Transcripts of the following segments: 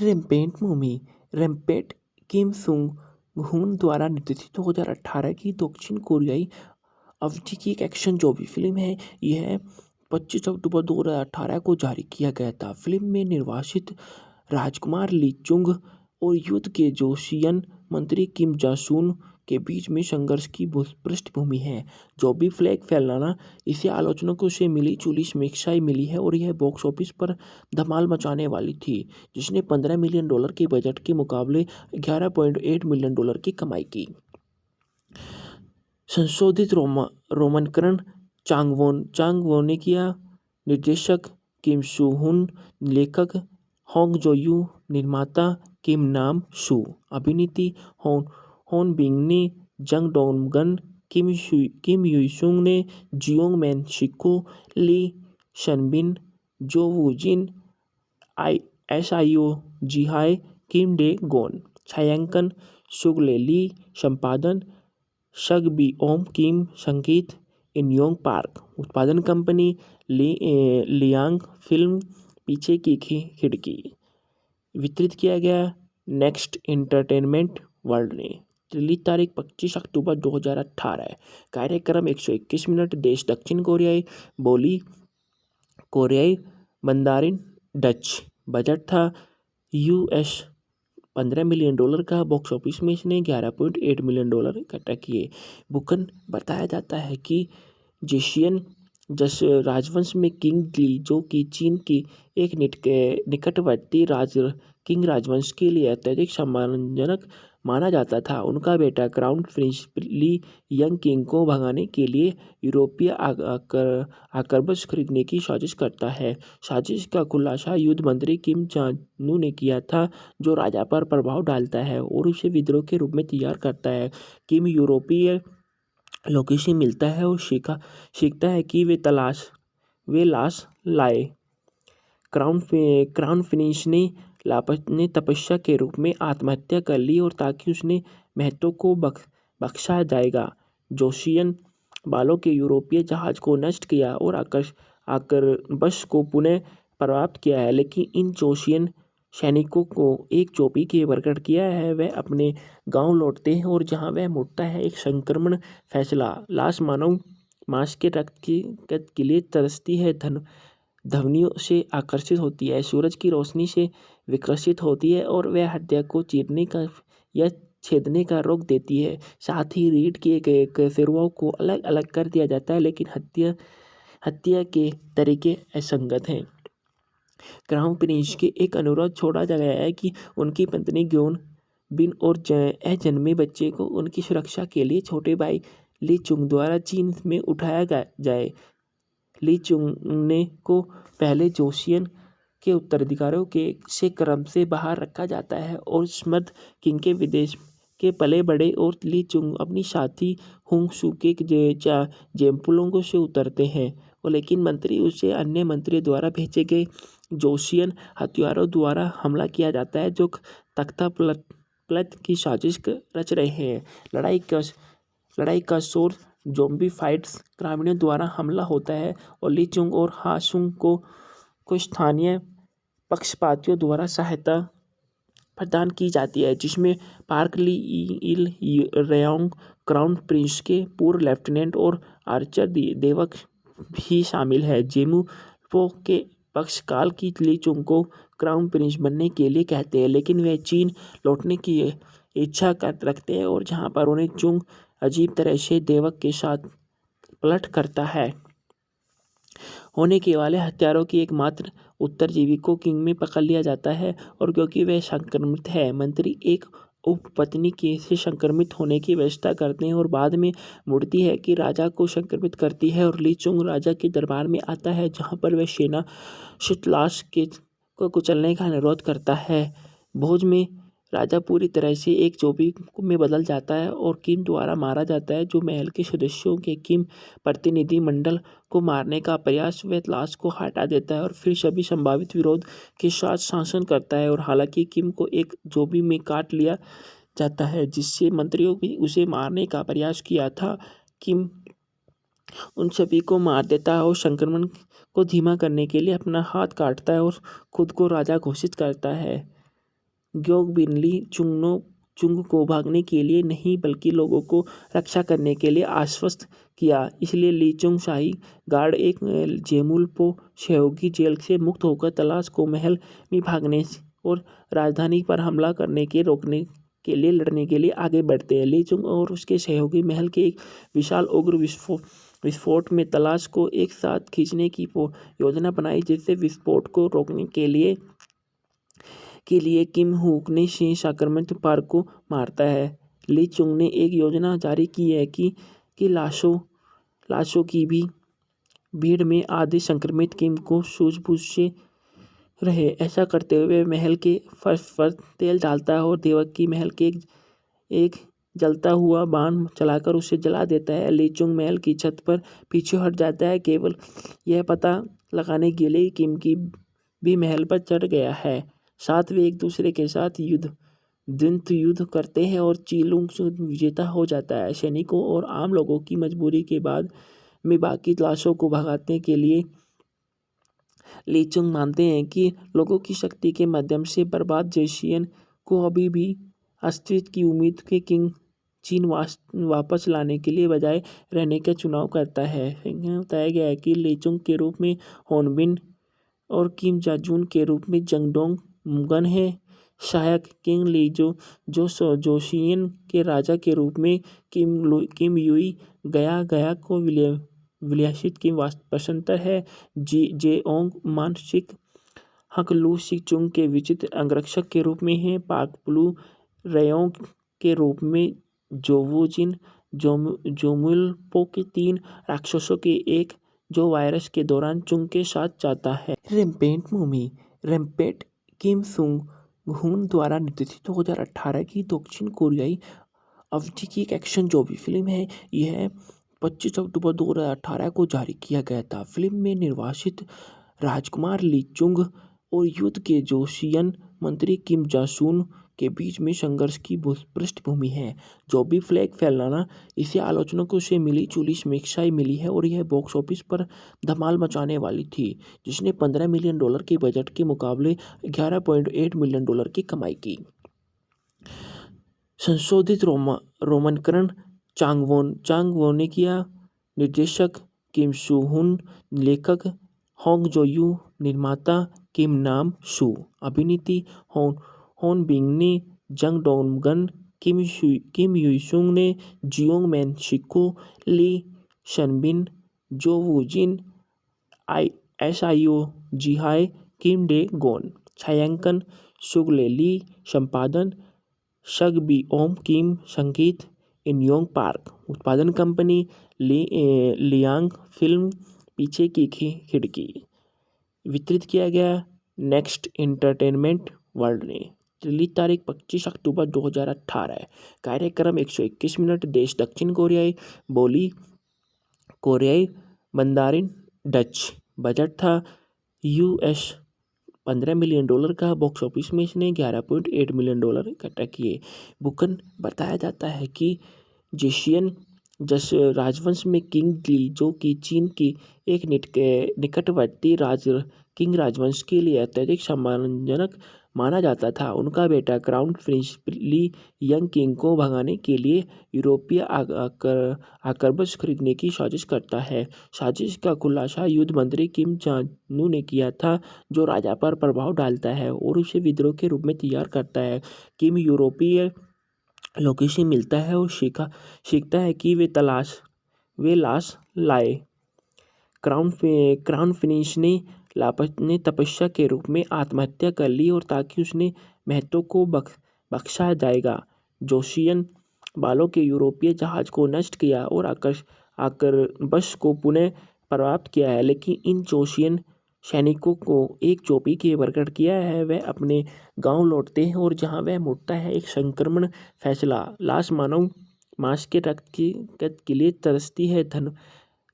Rampant movie. Rampant किम सुंग हुन द्वारा निर्देशित 2018 की दक्षिण कोरियाई अवधि की एक एक्शन जॉबी फिल्म है। यह 25 अक्टूबर 2018 को जारी किया गया था। फिल्म में निर्वासित राजकुमार ली चुंग और युद्ध के जोशियन मंत्री किम जासून के बीच में संघर्ष की पृष्ठभूमि है। जो भी फ्लैग फैलाना इसे आलोचकों से मिली जुली समीक्षाएं मिली है और यह बॉक्स ऑफिस पर धमाल मचाने वाली थी, जिसने $15 मिलियन के बजट के मुकाबले $11.8 मिलियन की कमाई की। संशोधित रोमांकन चांगवोन ने किया। निर्देशक किम सू हुन, लेखक होंग जो-यू, निर्माता किम नाम सू, अभिनेत्री होन बिंग ने जंग डोंगन, किम युई-सुंग ने जियोंग मैन शिको, ली शनबिन, जो वू जिन, SIO जिहाई, किम डे गोन। छायांकन सुगले ली, संपादन शग बी ओम किम, संगीत इन-योंग पार्क। उत्पादन कंपनी लियांग फिल्म, पीछे की खिड़की। वितरित किया गया नेक्स्ट एंटरटेनमेंट वर्ल्ड ने। रिलीज तारीख 25 अक्टूबर 2018। कार्यक्रम 121 मिनट। देश दक्षिण कोरियाई, बोली कोरियाई, मंदारिन, डच। बजट था US $15 मिलियन का। बॉक्स ऑफिस में इसने $11.8 मिलियन इकट्ठा किए। बुकन बताया जाता है कि जेशियन राजवंश में किंग ली, जो कि चीन की एक निकटवर्ती किंग राजवंश के लिए अत्यधिक सम्मानजनक माना जाता था, उनका बेटा क्राउन प्रिंस ली यंग किंग को भगाने के लिए यूरोपीय आक्रमण खरीदने की साजिश करता है। साजिश का खुलासा युद्ध मंत्री किम जान-नू ने किया था, जो राजा पर प्रभाव डालता है और उसे विद्रोह के रूप में तैयार करता है। किम यूरोपीय लोगों से मिलता है और सीखता है कि वे लाश लाए। क्राउन प्रिंस ने तपस्या के रूप में आत्महत्या कर ली और ताकि उसने महत्व को बख्शा जाएगा। जोशियन बालों के यूरोपीय जहाज को नष्ट किया और आक्रमण को पुनः प्राप्त किया है, लेकिन इन जोशियन सैनिकों को एक चोटी के प्रकट किया है। वह अपने गांव लौटते हैं और जहां वह मुड़ता है, एक संक्रमण फैसला लाश मानव मांस के रक्त के लिए तरसती है, ध्वनियों से आकर्षित होती है, सूरज की रोशनी से विकसित होती है और वह हत्या को चीरने का या छेदने का रोक देती है। साथ ही रीड किए गए कैसेरुओं को अलग अलग कर दिया जाता है, लेकिन हत्या के तरीके असंगत हैं। क्राउन प्रिंस के एक अनुरोध छोड़ा गया है कि उनकी पत्नी ग्योन बिन और अजन्मे बच्चे को उनकी सुरक्षा के लिए छोटे भाई ली चुंग द्वारा चीन में उठाया जाए। ली चुंग ने को पहले जोशियन के उत्तराधिकारियों से क्रम से बाहर रखा जाता है और स्मृत किंग के विदेश के पले बड़े और ली चुंग अपनी साथी हुंग सू के जेम्पुलों से उतरते हैं, और लेकिन मंत्री उसे अन्य मंत्री द्वारा भेजे गए जोशियन हथियारों द्वारा हमला किया जाता है, जो तख्ता पलट की साजिश रच रहे हैं। लड़ाई का शोर ज़ॉम्बी फाइट्स ग्रामीणों द्वारा हमला होता है और ली चुंग और हा सुंग को स्थानीय पक्षपातियों द्वारा सहायता प्रदान की जाती है, जिसमें पार्क ली इल रेयोंग, क्राउन प्रिंस के पूर्व लेफ्टिनेंट और आर्चर देवक भी शामिल है। जेमू पो के पक्षकाल की ली चुंग को क्राउन प्रिंस बनने के लिए कहते हैं, लेकिन वे चीन लौटने की इच्छा रखते हैं और जहां पर उन्हें चुंग अजीब तरह से देवक के साथ पलट करता है। होने के वाले हत्यारों की एकमात्र उत्तरजीवी को किंग में पकड़ लिया जाता है, और क्योंकि वह संक्रमित है, मंत्री एक उपपत्नी के से संक्रमित होने की व्यवस्था करते हैं और बाद में मुड़ती है कि राजा को संक्रमित करती है और ली चुंग राजा के दरबार में आता है, जहां पर वह सेना लाश को कुचलने का अनुरोध करता है। भोज में राजा पूरी तरह से एक जोबी में बदल जाता है और किम द्वारा मारा जाता है, जो महल के सदस्यों के किम प्रतिनिधिमंडल को मारने का प्रयास वह लाश को हटा देता है और फिर सभी संभावित विरोध के साथ शासन करता है। और हालांकि किम को एक जोबी में काट लिया जाता है, जिससे मंत्रियों भी उसे मारने का प्रयास किया था, किम उन सभी को मार देता है और संक्रमण को धीमा करने के लिए अपना हाथ काटता है और खुद को राजा घोषित करता है। ग्योगबिनली चुंग को भागने के लिए नहीं बल्कि लोगों को रक्षा करने के लिए आश्वस्त किया। इसलिए ली चुंग शाही गार्ड एक जेमुलपो सहयोगी जेल से मुक्त होकर तलाश को महल में भागने और राजधानी पर हमला करने के रोकने के लिए लड़ने के लिए आगे बढ़ते हैं। ली चुंग और उसके सहयोगी महल के एक विशाल उग्र विस्फोट में तलाश को एक साथ खींचने की योजना बनाई, जिससे विस्फोट को रोकने के लिए किम हुक ने शेष आक्रमण पार्क को मारता है। ली चुंग ने एक योजना जारी की है कि लाशों की भी भीड़ में आधे संक्रमित किम को सूझबूझ से रहे। ऐसा करते हुए महल के फर्श पर तेल डालता है और देवकी महल के एक जलता हुआ बाण चलाकर उसे जला देता है। ली चुंग महल की छत पर पीछे हट जाता है, केवल यह पता लगाने के लिए किम की भी महल पर चढ़ गया है। साथ वे एक दूसरे के साथ द्वंद्व युद्ध करते हैं और चीलुंग विजेता हो जाता है। सैनिकों और आम लोगों की मजबूरी के बाद में बाकी लाशों को भगाने के लिए ली चुंग मानते हैं कि लोगों की शक्ति के माध्यम से बर्बाद जोशियन को अभी भी अस्तित्व की उम्मीद के किंग चीन वापस लाने के लिए बजाय रहने का चुनाव करता है। बताया गया है कि ली चुंग के रूप में होनबिन और किम जाजून के रूप में जंगडोंग मुगन है। सहायक किंग ली जोशियन के राजा के रूप में किम युई गया को विलासित की वास्तुतंत्र है। जेओंग मानसिक हक लू सिचुंग के विचित्र अंगरक्षक के रूप में है। पाक ब्लू रेयोंग के रूप में जोवुजिन जोमुलपो के 3 राक्षसों के एक जो वायरस के दौरान चुंग के साथ जाता है। रैम्पेट मूवी रैम्पेट किम सुंग हुन द्वारा निर्देशित 2018 की दक्षिण कोरियाई अवधि की एक एक्शन जॉम्बी फिल्म है। यह 25 अक्टूबर 2018 को जारी किया गया था। फिल्म में निर्वासित राजकुमार ली चुंग और युद्ध के जोशियन मंत्री किम जासून के बीच में संघर्ष की पृष्ठभूमि है। जॉम्बी फ्लैग फैलाना इसे आलोचकों से मिली जुली समीक्षाएं मिली है और यह बॉक्स ऑफिस पर धमाल मचाने वाली थी, जिसने $15 मिलियन के बजट के मुकाबले $11.8 मिलियन की कमाई की। संशोधित रोमांकन चांगवो ने किया। निर्देशक किम सू हुन, लेखक होंग जो-यू, निर्माता किम नाम सू, अभिनेत्री होन बिंग ने जंग डोंगन, किम युई-सुंग ने जियोंग मैन शिको, ली शनबिन, जो वुजिन, SIO जिहाई, किम डे गोन। छायांकन सुगले ली, संपादन शग बी ओम किम, संगीत इनयोंग पार्क। उत्पादन कंपनी लियांग फिल्म, पीछे की खिड़की। वितरित किया गया नेक्स्ट एंटरटेनमेंट वर्ल्ड ने। रिलीज तारीख 25 अक्टूबर 2018। कार्यक्रम 121 मिनट। देश दक्षिण कोरियाई, बोली कोरियाई, मंदारिन, डच। बजट था US $15 मिलियन का। बॉक्स ऑफिस में इसने $11.8 मिलियन इकट्ठा किए। बुकन बताया जाता है कि जोशियन राजवंश में किंग ली, जो कि चीन की एक निकटवर्ती किंग राजवंश के लिए अत्यधिक सम्मानजनक माना जाता था। उनका बेटा क्राउन प्रिंस ली यंग किंग को भगाने के लिए यूरोपीय आक्रमण खरीदने की साजिश करता है। साजिश का खुलासा युद्ध मंत्री किम जानु ने किया था, जो राजा पर प्रभाव डालता है और उसे विद्रोह के रूप में तैयार करता है। किम यूरोपीय लोगों से मिलता है और सीखता है कि वे लाश लाए। क्राउन प्रिंस ने तपस्या के रूप में आत्महत्या कर ली और ताकि उसने महत्व को बख्शा जाएगा। जोशियन बालों के यूरोपीय जहाज को नष्ट किया और आक्रमण को पुनः प्राप्त किया है, लेकिन इन जोशियन सैनिकों को एक चोटी के प्रकट किया है। वह अपने गांव लौटते हैं और जहां वह मुड़ता है, एक संक्रमण फैसला लाश मानव मांस के रक्त के लिए तरसती है,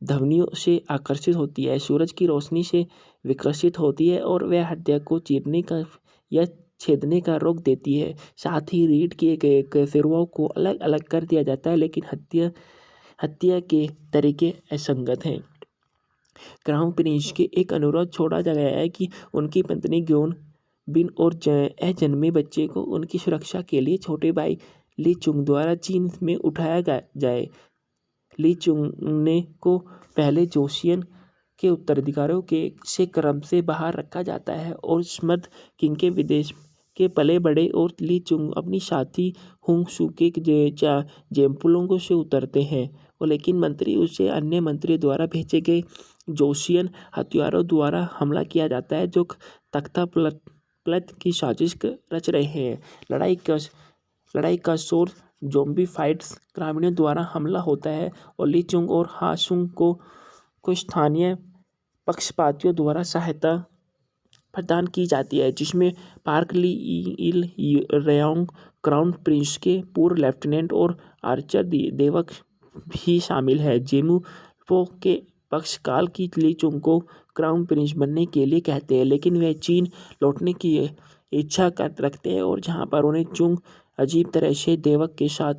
ध्वनियों से आकर्षित होती है, सूरज की रोशनी से विकसित होती है और वह हत्या को चीरने का या छेदने का रोक देती है। साथ ही रीढ़ के सिरों को अलग अलग कर दिया जाता है, लेकिन हत्या के तरीके असंगत हैं। क्राउन प्रिंस के एक अनुरोध छोड़ा गया है कि उनकी पत्नी बिन और अजन्मे बच्चे को उनकी सुरक्षा के लिए छोटे भाई ली चुंग द्वारा चीन में उठाया जाए। ली चुंग ने को पहले जोशियन के उत्तराधिकारियों के से क्रम से बाहर रखा जाता है और स्मृत किंग के विदेश के पले बड़े और ली चुंग अपनी साथी हुंग सू के जेम्पुलोंगों से उतरते हैं और लेकिन मंत्री उसे अन्य मंत्री द्वारा भेजे गए जोशियन हथियारों द्वारा हमला किया जाता है जो तख्ता पलट की साजिश रच रहे हैं। लड़ाई का शोर ज़ॉम्बी फाइट्स ग्रामीणों द्वारा हमला होता है और ली चुंग और हासुंग को स्थानीय पक्षपातियों द्वारा सहायता प्रदान की जाती है जिसमें पार्क ली इल रेयोंग क्राउन प्रिंस के पूर्व लेफ्टिनेंट और आर्चर देवक भी शामिल है। जेमू पो के पक्षकाल की ली चुंग को क्राउन प्रिंस बनने के लिए कहते हैं लेकिन वे चीन लौटने की इच्छा रखते हैं और जहां पर उन्हें चुंग अजीब तरह से देवक के साथ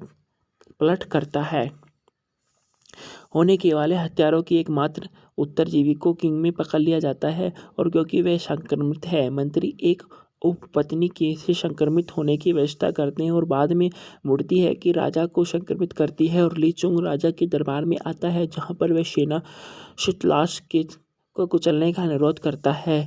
पलट करता है। होने के वाले हत्यारों की एकमात्र उत्तरजीवी को किंग में पकड़ लिया जाता है और क्योंकि वह संक्रमित है मंत्री एक उपपत्नी के से संक्रमित होने की व्यवस्था करते हैं और बाद में मुड़ती है कि राजा को संक्रमित करती है और ली चुंग राजा के दरबार में आता है जहां पर वह सेना शितलाश के को कुचलने का अनुरोध करता है।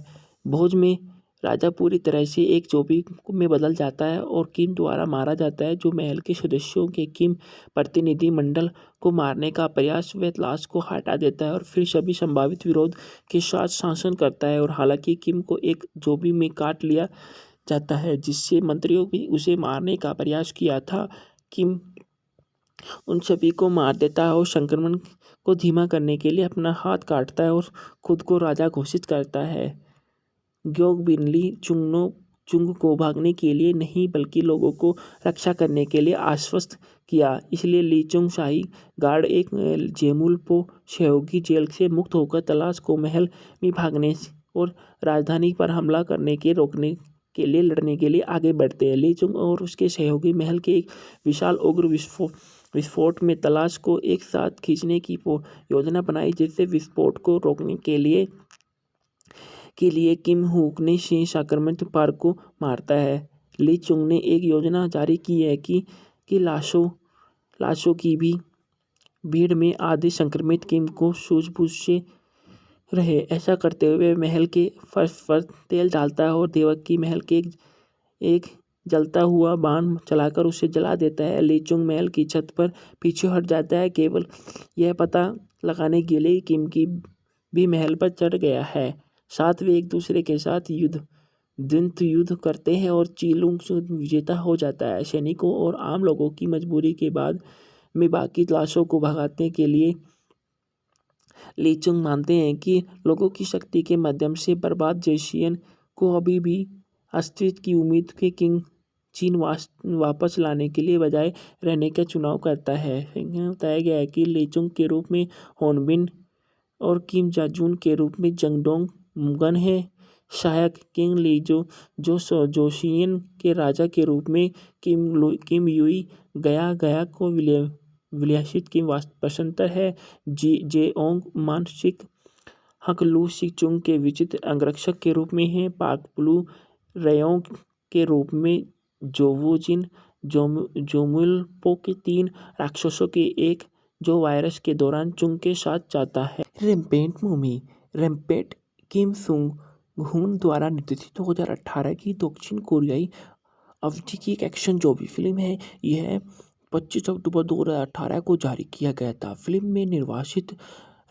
भोज में राजा पूरी तरह से एक जोबी में बदल जाता है और किम द्वारा मारा जाता है जो महल के सदस्यों के किम प्रतिनिधिमंडल को मारने का प्रयास व लाश को हटा देता है और फिर सभी संभावित विरोध के साथ शासन करता है और हालांकि किम को एक जोबी में काट लिया जाता है जिससे मंत्रियों भी उसे मारने का प्रयास किया था। किम उन सभी को मार देता है और संक्रमण को धीमा करने के लिए अपना हाथ काटता है और खुद को राजा घोषित करता है। ग्योग बिनली चुंग को भागने के लिए नहीं बल्कि लोगों को रक्षा करने के लिए आश्वस्त किया इसलिए ली चुंग शाही गार्ड एक जेमुलपो सहयोगी जेल से मुक्त होकर तलाश को महल में भागने और राजधानी पर हमला करने के रोकने के लिए लड़ने के लिए आगे बढ़ते हैं। ली चुंग और उसके सहयोगी महल के एक विशाल उग्र विस्फोट में तलाश को एक साथ खींचने की योजना बनाई जिससे विस्फोट को रोकने के लिए किम हुक ने शेष आक्रमण पार्क को मारता है। ली चुंग ने एक योजना जारी की है कि लाशों की भी भीड़ में आधे संक्रमित किम को सूझबूझ से रहे। ऐसा करते हुए महल के फर्श पर तेल डालता है और देवक की महल के एक जलता हुआ बाण चलाकर उसे जला देता है। ली चुंग महल की छत पर पीछे हट जाता है केवल यह पता लगाने के लिए किम की भी महल पर चढ़ गया है। साथ वे एक दूसरे के साथ द्वंद्व युद्ध करते हैं और चीलुंग विजेता हो जाता है। सैनिकों और आम लोगों की मजबूरी के बाद में बाकी लाशों को भगाने के लिए ली चुंग मानते हैं कि लोगों की शक्ति के माध्यम से बर्बाद जोशियन को अभी भी अस्तित्व की उम्मीद के किंग चीन वापस लाने के लिए बजाय रहने का चुनाव करता है। बताया गया है कि ली चुंग के रूप में होनबिन और किम जाजून के रूप में जंगडोंग मुगन है। सहायक किंग ली जो जोशियन के राजा के रूप में किम युई गया को विलासित की वास्तुपसंतर है। जेओंग मानसिक हक लू सिचुंग के विचित्र अंगरक्षक के रूप में है। पार्क ब्लू रेयोंग के रूप में जोवुजिन जोमुलपो के 3 राक्षसों के एक जो वायरस के दौरान चुंग के साथ जाता है। रैम्पेट मूवी रैम्पेट किम सुंग हुन द्वारा निर्देशित 2018 की दक्षिण कोरियाई अवधि की एक एक्शन जोबी फिल्म है। यह 25 अक्टूबर 2018 को जारी किया गया था। फिल्म में निर्वासित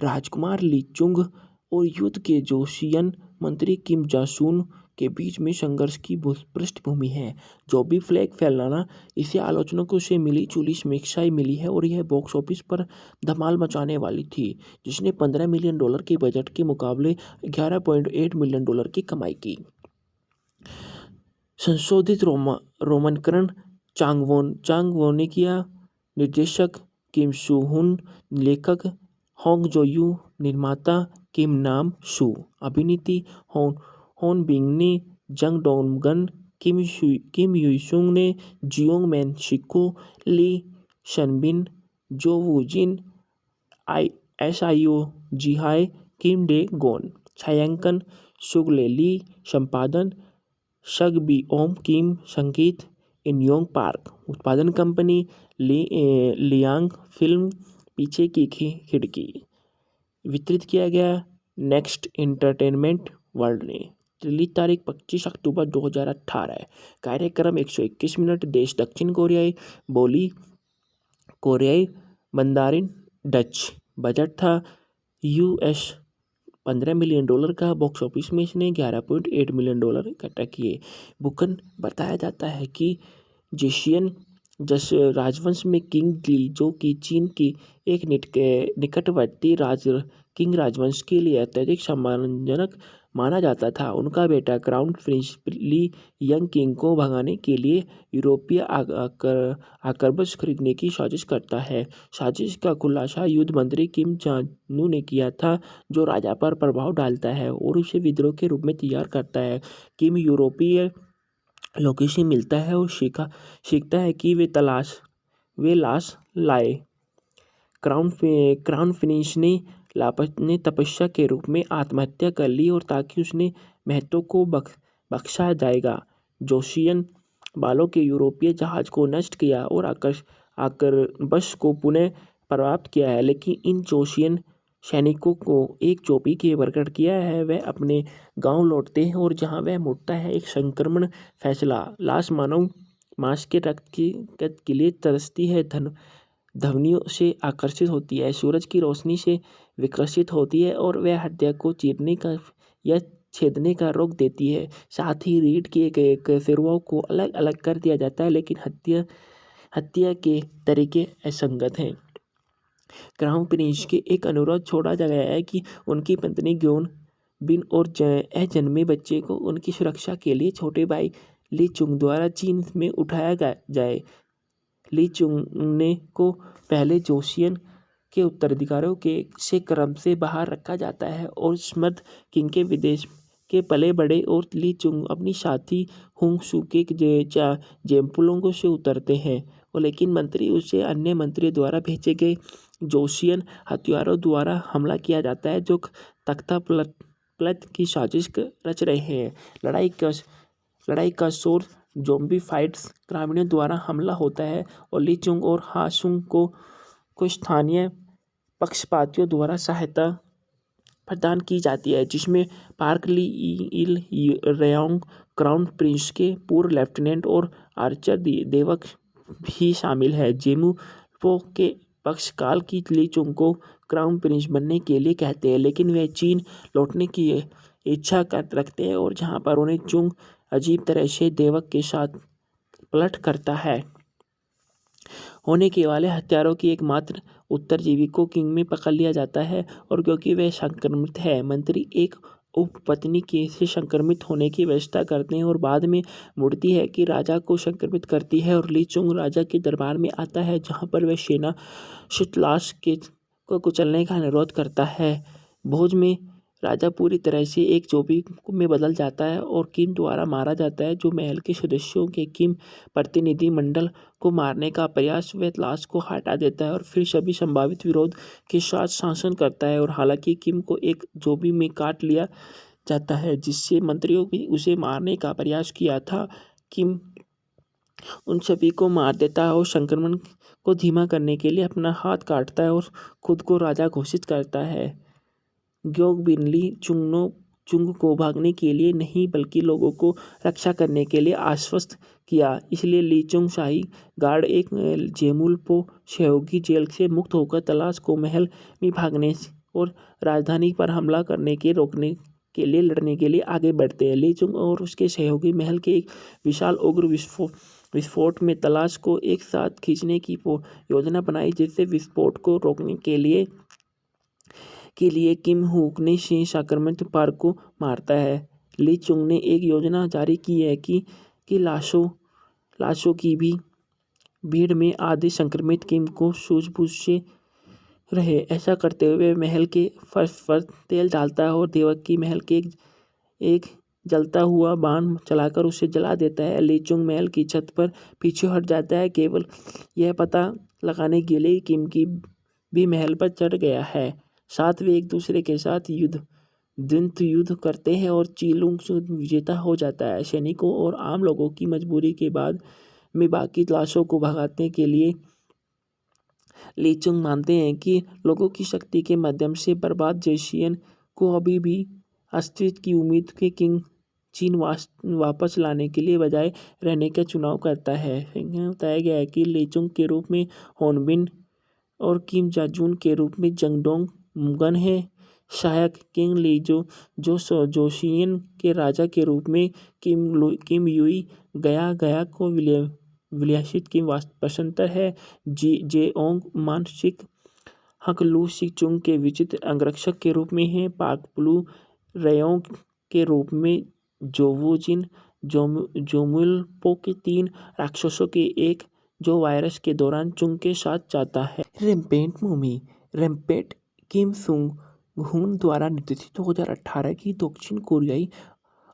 राजकुमार ली चुंग और युद्ध के जोशियन मंत्री किम जासून के बीच में संघर्ष की पृष्ठभूमि है। जोबी फ्लैग फैलाना इसे आलोचकों से मिली जुली समीक्षाएं मिली है और यह बॉक्स ऑफिस पर धमाल मचाने वाली थी जिसने $15 मिलियन के बजट के मुकाबले $11.8 मिलियन की कमाई की। संशोधित रोमांकरण चांगवो ने किया। निर्देशक किम सू हुन, लेखक होंग जो यू, निर्माता किम नाम सू, अभिनेत्री होन बिंग ने जंग डोंगन, किम युई-सुंग ने जियोंग मैन शिको, ली शनबिन, जो वुजिन, SIO जिहाई, किम डे गोन। छायांकन सुगले ली, संपादन शग बी ओम किम संगीत इनयोंग पार्क उत्पादन कंपनी लियांग फिल्म पीछे की खिड़की वितरित किया गया नेक्स्ट एंटरटेनमेंट वर्ल्ड ने। रिलीज तारीख 25 अक्टूबर 2018। कार्यक्रम 121 मिनट। देश दक्षिण कोरियाई बोली कोरियाई मंदारिन डच। बजट था US $15 मिलियन का। बॉक्स ऑफिस में इसने $11.8 मिलियन इकट्ठा किए। बुकन बताया जाता है कि जेशियन जस राजवंश में किंग ली जो कि चीन की एक निकटवर्ती किंग राजवंश के लिए अत्यधिक सम्मानजनक माना जाता था। उनका बेटा क्राउन प्रिंस ली यंग किंग को भगाने के लिए यूरोपीय आक्रमण खरीदने की साजिश करता है। साजिश का खुलासा युद्ध मंत्री किम जानु ने किया था, जो राजा पर प्रभाव डालता है और उसे विद्रोह के रूप में तैयार करता है। किम यूरोपीय लोगों से मिलता है और सीखता है कि वे लाश लाए। क्राउन प्रिंस ने तपस्या के रूप में आत्महत्या कर ली और ताकि उसने महत्व को बख्शा जाएगा। जोशियन बालों के यूरोपीय जहाज को नष्ट किया और आक्रमण को पुनः प्राप्त किया है, लेकिन इन जोशियन सैनिकों को एक चोटी के प्रकट किया है। वह अपने गांव लौटते हैं और जहां वह मुड़ता है एक संक्रमण फैसला लाश मानव मांस के रक्त के लिए तरसती है, ध्वनियों से आकर्षित होती है, सूरज की रोशनी से विकसित होती है और वह हत्या को चीरने का या छेदने का रोक देती है। साथ ही रीढ़ के सिरों को अलग अलग कर दिया जाता है, लेकिन हत्या के तरीके असंगत हैं। क्राउन प्रिंस के एक अनुरोध छोड़ा गया है कि उनकी पत्नी ग्योन बिन और अजन्मे बच्चे को उनकी सुरक्षा के लिए छोटे भाई ली चुंग द्वारा चीन में उठाया जाए। ली चुंग ने को पहले जोशियन के उत्तराधिकारियों से क्रम से बाहर रखा जाता है और स्मृत किंग के विदेश के पले बड़े और ली चुंग अपनी साथी हुंग सू के जेम्पुलोंगों से उतरते हैं और लेकिन मंत्री उसे अन्य मंत्रियों द्वारा भेजे गए जोशियन हथियारों द्वारा हमला किया जाता है, जो तख्ता पलट की साजिश रच रहे हैं। लड़ाई का शोर ज़ॉम्बी फाइट्स ग्रामीणों द्वारा हमला होता है और ली चुंग और हासुंग को स्थानीय पक्षपातियों द्वारा सहायता प्रदान की जाती है, जिसमें पार्क ली इल रेयोंग क्राउन प्रिंस के पूर्व लेफ्टिनेंट और आर्चर देवक भी शामिल है। जेमू पो के पक्षकाल की ली चुंग को क्राउन प्रिंस बनने के लिए कहते हैं, लेकिन वे चीन लौटने की इच्छा रखते हैं और जहां पर उन्हें चुंग अजीब तरह से देवक के साथ पलट करता है। होने के वाले हत्यारों की एकमात्र उत्तरजीवी को किंग में पकड़ लिया जाता है और क्योंकि वह संक्रमित है, मंत्री एक उपपत्नी से संक्रमित होने की व्यवस्था करते हैं और बाद में मुड़ती है कि राजा को संक्रमित करती है और ली चुंग राजा के दरबार में आता है, जहां पर वह सेना लाश को कुचलने का अनुरोध करता है। भोज में राजा पूरी तरह से एक चोटी में बदल जाता है और किम द्वारा मारा जाता है, जो महल के सदस्यों के किम प्रतिनिधि मंडल को मारने का प्रयास वह लाश को हटा देता है और फिर सभी संभावित विरोध के साथ शासन करता है। और हालांकि किम को एक चोटी में काट लिया जाता है, जिससे मंत्रियों भी उसे मारने का प्रयास किया था, किम उन सभी को मार देता है और संक्रमण को धीमा करने के लिए अपना हाथ काटता है और खुद को राजा घोषित करता है। ग्योग बिन ली चुंग को भागने के लिए नहीं बल्कि लोगों को रक्षा करने के लिए आश्वस्त किया, इसलिए ली चुंग शाही गार्ड एक जेमुलपो सहयोगी जेल से मुक्त होकर तलाश को महल में भागने और राजधानी पर हमला करने के रोकने के लिए लड़ने के लिए आगे बढ़ते हैं। ली चुंग और उसके सहयोगी महल के एक विशाल उग्र विस्फोट में तलाश को एक साथ खींचने की योजना बनाई, जिससे विस्फोट को रोकने के लिए किम हुक ने शेष आक्रमण पार्क को मारता है। ली चुंग ने एक योजना जारी की है कि लाशों की भी भीड़ में आधे संक्रमित किम को सूझबूझ से रहे। ऐसा करते हुए महल के फर्श पर तेल डालता है और देवक की महल के एक जलता हुआ बाण चलाकर उसे जला देता है। ली चुंग महल की छत पर पीछे हट जाता है, केवल यह पता लगाने के लिए किम की भी महल पर चढ़ गया है। साथ वे एक दूसरे के साथ युद्ध द्वंद्व युद्ध करते हैं और चीलुंग विजेता हो जाता है। सैनिकों और आम लोगों की मजबूरी के बाद में बाकी लाशों को भगाने के लिए ली चुंग मानते हैं कि लोगों की शक्ति के माध्यम से बर्बाद जोशियन को अभी भी अस्तित्व की उम्मीद के किंग चीन वापस लाने के लिए बजाय रहने का चुनाव करता है। बताया गया है कि ली चुंग के रूप में होनबिन और किम जाजून के रूप में जंगडोंग मुगन है। सहायक किंग ली जोशियन के राजा के रूप में किम युई गया को विलासित की वास्तुतंत्र है। जेओंग मानसिक हक लू सिचुंग के विचित्र अंगरक्षक के रूप में है। पाक प्लू रेयोंग के रूप में जोवुजिन जोमुलपो के 3 राक्षसों के एक जो वायरस के दौरान चुंग के साथ जाता है। रैम्पेट मूवी रैम्पेट किम सुंग हुन द्वारा निर्देशित 2018 की दक्षिण कोरियाई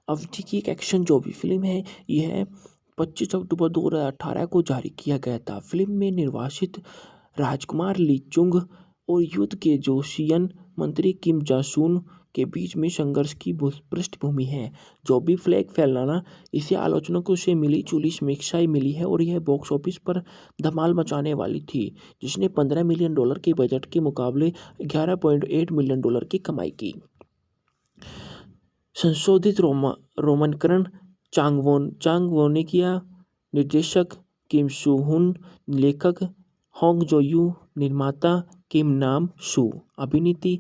अवधि की एक एक्शन जॉम्बी फिल्म है। यह 25 अक्टूबर 2018 को जारी किया गया था। फिल्म में निर्वासित राजकुमार ली चुंग और युद्ध के जोशियन मंत्री किम जासून के बीच में संघर्ष की पृष्ठभूमि है। जॉम्बी फ्लैग फैलाना इसे आलोचकों से मिली जुली समीक्षाएं मिली है और यह बॉक्स ऑफिस पर धमाल मचाने वाली थी, जिसने $15 मिलियन के बजट के मुकाबले $11.8 मिलियन की कमाई की। संशोधित रोमांकरण चांगवोन ने किया। निर्देशक किम सू हुन, लेखक होंग जो यू, निर्माता किम नाम सू, अभिनेत्री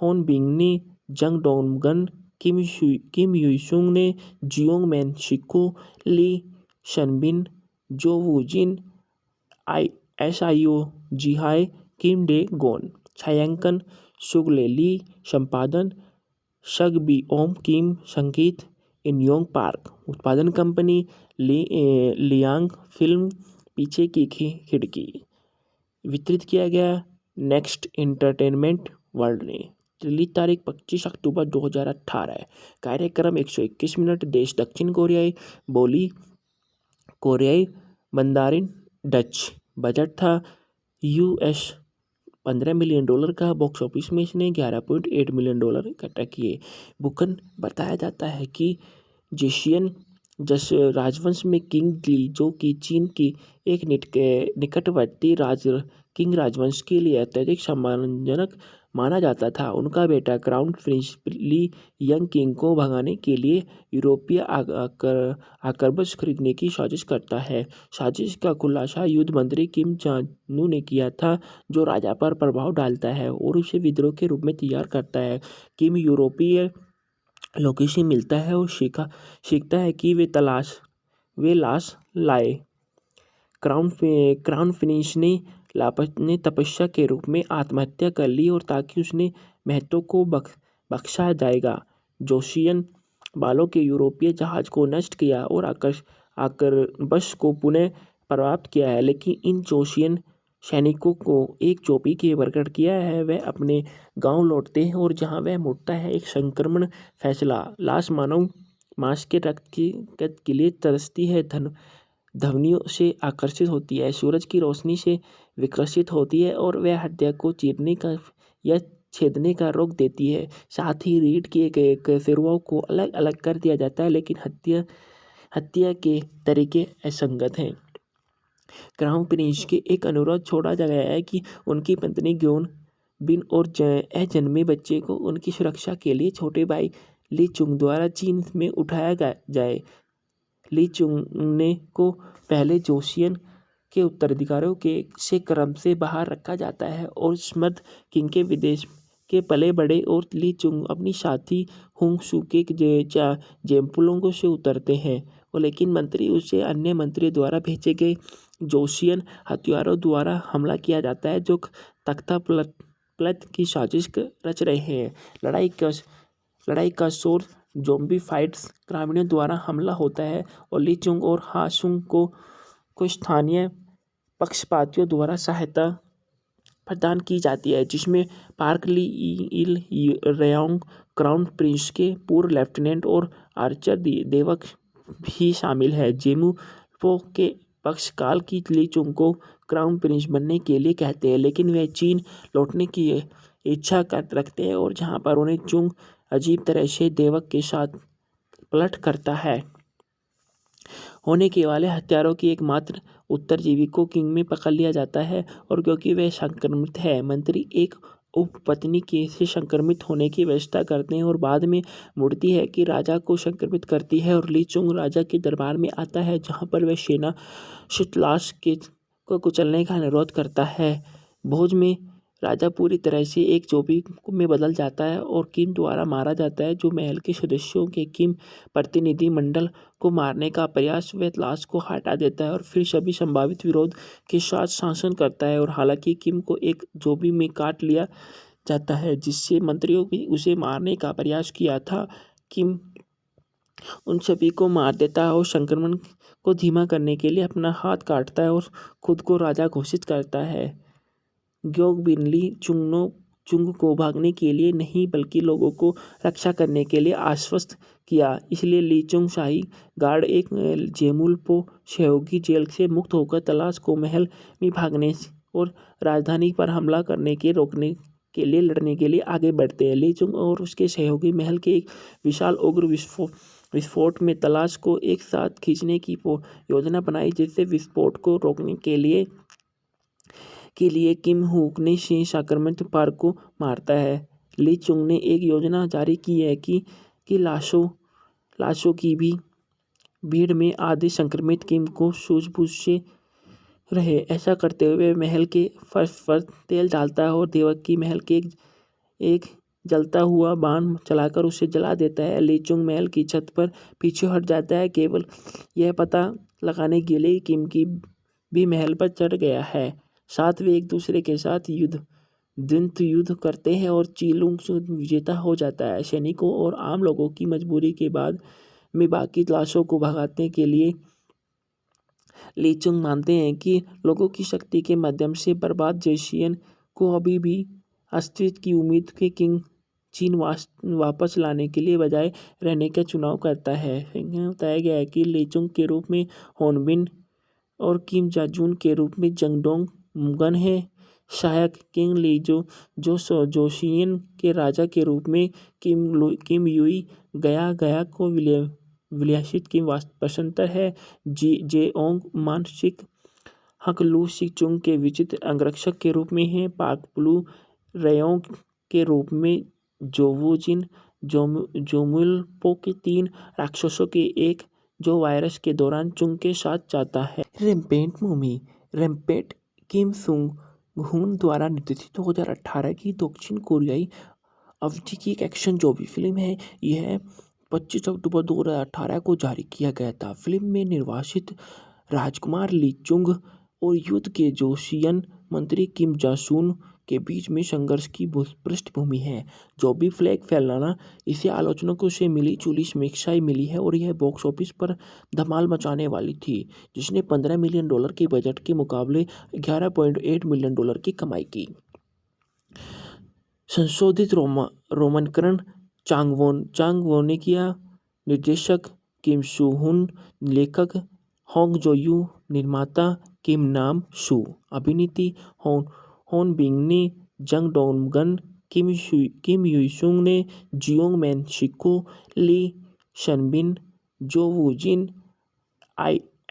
होन बिंग ने जंग डोंगन, किम युई-सुंग ने जियोंग मैन शिको, ली शनबिन, जो वुजिन, SIO जिहाई, किम डे गोन। छायांकन सुगले ली, संपादन शग बी ओम किम, संगीत इनयोंग पार्क। उत्पादन कंपनी लियांग फिल्म, पीछे की खिड़की। वितरित किया गया नेक्स्ट एंटरटेनमेंट वर्ल्ड ने। रिलीज तारीख 25 अक्टूबर 2018। कार्यक्रम 121 मिनट। देश दक्षिण कोरियाई, बोली कोरियाई, मंदारिन, डच। बजट था US $15 मिलियन का। बॉक्स ऑफिस में इसने $11.8 मिलियन इकट्ठा किए। बुकन बताया जाता है कि जोशियन राजवंश में किंग ली, जो कि चीन की एक निकटवर्ती किंग राजवंश के लिए अत्यधिक सम्मानजनक माना जाता था, उनका बेटा क्राउन प्रिंस ली यंग किंग को भगाने के लिए यूरोपीय आक्रमण खरीदने की साजिश करता है। साजिश का खुलासा युद्ध मंत्री किम जानु ने किया था, जो राजा पर प्रभाव डालता है और उसे विद्रोह के रूप में तैयार करता है। किम यूरोपीय लोगों से मिलता है और सीखता है कि वे लाश लाए। क्राउन प्रिंस ने तपस्या के रूप में आत्महत्या कर ली और ताकि उसने महत्व को बख्शा जाएगा। जोशियन बालों के यूरोपीय जहाज को नष्ट किया और आक्रमण को पुनः प्राप्त किया है, लेकिन इन जोशियन सैनिकों को एक चोटी के प्रकट किया है। वह अपने गांव लौटते हैं और जहां वह मुड़ता है, एक संक्रमण फैसला लाश मानव मांस के रक्त के लिए तरसती है, ध्वनियों से आकर्षित होती है, सूरज की रोशनी से विकसित होती है और वह हत्या को चीरने का या छेदने का रोक देती है। साथ ही रीड किए गए कसूरवारों को अलग अलग कर दिया जाता है, लेकिन हत्या के तरीके असंगत हैं। क्राउन प्रिंस के एक अनुरोध छोड़ा गया है कि उनकी पत्नी ग्योन बिन और अजन्मे बच्चे को उनकी सुरक्षा के लिए छोटे भाई ली चुंग द्वारा चीन में उठाया जाए। ली चुंग ने को पहले जोशियन के उत्तराधिकारियों से क्रम से बाहर रखा जाता है और स्मृत किंग के विदेश के पले बड़े और ली चुंग अपनी साथी हुंग सू के जेम्पुलोंगों से उतरते हैं, और लेकिन मंत्री उसे अन्य मंत्री द्वारा भेजे गए जोशियन हथियारों द्वारा हमला किया जाता है, जो तख्ता पलट की साजिश रच रहे हैं। लड़ाई का शोर ज़ॉम्बी फाइट्स ग्रामीणों द्वारा हमला होता है और ली चुंग और हा सुंग को स्थानीय पक्षपातियों द्वारा सहायता प्रदान की जाती है, जिसमें पार्क ली इल रेयोंग, क्राउन प्रिंस के पूर्व लेफ्टिनेंट और आर्चर देवक भी शामिल है। जेमू पो के पक्षकाल की ली चुंग को क्राउन प्रिंस बनने के लिए कहते हैं, लेकिन वे चीन लौटने की इच्छा रखते हैं और जहां पर उन्हें चुंग अजीब तरह से देवक के साथ पलट करता है। होने के वाले हत्यारों की एकमात्र उत्तरजीवी को किंग में पकड़ लिया जाता है और क्योंकि वह संक्रमित है, मंत्री एक उपपत्नी के से संक्रमित होने की व्यवस्था करते हैं और बाद में मुड़ती है कि राजा को संक्रमित करती है और ली चुंग राजा के दरबार में आता है, जहां पर वह सेना शितलास के को कुचलने का अनुरोध करता है। भोज में राजा पूरी तरह से एक जोबी में बदल जाता है और किम द्वारा मारा जाता है, जो महल के सदस्यों के किम प्रतिनिधि मंडल को मारने का प्रयास वह लाश को हटा देता है और फिर सभी संभावित विरोध के साथ शासन करता है। और हालांकि किम को एक जोबी में काट लिया जाता है, जिससे मंत्रियों भी उसे मारने का प्रयास किया था, किम उन सभी को मार देता है और संक्रमण को धीमा करने के लिए अपना हाथ काटता है और खुद को राजा घोषित करता है। ग्योग बिनली चुंग को भागने के लिए नहीं बल्कि लोगों को रक्षा करने के लिए आश्वस्त किया। इसलिए ली चुंग शाही गार्ड एक जेमुलपो सहयोगी जेल से मुक्त होकर तलाश को महल में भागने और राजधानी पर हमला करने के रोकने के लिए लड़ने के लिए आगे बढ़ते हैं। ली चुंग और उसके सहयोगी महल के एक विशाल उग्र विस्फोट में तलाश को एक साथ खींचने की योजना बनाई, जिससे विस्फोट को रोकने के लिए किम हुक ने से संक्रमित पार को मारता है। ली चुंग ने एक योजना जारी की है कि लाशों की भी भीड़ में आधे संक्रमित किम को सूझबूझ से रहे। ऐसा करते हुए महल के फर्श पर तेल डालता है और देवक की महल के एक जलता हुआ बाण चलाकर उसे जला देता है। ली चुंग महल की छत पर पीछे हट जाता है, केवल यह पता लगाने के लिए किम की भी महल पर चढ़ गया है। साथ वे एक दूसरे के साथ द्वंद्व युद्ध करते हैं और चीलुंग विजेता हो जाता है। सैनिकों और आम लोगों की मजबूरी के बाद में बाकी लाशों को भगाने के लिए ली चुंग मानते हैं कि लोगों की शक्ति के माध्यम से बर्बाद जोशियन को अभी भी अस्तित्व की उम्मीद के किंग चीन वापस लाने के लिए बजाय रहने का चुनाव करता है। बताया गया है कि ली चुंग के रूप में होनबिन और किम जाजून के रूप में जंगडोंग मुगन है। सहायक किंग ली जो जोशियन के राजा के रूप में किम युई गया को विलासित की वास्तुपसंतर है। जेओंग मानसिक हक लू सिचुंग के विचित्र अंगरक्षक के रूप में है। पाक ब्लू रेयोंग के रूप में जोवुजिन जोमुलपो के 3 राक्षसों के एक जो वायरस के दौरान चुंग के साथ जाता है। रैम्पेट मूवी रैम्पेट किम सुंग हुन द्वारा निर्देशित 2018 की दक्षिण कोरियाई अवधि की एक एक्शन जोबी फिल्म है। यह 25 अक्टूबर 2018 को जारी किया गया था। फिल्म में निर्वासित राजकुमार ली चुंग और युद्ध के जोशियन मंत्री किम जासून के बीच में संघर्ष की पृष्ठभूमि है। जोबी फ्लैग फैलाना इसे आलोचकों से मिली जुली समीक्षाएं मिली है और यह बॉक्स ऑफिस पर धमाल मचाने वाली थी, जिसने $15 मिलियन के बजट के मुकाबले $11.8 मिलियन की कमाई की। संशोधित रोमांकरण चांगवो ने किया। निर्देशक किम सू हुन, लेखक होंग जो-यू, निर्माता किम नाम सू, अभिनेत्री होन बिंग ने जंग डोंगन, किम युई-सुंग ने जियोंग मैन शिको, ली शनबिन, जो वूजिन,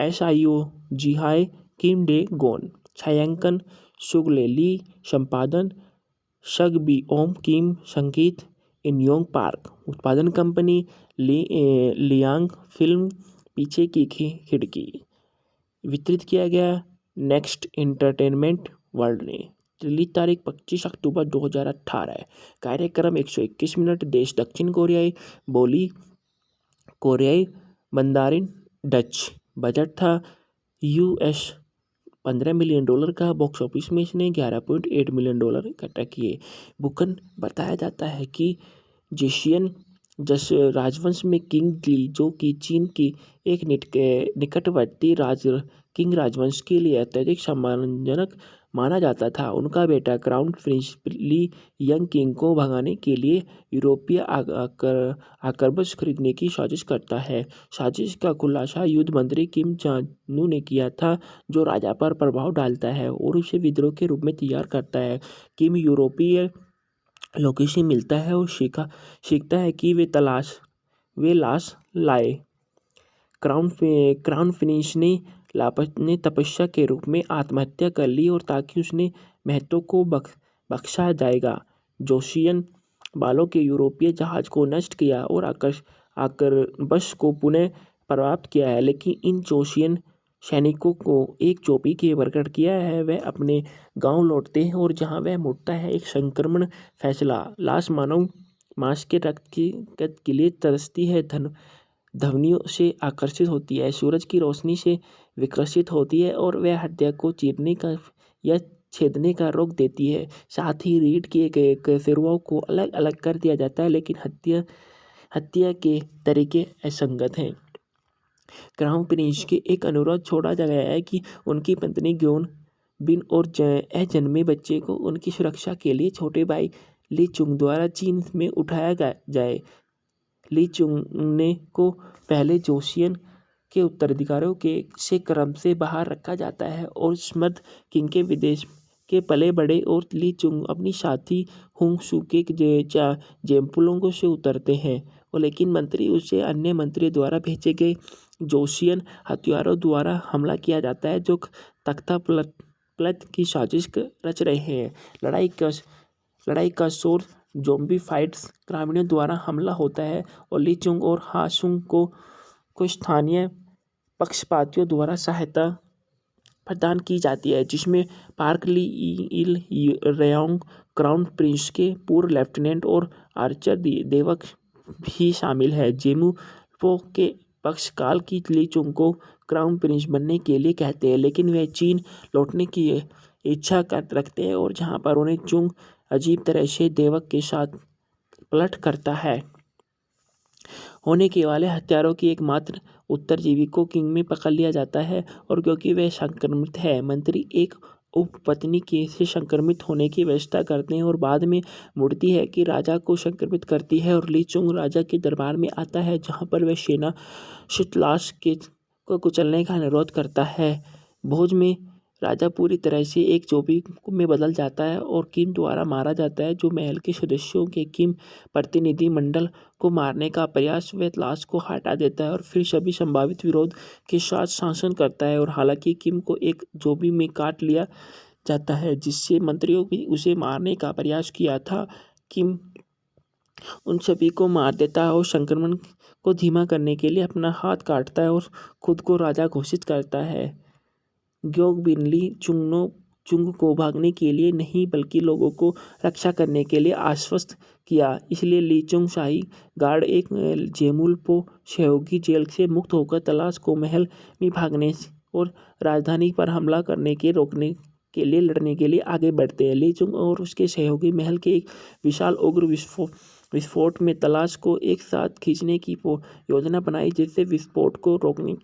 SIO जिहाई, किम डे गोन। छायांकन सुगले ली, संपादन शग बी ओम किम, संगीत इनयोंग पार्क, उत्पादन कंपनी लियांग फिल्म, पीछे की खिड़की। वितरित किया गया नेक्स्ट एंटरटेनमेंट वर्ल्ड ने। रिलीज तारीख 25 अक्टूबर 2018। कार्यक्रम 121 मिनट। देश दक्षिण कोरियाई, बोली कोरियाई, मंदारिन डच। बजट था US $15 मिलियन का। बॉक्स ऑफिस में इसने $11.8 मिलियन इकट्ठा किए। बुकन बताया जाता है कि जोशियन राजवंश में किंग ली, जो कि चीन की एक निकटवर्ती किंग राजवंश के लिए अत्यधिक सम्मानजनक माना जाता था, उनका बेटा क्राउन प्रिंस ली यंग किंग को भगाने के लिए यूरोपीय आक्रमण खरीदने की साजिश करता है। साजिश का खुलासा युद्ध मंत्री किम जानु ने किया था, जो राजा पर प्रभाव डालता है और उसे विद्रोह के रूप में तैयार करता है। किम यूरोपीय लोकेशन मिलता है और सीखता है कि वे लाश लाए। क्राउन प्रिंस ने तपस्या के रूप में आत्महत्या कर ली और ताकि उसने महतो को बख्शा जाएगा। जोशियन बालों के यूरोपीय जहाज को नष्ट किया और आकर्बश को पुनः प्राप्त किया है, लेकिन इन जोशियन सैनिकों को एक चोटी के प्रकट किया है। वह अपने गांव लौटते हैं और जहां वह मुड़ता है एक संक्रमण फैसला लाश मानव मांस के रक्त के लिए तरसती है, ध्वनियों से आकर्षित होती है, सूरज की रोशनी से विकसित होती है और वह हत्या को चीरने का या छेदने का रोक देती है। साथ ही रीढ़ किए गए कशेरुओं को अलग अलग कर दिया जाता है, लेकिन हत्या के तरीके असंगत हैं। क्राउन प्रिंस के एक अनुरोध छोड़ा गया है कि उनकी पत्नी ग्योन बिन और अजन्मे बच्चे को उनकी सुरक्षा के लिए छोटे भाई ली चुंग द्वारा चीन में उठाया जाए। ली चुंग ने को पहले जोशियन के उत्तराधिकारियों से क्रम से बाहर रखा जाता है और स्मर्थ किंग के विदेश के पले बड़े और ली चुंग अपनी साथी हुंग सू के जेम्पुलोंगों से उतरते हैं और लेकिन मंत्री उसे अन्य मंत्री द्वारा भेजे गए जोशियन हथियारों द्वारा हमला किया जाता है जो तख्ता पलट की साजिश रच रहे हैं। लड़ाई का शोर ज़ॉम्बी फाइट्स ग्रामीणों द्वारा हमला होता है और ली चुंग और हासुंग को स्थानीय पक्षपातियों द्वारा सहायता प्रदान की जाती है, जिसमें पार्क ली इल रेयोंग क्राउन प्रिंस के पूर्व लेफ्टिनेंट और आर्चर देवक भी शामिल है। जेमू पो के पक्ष काल की ली चुंग को क्राउन प्रिंस बनने के लिए कहते हैं, लेकिन वे चीन लौटने की इच्छा रखते हैं और जहां पर उन्हें चुंग अजीब तरह से देवक के साथ पलट करता है। होने के वाले हत्यारों की एकमात्र उत्तरजीवी को किंग में पकड़ लिया जाता है और क्योंकि वह संक्रमित है, मंत्री एक उपपत्नी के से संक्रमित होने की व्यवस्था करते हैं और बाद में मुड़ती है कि राजा को संक्रमित करती है और ली चुंग राजा के दरबार में आता है, जहां पर वह सेना शीतलाश को कुचलने का अनुरोध करता है। भोज में राजा पूरी तरह से एक चोटी में बदल जाता है और किम द्वारा मारा जाता है, जो महल के सदस्यों के किम प्रतिनिधि मंडल को मारने का प्रयास व लाश को हटा देता है और फिर सभी संभावित विरोध के साथ शासन करता है। और हालांकि किम को एक जोबी में काट लिया जाता है जिससे मंत्रियों भी उसे मारने का प्रयास किया था, किम उन सभी को मार देता है और संक्रमण को धीमा करने के लिए अपना हाथ काटता है और खुद को राजा घोषित करता है। ग्योग बिनली चुंग को भागने के लिए नहीं बल्कि लोगों को रक्षा करने के लिए आश्वस्त किया, इसलिए ली चुंग शाही गार्ड एक जेमुलपो सहयोगी जेल से मुक्त होकर तलाश को महल में भागने और राजधानी पर हमला करने के रोकने के लिए लड़ने के लिए आगे बढ़ते हैं। ली चुंग और उसके सहयोगी महल के एक विशाल उग्र विस्फोट में तलाश को एक साथ खींचने की योजना बनाई, जिससे विस्फोट को रोकने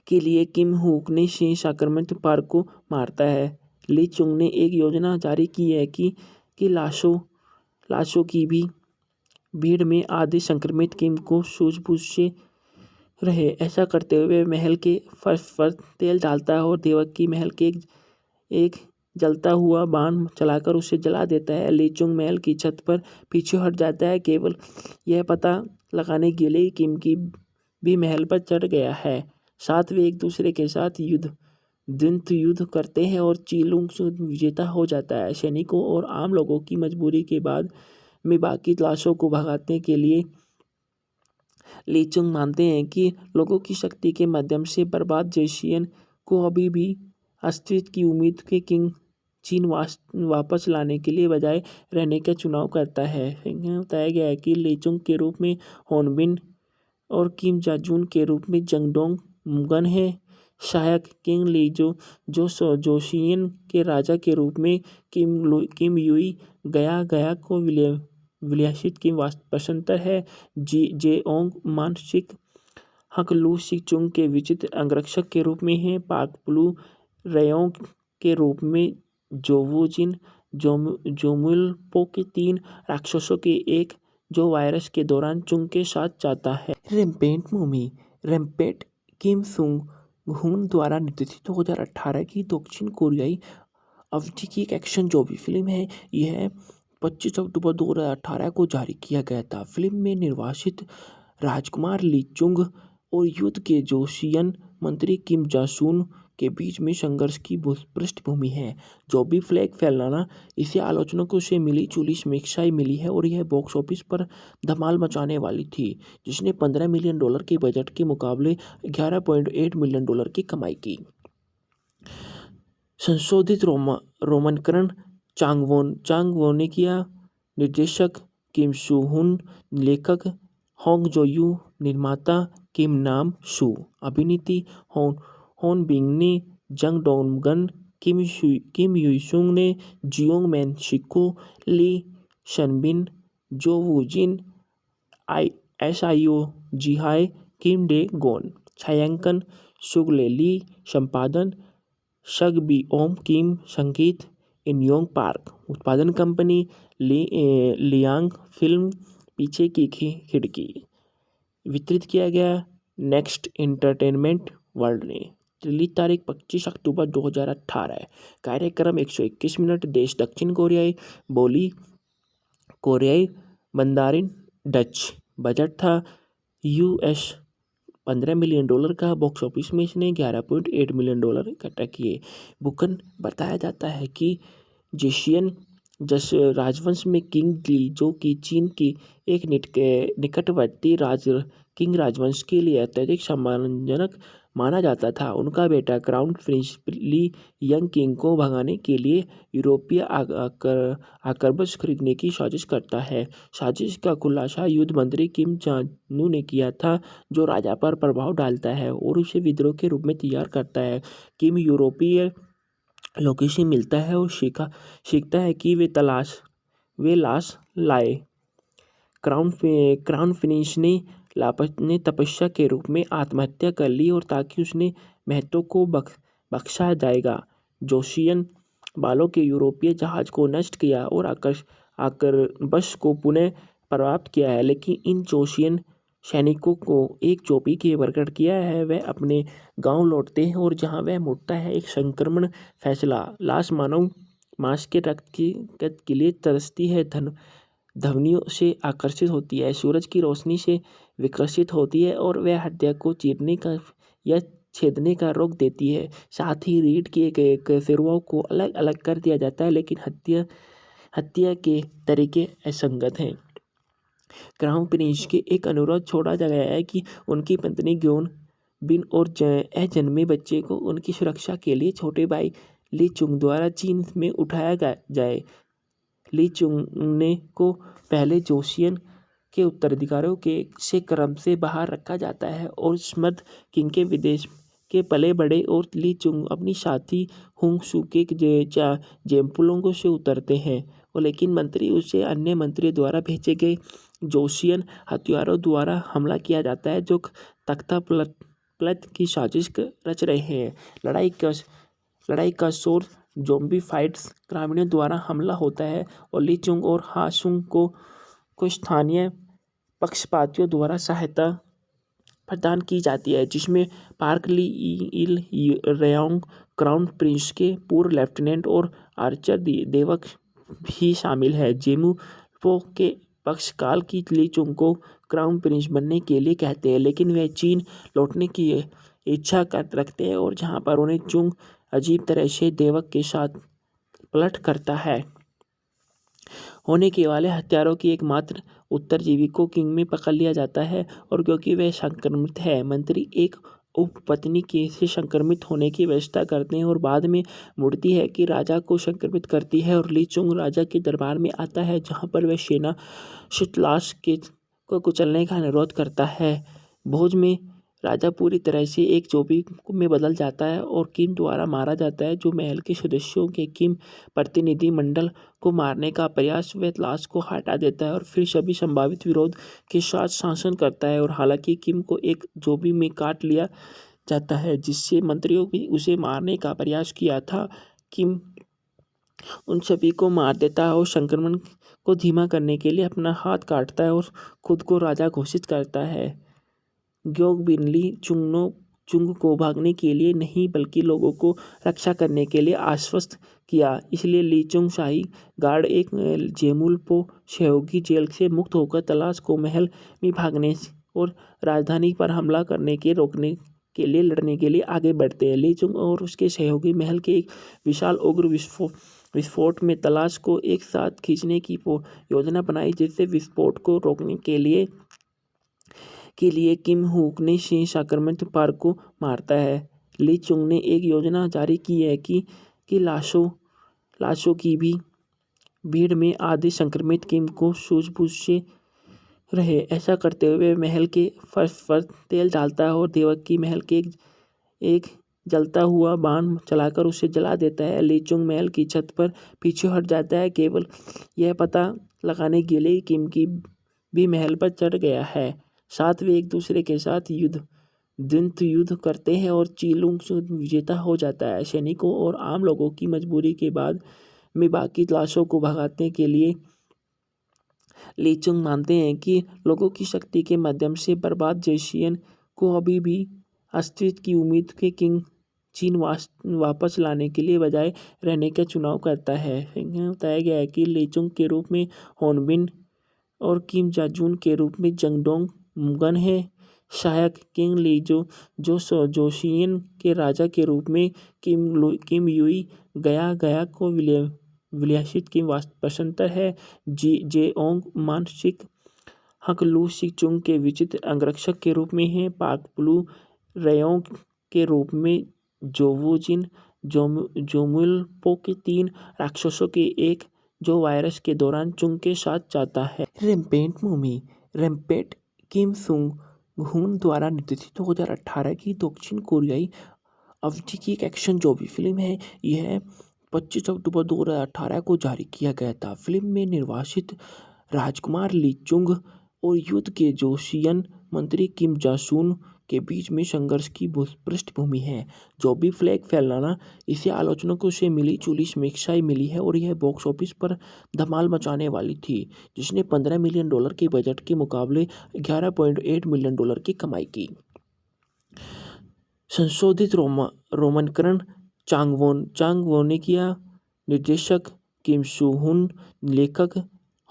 के लिए किम हुक ने से संक्रमित पार्क को मारता है। ली चुंग ने एक योजना जारी की है कि लाशों की भी भीड़ में आधे संक्रमित किम को सूझबूझ से रहे। ऐसा करते हुए महल के फर्श पर तेल डालता है और देवक की महल के एक जलता हुआ बाण चलाकर उसे जला देता है। ली चुंग महल की छत पर पीछे हट जाता है, केवल यह पता लगाने के लिए किम की भी महल पर चढ़ गया है। साथ वे एक दूसरे के साथ द्वंद्व युद्ध करते हैं और चीलुंग विजेता हो जाता है। सैनिकों और आम लोगों की मजबूरी के बाद में बाकी लाशों को भगाने के लिए ली चुंग मानते हैं कि लोगों की शक्ति के माध्यम से बर्बाद जोशियन को अभी भी अस्तित्व की उम्मीद के किंग चीन वापस लाने के लिए बजाय रहने का चुनाव करता है। बताया गया है कि ली चुंग के रूप में होनबिन और किम जाजून के रूप में जंगडोंग मुगन है। सहायक किंग ली जोशियन के राजा के रूप में किम युई गया को विलासित की वास्तुपसंतर है। जेओंग मानसिक हक लू सिचुंग के विचित्र अंगरक्षक के रूप में है। पार्क ब्लू रेयोंग के रूप में जोवुजिन जोमुलपो के 3 राक्षसों के एक जो वायरस के दौरान चुंग के साथ जाता है। रैम्पेंट मूवी रैम्पेट किम सुंग हुन द्वारा निर्देशित 2018 की दक्षिण कोरियाई अवधि की एक एक्शन जो भी फिल्म है, यह 25 अक्टूबर 2018 को जारी किया गया था। फिल्म में निर्वासित राजकुमार ली चुंग और युद्ध के जोशियन मंत्री किम जासून के बीच में संघर्ष की पृष्ठभूमि है। जो भी फ्लैग फैलाना, इसे आलोचकों से मिली जुली समीक्षाएं मिली है और यह बॉक्स ऑफिस पर धमाल मचाने वाली थी, जिसने $15 मिलियन के बजट के मुकाबले $11.8 मिलियन की कमाई की। संशोधित रोमांकन चांग-वोन ने किया। निर्देशक किम सू-हुन, लेखक होंग जो-यू, निर्माता किम नाम-सू, अभिनेत्री होन बिंग-ने, जंग डोंगन, किम युई-सुंग ने, जियोंग मैन-शिको, ली शनबिन, जो वू-जिन, SIO जी-हाय, किम डे-गोन। छायांकन सुग-ले ली, संपादन शग-बी-ओम किम, संगीत इन-योंग पार्क। उत्पादन कंपनी लियांग फिल्म, पीछे की खिड़की। वितरित किया गया नेक्स्ट एंटरटेनमेंट वर्ल्ड ने। रिलीज तारीख 25 अक्टूबर 2018। कार्यक्रम 121 मिनट। देश दक्षिण कोरियाई, बोली कोरियाई, मंदारिन, डच। बजट था US $15 मिलियन का। बॉक्स ऑफिस में इसने $11.8 मिलियन इकट्ठा किए। बुकन बताया जाता है कि जोशियन राजवंश में किंग ली, जो कि चीन की एक निकटवर्ती किंग राजवंश के लिए अत्यधिक सम्मानजनक माना जाता था, उनका बेटा क्राउन प्रिंस ली यंग किंग को भगाने के लिए यूरोपीय आक्रमण खरीदने की साजिश करता है। साजिश का खुलासा युद्ध मंत्री किम जान-नू ने किया था, जो राजा पर प्रभाव डालता है और उसे विद्रोह के रूप में तैयार करता है। किम यूरोपीय लोगों से मिलता है और सीखता है कि वे लाश लाए। क्राउन प्रिंस ने तपस्या के रूप में आत्महत्या कर ली और ताकि उसने महत्व को बख्शा जाएगा। जोशियन बालों के यूरोपीय जहाज को नष्ट किया और आक्रमण को पुनः प्राप्त किया है, लेकिन इन जोशियन सैनिकों को एक चोटी के प्रकट किया है। वह अपने गांव लौटते हैं और जहां वह मुड़ता है, एक संक्रमण फैसला लाश मानव मांस के रक्त के लिए तरसती है, ध्वनियों से आकर्षित होती है, सूरज की रोशनी से विकसित होती है और वह हत्या को चीरने का या छेदने का रोक देती है। साथ ही रीढ़ के सिरों को अलग अलग कर दिया जाता है, लेकिन हत्या के तरीके असंगत हैं। क्राउन प्रिंस के एक अनुरोध छोड़ा गया है कि उनकी पत्नी ग्योन बिन और अजन्मे बच्चे को उनकी सुरक्षा के लिए छोटे भाई ली चुंग द्वारा चीन में उठाया जाए। ली चुंग ने को पहले जोशियन के उत्तराधिकारियों से क्रम से बाहर रखा जाता है और स्मृत किंग के विदेश के पले बड़े और ली चुंग अपनी साथी हुंग सू के जेम्पुलोंगों से उतरते हैं, और लेकिन मंत्री उसे अन्य मंत्री द्वारा भेजे गए जोशियन हथियारों द्वारा हमला किया जाता है, जो तख्ता पलट की साजिश रच रहे हैं। लड़ाई का शोर ज़ॉम्बी फाइट्स ग्रामीणों द्वारा हमला होता है और ली चुंग और हा सुंग को स्थानीय पक्षपातियों द्वारा सहायता प्रदान की जाती है, जिसमें पार्क ली इल रेयोंग, क्राउन प्रिंस के पूर्व लेफ्टिनेंट और आर्चर देवक भी शामिल है। जेमू पो के पक्षकाल की ली चुंग को क्राउन प्रिंस बनने के लिए कहते हैं, लेकिन वे चीन लौटने की इच्छा रखते हैं और जहां पर उन्हें चुंग अजीब तरह से देवक के साथ पलट करता है। होने के वाले हत्यारों की एकमात्र उत्तरजीवी को किंग में पकड़ लिया जाता है, और क्योंकि वह संक्रमित है, मंत्री एक उपपत्नी से संक्रमित होने की व्यवस्था करते हैं और बाद में मुड़ती है कि राजा को संक्रमित करती है और ली चुंग राजा के दरबार में आता है, जहां पर वह सेना शीतलाश को कुचलने का अनुरोध करता है। भोज में राजा पूरी तरह से एक जोबी में बदल जाता है और किम द्वारा मारा जाता है, जो महल के सदस्यों के किम प्रतिनिधि मंडल को मारने का प्रयास वह लाश को हटा देता है और फिर सभी संभावित विरोध के साथ शासन करता है। और हालांकि किम को एक जोबी में काट लिया जाता है, जिससे मंत्रियों भी उसे मारने का प्रयास किया था, किम उन सभी को मार देता है और संक्रमण को धीमा करने के लिए अपना हाथ काटता है और खुद को राजा घोषित करता है। ग्योग बिन ली चुंगनो चुंग को भागने के लिए नहीं बल्कि लोगों को रक्षा करने के लिए आश्वस्त किया। इसलिए ली चुंग शाही गार्ड एक जेमुलपो सहयोगी जेल से मुक्त होकर तलाश को महल में भागने और राजधानी पर हमला करने के रोकने के लिए लड़ने के लिए आगे बढ़ते हैं। ली चुंग और उसके सहयोगी महल के एक विशाल उग्र विस्फोट में तलाश को एक साथ खींचने की योजना बनाई, जिससे विस्फोट को रोकने के लिए किम हुक ने शेष आक्रमण पार्क को मारता है। ली चुंग ने एक योजना जारी की है कि लाशों की भी भीड़ में आधे संक्रमित किम को सूझबूझ से रहे। ऐसा करते हुए महल के फर्श पर तेल डालता है और देवकी महल के एक जलता हुआ बाण चलाकर उसे जला देता है। ली चुंग महल की छत पर पीछे हट जाता है, केवल यह पता लगाने के लिए किम की भी महल पर चढ़ गया है। साथ वे एक दूसरे के साथ द्वंद्व युद्ध करते हैं और चीलुंग विजेता हो जाता है। सैनिकों और आम लोगों की मजबूरी के बाद में बाकी लाशों को भगाने के लिए ली चुंग मानते हैं कि लोगों की शक्ति के माध्यम से बर्बाद जोशियन को अभी भी अस्तित्व की उम्मीद के किंग चीन वापस लाने के लिए बजाय रहने का चुनाव करता है। बताया गया है कि ली चुंग के रूप में होनबिन और किम जाजून के रूप में जंगडोंग मुगन है। सहायक किंग ली जो जोशियन के राजा के रूप में किम युई गया को विलासित की वास्तुप्रसन्नता है। जेओंग मानसिक हक लू सिचुंग के विचित्र अंगरक्षक के रूप में है। पाक ब्लू रेयोंग के रूप में जोवुजिन जोमुलपो के 3 राक्षसों के एक जो वायरस के दौरान चुंग के साथ जाता है। रैम्पेट किम सुंग हुन द्वारा निर्देशित 2018 की दक्षिण कोरियाई अवधि की एक एक्शन जॉम्बी फिल्म है। यह 25 अक्टूबर 2018 को जारी किया गया था। फिल्म में निर्वासित राजकुमार ली चुंग और युद्ध के जोशियन मंत्री किम जासून के बीच में संघर्ष की पृष्ठभूमि है। जॉम्बी फ्लैग फैलाना इसे आलोचकों से मिली जुली समीक्षाएं मिली है और यह बॉक्स ऑफिस पर धमाल मचाने वाली थी, जिसने $15 मिलियन के बजट के मुकाबले $11.8 मिलियन की कमाई की। संशोधित रोमांकन चांग-वोन ने किया। निर्देशक किम सू हुन, लेखक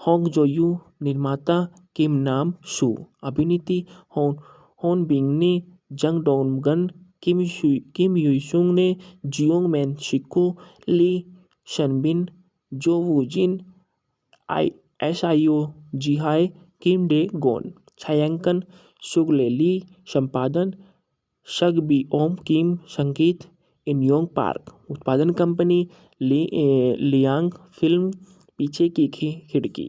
होंग जो-यू, निर्माता किम नाम सू, अभिनेत्री होन बिंग ने, जंग डोंगन, किम युई-सुंग ने, जियोंग मैन शिको, ली शनबिन, जो वू-जिन, SIO जिहाई, किम डे गोन। छायांकन सुगले ली, संपादन शग बी ओम किम, संगीत इनयोंग पार्क। उत्पादन कंपनी लियांग फिल्म, पीछे की खिड़की।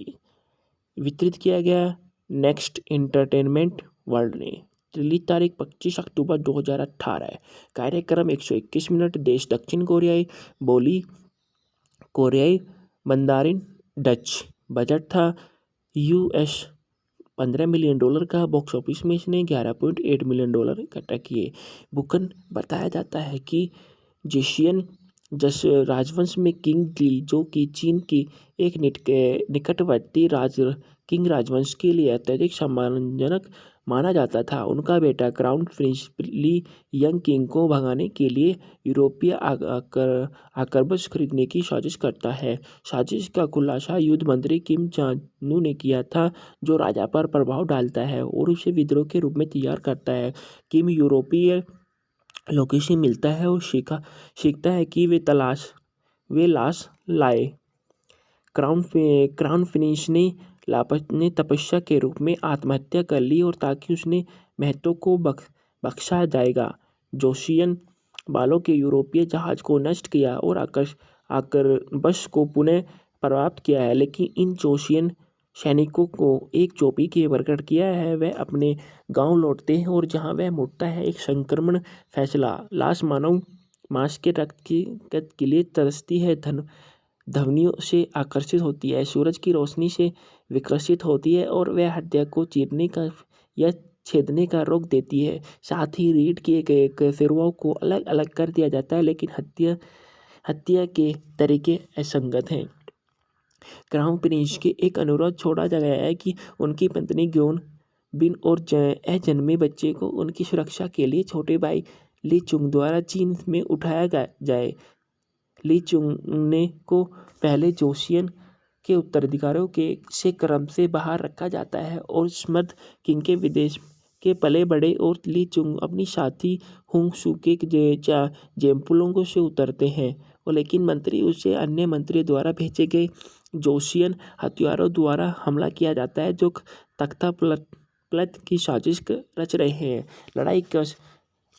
वितरित किया गया नेक्स्ट एंटरटेनमेंट वर्ल्ड ने। रिलीज तारीख 25 अक्टूबर 2018। कार्यक्रम 121 मिनट। देश दक्षिण कोरियाई, बोली कोरियाई, मंदारिन डच। बजट था US $15 मिलियन का। बॉक्स ऑफिस में इसने $11.8 मिलियन इकट्ठा किए। बुकन बताया जाता है कि जोशियन राजवंश में किंग ली, जो कि चीन की एक निकटवर्ती किंग राजवंश के लिए अत्यधिक सम्मानजनक माना जाता था। उनका बेटा क्राउन प्रिंस ली यंग किंग को भगाने के लिए यूरोपीय आक्रमण खरीदने की साजिश करता है। साजिश का खुलासा युद्ध मंत्री किम जानु ने किया था, जो राजा पर प्रभाव डालता है और उसे विद्रोह के रूप में तैयार करता है। किम यूरोपीय लोगों से मिलता है और सीखता है कि वे लाश लाए। क्राउन प्रिंस ने तपस्या के रूप में आत्महत्या कर ली और ताकि उसने महत्व को बख्शा जाएगा। जोशियन बालों के यूरोपीय जहाज को नष्ट किया और आक्रमण को पुनः प्राप्त किया है, लेकिन इन जोशियन सैनिकों को एक चोटी के प्रकट किया है। वह अपने गांव लौटते हैं और जहां वह मुड़ता है, एक संक्रमण फैसला लाश मानव मांस के रक्त के लिए तरसती है, ध्वनियों से आकर्षित होती है, सूरज की रोशनी से विकसित होती है और वह हत्या को चीरने का या छेदने का रोक देती है। साथ ही रीढ़ के सिरों को अलग अलग कर दिया जाता है, लेकिन हत्या के तरीके असंगत हैं। क्राउन प्रिंस के एक अनुरोध छोड़ा गया है कि उनकी पत्नी बिन और अजन्मे बच्चे को उनकी सुरक्षा के लिए छोटे भाई ली चुंग द्वारा चीन में उठाया जाए। ली चुंग ने को पहले जोशियन के उत्तराधिकारियों के से क्रम से बाहर रखा जाता है और स्मृत किंग के विदेश के पले बड़े और ली चुंग अपनी साथी हुंग सू के जेम्पुलोंगो से उतरते हैं और लेकिन मंत्री उसे अन्य मंत्रियों द्वारा भेजे गए जोशियन हथियारों द्वारा हमला किया जाता है जो तख्ता पलट की साजिश रच रहे हैं।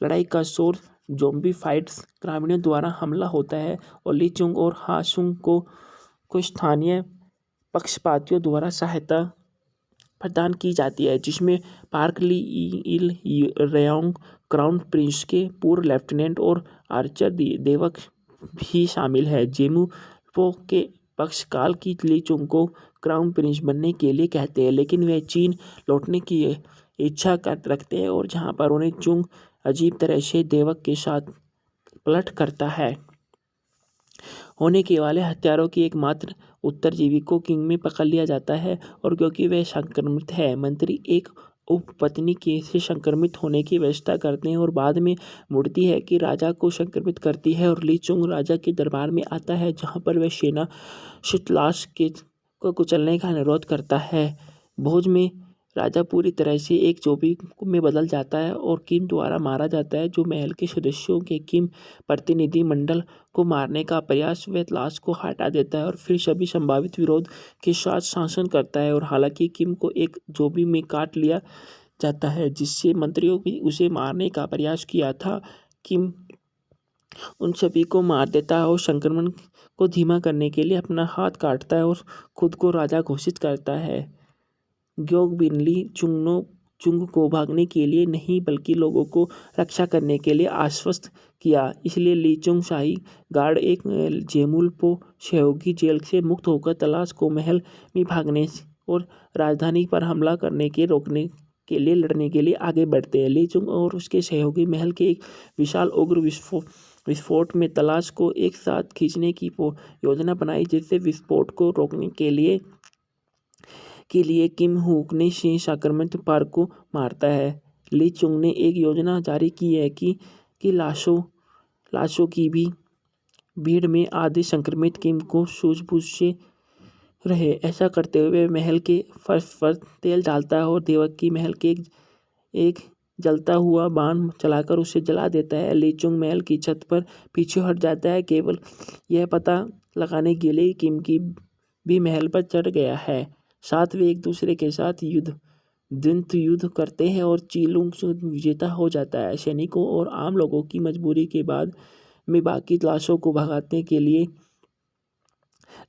लड़ाई का शोर ज़ॉम्बी फाइट्स ग्रामीणों द्वारा हमला होता है और ली चुंग और हासुंग को स्थानीय पक्षपातियों द्वारा सहायता प्रदान की जाती है जिसमें पार्क ली इल रेयोंग क्राउन प्रिंस के पूर्व लेफ्टिनेंट और आर्चर देवक भी शामिल है। जेमू पो के पक्षकाल की ली चुंग को क्राउन प्रिंस बनने के लिए कहते हैं लेकिन वे चीन लौटने की इच्छा रखते हैं और जहां पर उन्हें चुंग अजीब तरह से देवक के साथ पलट करता है। होने के वाले हत्यारों की एकमात्र उत्तरजीवी को किंग में पकड़ लिया जाता है और क्योंकि वह संक्रमित है मंत्री एक उपपत्नी के से संक्रमित होने की व्यवस्था करते हैं और बाद में मुड़ती है कि राजा को संक्रमित करती है और ली चुंग राजा के दरबार में आता है जहां पर वह सेना शीतलाश के को कुचलने का अनुरोध करता है। भोज में राजा पूरी तरह से एक जोबी में बदल जाता है और किम द्वारा मारा जाता है जो महल के सदस्यों के किम प्रतिनिधि मंडल को मारने का प्रयास व लाश को हटा देता है और फिर सभी संभावित विरोध के साथ शासन करता है और हालांकि किम को एक जोबी में काट लिया जाता है जिससे मंत्रियों भी उसे मारने का प्रयास किया था। किम उन सभी को मार देता है और संक्रमण को धीमा करने के लिए अपना हाथ काटता है और खुद को राजा घोषित करता है। ग्योग बिनली चुंग को भागने के लिए नहीं बल्कि लोगों को रक्षा करने के लिए आश्वस्त किया इसलिए ली चुंग शाही गार्ड एक जेमुलपो सहयोगी जेल से मुक्त होकर तलाश को महल में भागने और राजधानी पर हमला करने के रोकने के लिए लड़ने के लिए आगे बढ़ते हैं। ली चुंग और उसके सहयोगी महल के एक विशाल उग्र विस्फोट में तलाश को एक साथ खींचने की योजना बनाई जिससे विस्फोट को रोकने के लिए किम हुक ने से संक्रमित पार्क को मारता है। ली चुंग ने एक योजना जारी की है कि लाशों की भी भीड़ में आधे संक्रमित किम को सूझबूझ से रहे। ऐसा करते हुए महल के फर्श पर तेल डालता है और देवक की महल के एक जलता हुआ बाण चलाकर उसे जला देता है। ली चुंग महल की छत पर पीछे हट जाता है केवल यह पता लगाने के लिए किम की भी महल पर चढ़ गया है। साथ वे एक दूसरे के साथ युद्ध करते हैं और चीलुंग विजेता हो जाता है। सैनिकों और आम लोगों की मजबूरी के बाद में बाकी लाशों को भगाने के लिए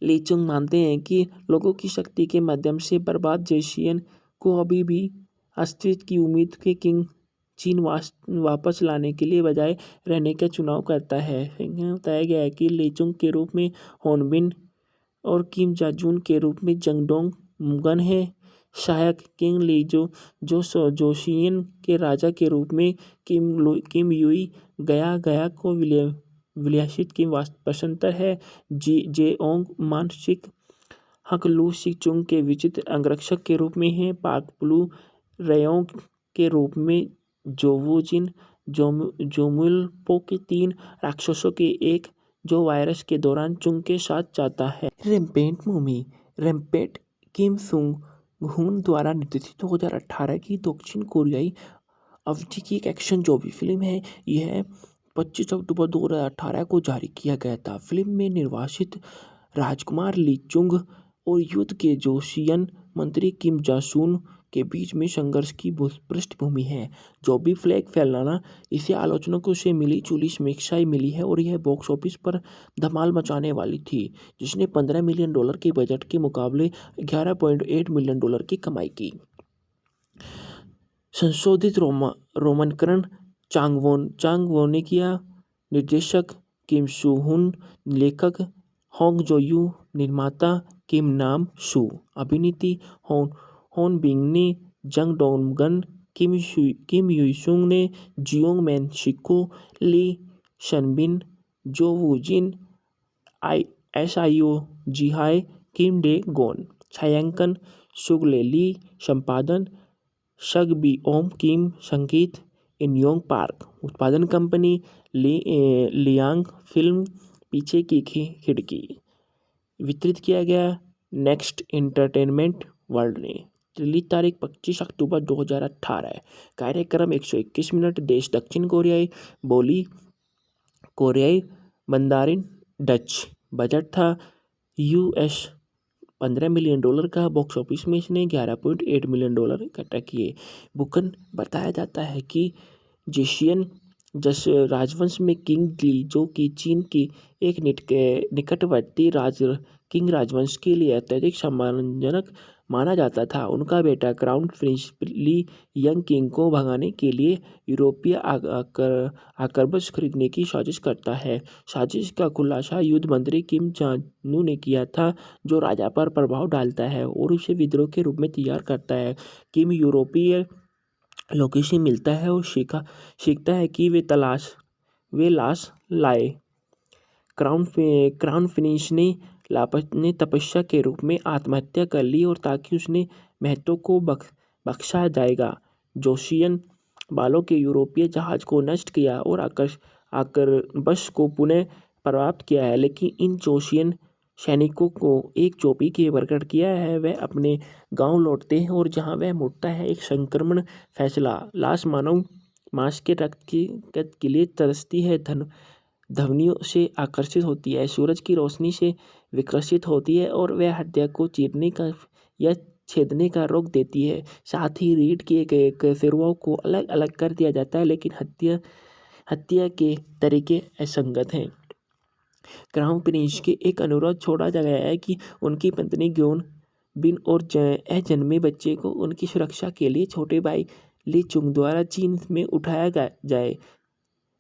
ली चुंग मानते हैं कि लोगों की शक्ति के माध्यम से बर्बाद जोशियन को अभी भी अस्तित्व की उम्मीद के किंग चीन वापस लाने के लिए बजाय रहने का चुनाव करता है। बताया गया है कि ली चुंग के रूप में होनबिन और किम जाजून के रूप में जंगडोंग मुगन है। सहायक किंग ली जो जोशियन के राजा के रूप में किम युई गया को विलासित की पसंतर है। जेओंग मानसिक हक लू सिचुंग के विचित्र अंगरक्षक के रूप में है। पार्क ब्लू रेयोंग के रूप में जोवुजिन जोमुलपो के 3 राक्षसों के एक जो वायरस के दौरान चुंग के साथ जाता है। रैम्पेंट मूवी रैम्पेंट किम सुंग हुन द्वारा निर्देशित 2018 की दक्षिण कोरियाई अवधि की एक एक्शन जोबी फिल्म है। यह 25 अक्टूबर 2018 को जारी किया गया था। फिल्म में निर्वासित राजकुमार ली चुंग और युद्ध के जोशियन मंत्री किम जासून के बीच में संघर्ष की पृष्ठभूमि है। जोबी फ्लैग फैलाना इसे आलोचकों से मिली जुली समीक्षाएं मिली है और यह बॉक्स ऑफिस पर धमाल मचाने वाली थी जिसने $15 मिलियन के बजट के मुकाबले $11.8 मिलियन की कमाई की। संशोधित रोमनकरण चांगवो ने किया। निर्देशक किम सू हुन, लेखक होंग जो-यू, निर्माता किम नाम सू, अभिनेत्री होन बिंग ने, जंग डोंगन, किम युई-सुंग ने, जियोंग मैन शिको, ली शनबिन, जो वू-जिन, SIO जिहाई, किम डे गोन। छायांकन सुगले ली, संपादन शग बी ओम किम संगीत इन्योंग पार्क। उत्पादन कंपनी लियांग फिल्म पीछे की खिड़की। वितरित किया गया नेक्स्ट एंटरटेनमेंट वर्ल्ड ने। रिलीज तारीख 25 अक्टूबर 2018 है। कार्यक्रम 121 मिनट। देश दक्षिण कोरियाई बोली कोरियाई मंदारिन डच। बजट था US $15 मिलियन का। बॉक्स ऑफिस में इसने $11.8 मिलियन इकट्ठा किए। बुकन बताया जाता है कि जेशियन राजवंश में किंग ली, जो कि चीन की एक निकटवर्ती किंग राजवंश के लिए अत्यधिक सम्मानजनक माना जाता था। उनका बेटा क्राउन प्रिंस ली यंग किंग को भगाने के लिए यूरोपीय आक्रमण खरीदने की साजिश करता है। साजिश का खुलासा युद्ध मंत्री किम जानु ने किया था, जो राजा पर प्रभाव डालता है और उसे विद्रोह के रूप में तैयार करता है। किम यूरोपीय लोगों से मिलता है और सीखता है कि वे लाश लाए। क्राउन प्रिंस ने तपस्या के रूप में आत्महत्या कर ली और ताकि उसने महत्व को बख्शा जाएगा। जोशियन बालों के यूरोपीय जहाज को नष्ट किया और आक्रमण को पुनः प्राप्त किया है, लेकिन इन जोशियन सैनिकों को एक चोटी के प्रकट किया है। वह अपने गांव लौटते हैं और जहां वह मुड़ता है एक संक्रमण फैसला। लाश मानव मांस के रक्त के लिए तरसती है, ध्वनियों से आकर्षित होती है, सूरज की रोशनी से विकसित होती है और वह हत्या को चीरने का या छेदने का रोक देती है। साथ ही रीढ़ के सिरों को अलग अलग कर दिया जाता है, लेकिन हत्या के तरीके असंगत हैं। क्राउन प्रिंस के एक अनुरोध छोड़ा गया है कि उनकी पत्नी ग्योन बिन और अजन्मे बच्चे को उनकी सुरक्षा के लिए छोटे भाई ली चुंग द्वारा चीन में उठाया जाए।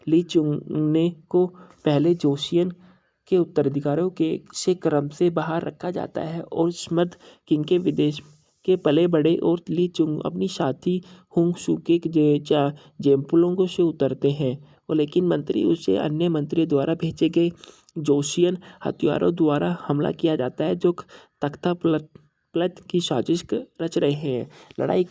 ली चुंग ने को पहले जोशियन के उत्तराधिकारियों से क्रम से बाहर रखा जाता है और स्मृत किंग के विदेश के पले बड़े और ली चुंग अपनी साथी हुंग सू के जेम्पुलोंगों से उतरते हैं, और लेकिन मंत्री उसे अन्य मंत्रियों द्वारा भेजे गए जोशियन हथियारों द्वारा हमला किया जाता है, जो तख्ता पलट की साजिश रच रहे हैं। लड़ाई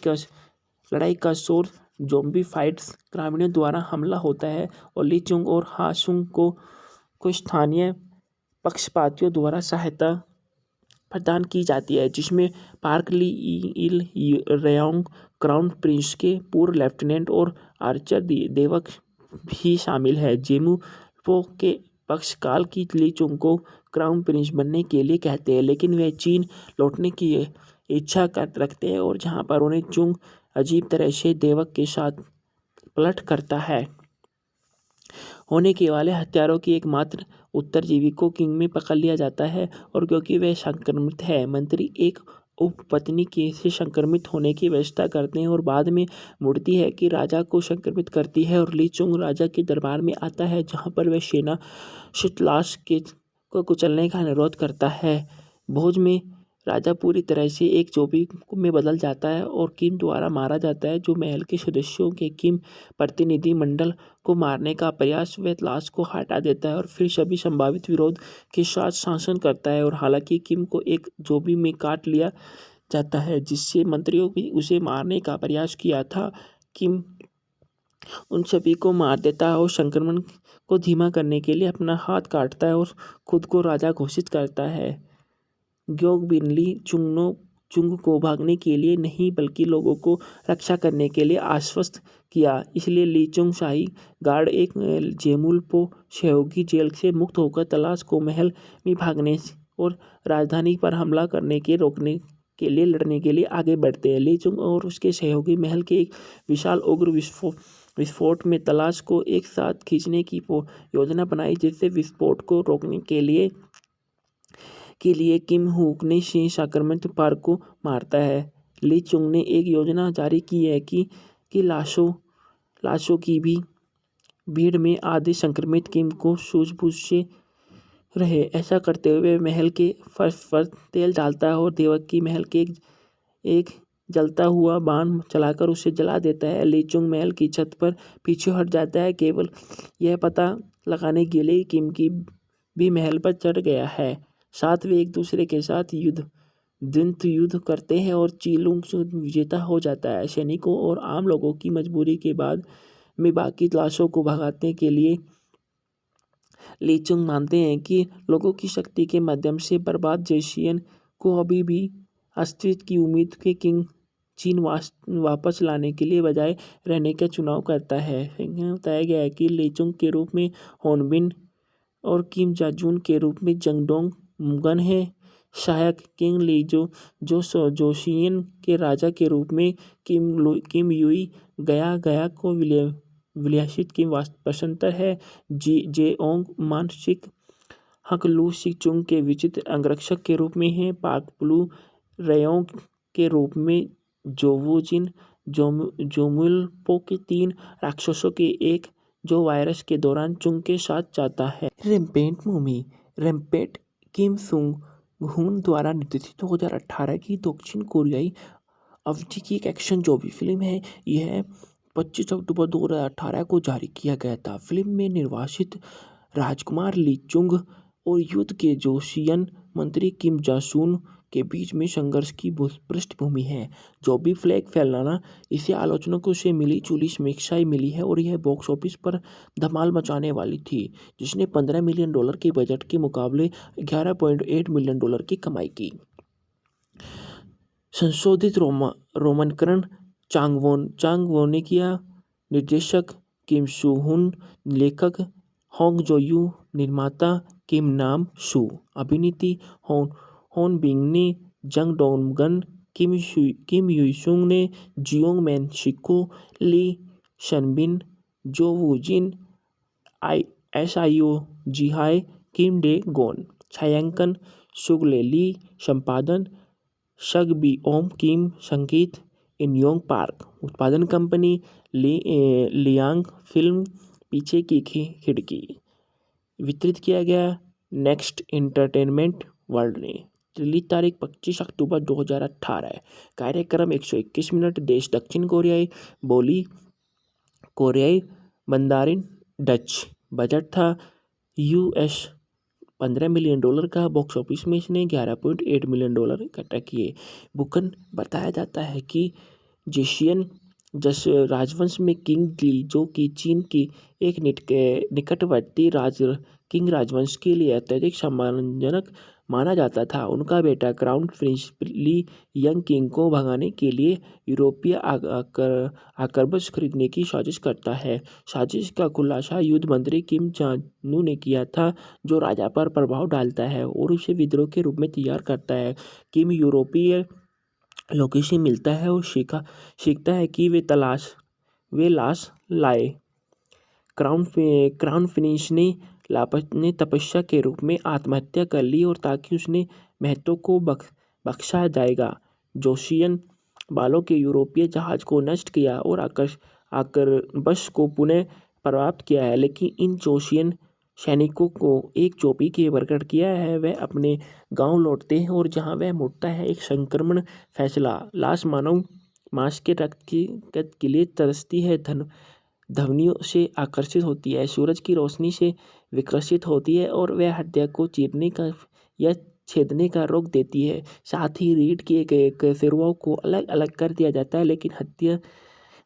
का शोर ज़ॉम्बी फाइट्स ग्रामीणों द्वारा हमला होता है और ली चुंग और हासुंग को स्थानीय पक्षपातियों द्वारा सहायता प्रदान की जाती है, जिसमें पार्क ली इल रेयोंग, क्राउन प्रिंस के पूर्व लेफ्टिनेंट और आर्चर देवक भी शामिल है। जेमू पो के पक्षकाल की ली चुंग को क्राउन प्रिंस बनने के लिए कहते हैं, लेकिन वे चीन लौटने की इच्छा रखते हैं और जहां पर उन्हें चुंग अजीब तरह से देवक के साथ पलट करता है। होने के वाले हत्यारों की एकमात्र उत्तरजीवी को किंग में पकड़ लिया जाता है, और क्योंकि वह संक्रमित है, मंत्री एक उपपत्नी के से संक्रमित होने की व्यवस्था करते हैं और बाद में मुड़ती है कि राजा को संक्रमित करती है और ली चुंग राजा के दरबार में आता है, जहां पर वह सेना शीतलाश को कुचलने का अनुरोध करता है। भोज में राजा पूरी तरह से एक चोटी में बदल जाता है और किम द्वारा मारा जाता है, जो महल के सदस्यों के किम प्रतिनिधि मंडल को मारने का प्रयास वह लाश को हटा देता है और फिर सभी संभावित विरोध के साथ शासन करता है। और हालांकि किम को एक जोबी में काट लिया जाता है, जिससे मंत्रियों भी उसे मारने का प्रयास किया था, किम उन सभी को मार देता है और संक्रमण को धीमा करने के लिए अपना हाथ काटता है और खुद को राजा घोषित करता है। ग्योग बिन ली चुंग को भागने के लिए नहीं बल्कि लोगों को रक्षा करने के लिए आश्वस्त किया। इसलिए ली चुंग शाही गार्ड एक जेमुलपो सहयोगी जेल से मुक्त होकर तलाश को महल में भागने और राजधानी पर हमला करने के रोकने के लिए लड़ने के लिए आगे बढ़ते हैं। ली चुंग और उसके सहयोगी महल के एक विशाल उग्र विस्फोट में तलाश को एक साथ खींचने की योजना बनाई, जिससे विस्फोट को रोकने के लिए किम हुक ने शेष आक्रमण पार्क को मारता है। ली चुंग ने एक योजना जारी की है कि लाशों की भी भीड़ में आधे संक्रमित किम को सूझबूझ से रहे। ऐसा करते हुए महल के फर्श पर तेल डालता है और देवक की महल के एक जलता हुआ बाण चलाकर उसे जला देता है। ली चुंग महल की छत पर पीछे हट जाता है, केवल यह पता लगाने के लिए किम की भी महल पर चढ़ गया है। साथ वे एक दूसरे के साथ युद्ध द्वंद्व युद्ध करते हैं और चीलुंग विजेता हो जाता है। सैनिकों और आम लोगों की मजबूरी के बाद में बाकी लाशों को भगाने के लिए ली चुंग मानते हैं कि लोगों की शक्ति के माध्यम से बर्बाद जोशियन को अभी भी अस्तित्व की उम्मीद के किंग चीन वापस लाने के लिए बजाय रहने का चुनाव करता है। बताया गया है कि ली चुंग के रूप में होनबिन और किम जाजून के रूप में जंगडोंग मुगन है। सहायक किंग ली जो जोशियन के राजा के रूप में किम युई गया को विलासित की वास्तुतंत्र है। जेओंग मानसिक हक लू सिचुंग के विचित्र अंगरक्षक के रूप में है। पाक ब्लू रेयोंग के रूप में जोवुजिन जोमुलपो के 3 राक्षसों के एक जो वायरस के दौरान चुंग के साथ जाता है। रैम्पेंट मूवी रैम्पेंट किम सुंग हुन द्वारा निर्देशित 2018 की दक्षिण कोरियाई अवधि की एक एक्शन जॉम्बी फिल्म है। यह 25 अक्टूबर 2018 को जारी किया गया था। फिल्म में निर्वासित राजकुमार ली चुंग और युद्ध के जोशियन मंत्री किम जासून के बीच में संघर्ष की पृष्ठभूमि है। जॉम्बी फ्लैग फैलाना इसे आलोचकों से मिली जुली समीक्षाएं मिली है और यह बॉक्स ऑफिस पर धमाल मचाने वाली थी, जिसने $15 मिलियन के बजट के मुकाबले $11.8 मिलियन की कमाई की। संशोधित रोमांकरण चांगवोन ने किया। निर्देशक किम सू हुन, लेखक होंग जो-यू, निर्माता किम नाम सू, अभिनेत्री होन बिंग ने, जंग डोंगन, किम युई-सुंग ने, जियोंग मैन शिको, ली शनबिन, जो वूजिन, SIO जिहाई, किम डे गोन। छायांकन सुगले ली, संपादन शग बी ओम किम, संगीत इनयोंग पार्क। उत्पादन कंपनी लियांग फिल्म, पीछे की खिड़की। वितरित किया गया नेक्स्ट एंटरटेनमेंट वर्ल्ड ने। रिलीज तारीख 25 अक्टूबर 2018। कार्यक्रम 121 मिनट। देश दक्षिण कोरियाई, बोली कोरियाई, मंदारिन, डच। बजट था US $15 मिलियन का। बॉक्स ऑफिस में इसने $11.8 मिलियन इकट्ठा किए। बुकन बताया जाता है कि जोशियन राजवंश में किंग ली, जो कि चीन की एक निकटवर्ती किंग राजवंश के लिए अत्यधिक सम्मानजनक माना जाता था, उनका बेटा क्राउन प्रिंस ली यंग किंग को भगाने के लिए यूरोपीय आक्रमण खरीदने की साजिश करता है। साजिश का खुलासा युद्ध मंत्री किम जानु ने किया था, जो राजा पर प्रभाव डालता है और उसे विद्रोह के रूप में तैयार करता है। किम यूरोपीय लोगों से मिलता है और सीखता है कि वे लाश लाए। क्राउन प्रिंस ने तपस्या के रूप में आत्महत्या कर ली और ताकि उसने महत्व को बख्शा जाएगा। जोशियन बालों के यूरोपीय जहाज को नष्ट किया और आक्रमण को पुनः प्राप्त किया है, लेकिन इन जोशियन सैनिकों को एक चोटी के प्रकट किया है। वह अपने गांव लौटते हैं और जहां वह मुड़ता है एक संक्रमण फैसला। लाश मानव मांस के रक्त के लिए तरसती है, ध्वनियों से आकर्षित होती है, सूरज की रोशनी से विकसित होती है और वह हत्या को चीरने का या छेदने का रोक देती है। साथ ही रीड किए गए कैसेरुओं को अलग अलग कर दिया जाता है, लेकिन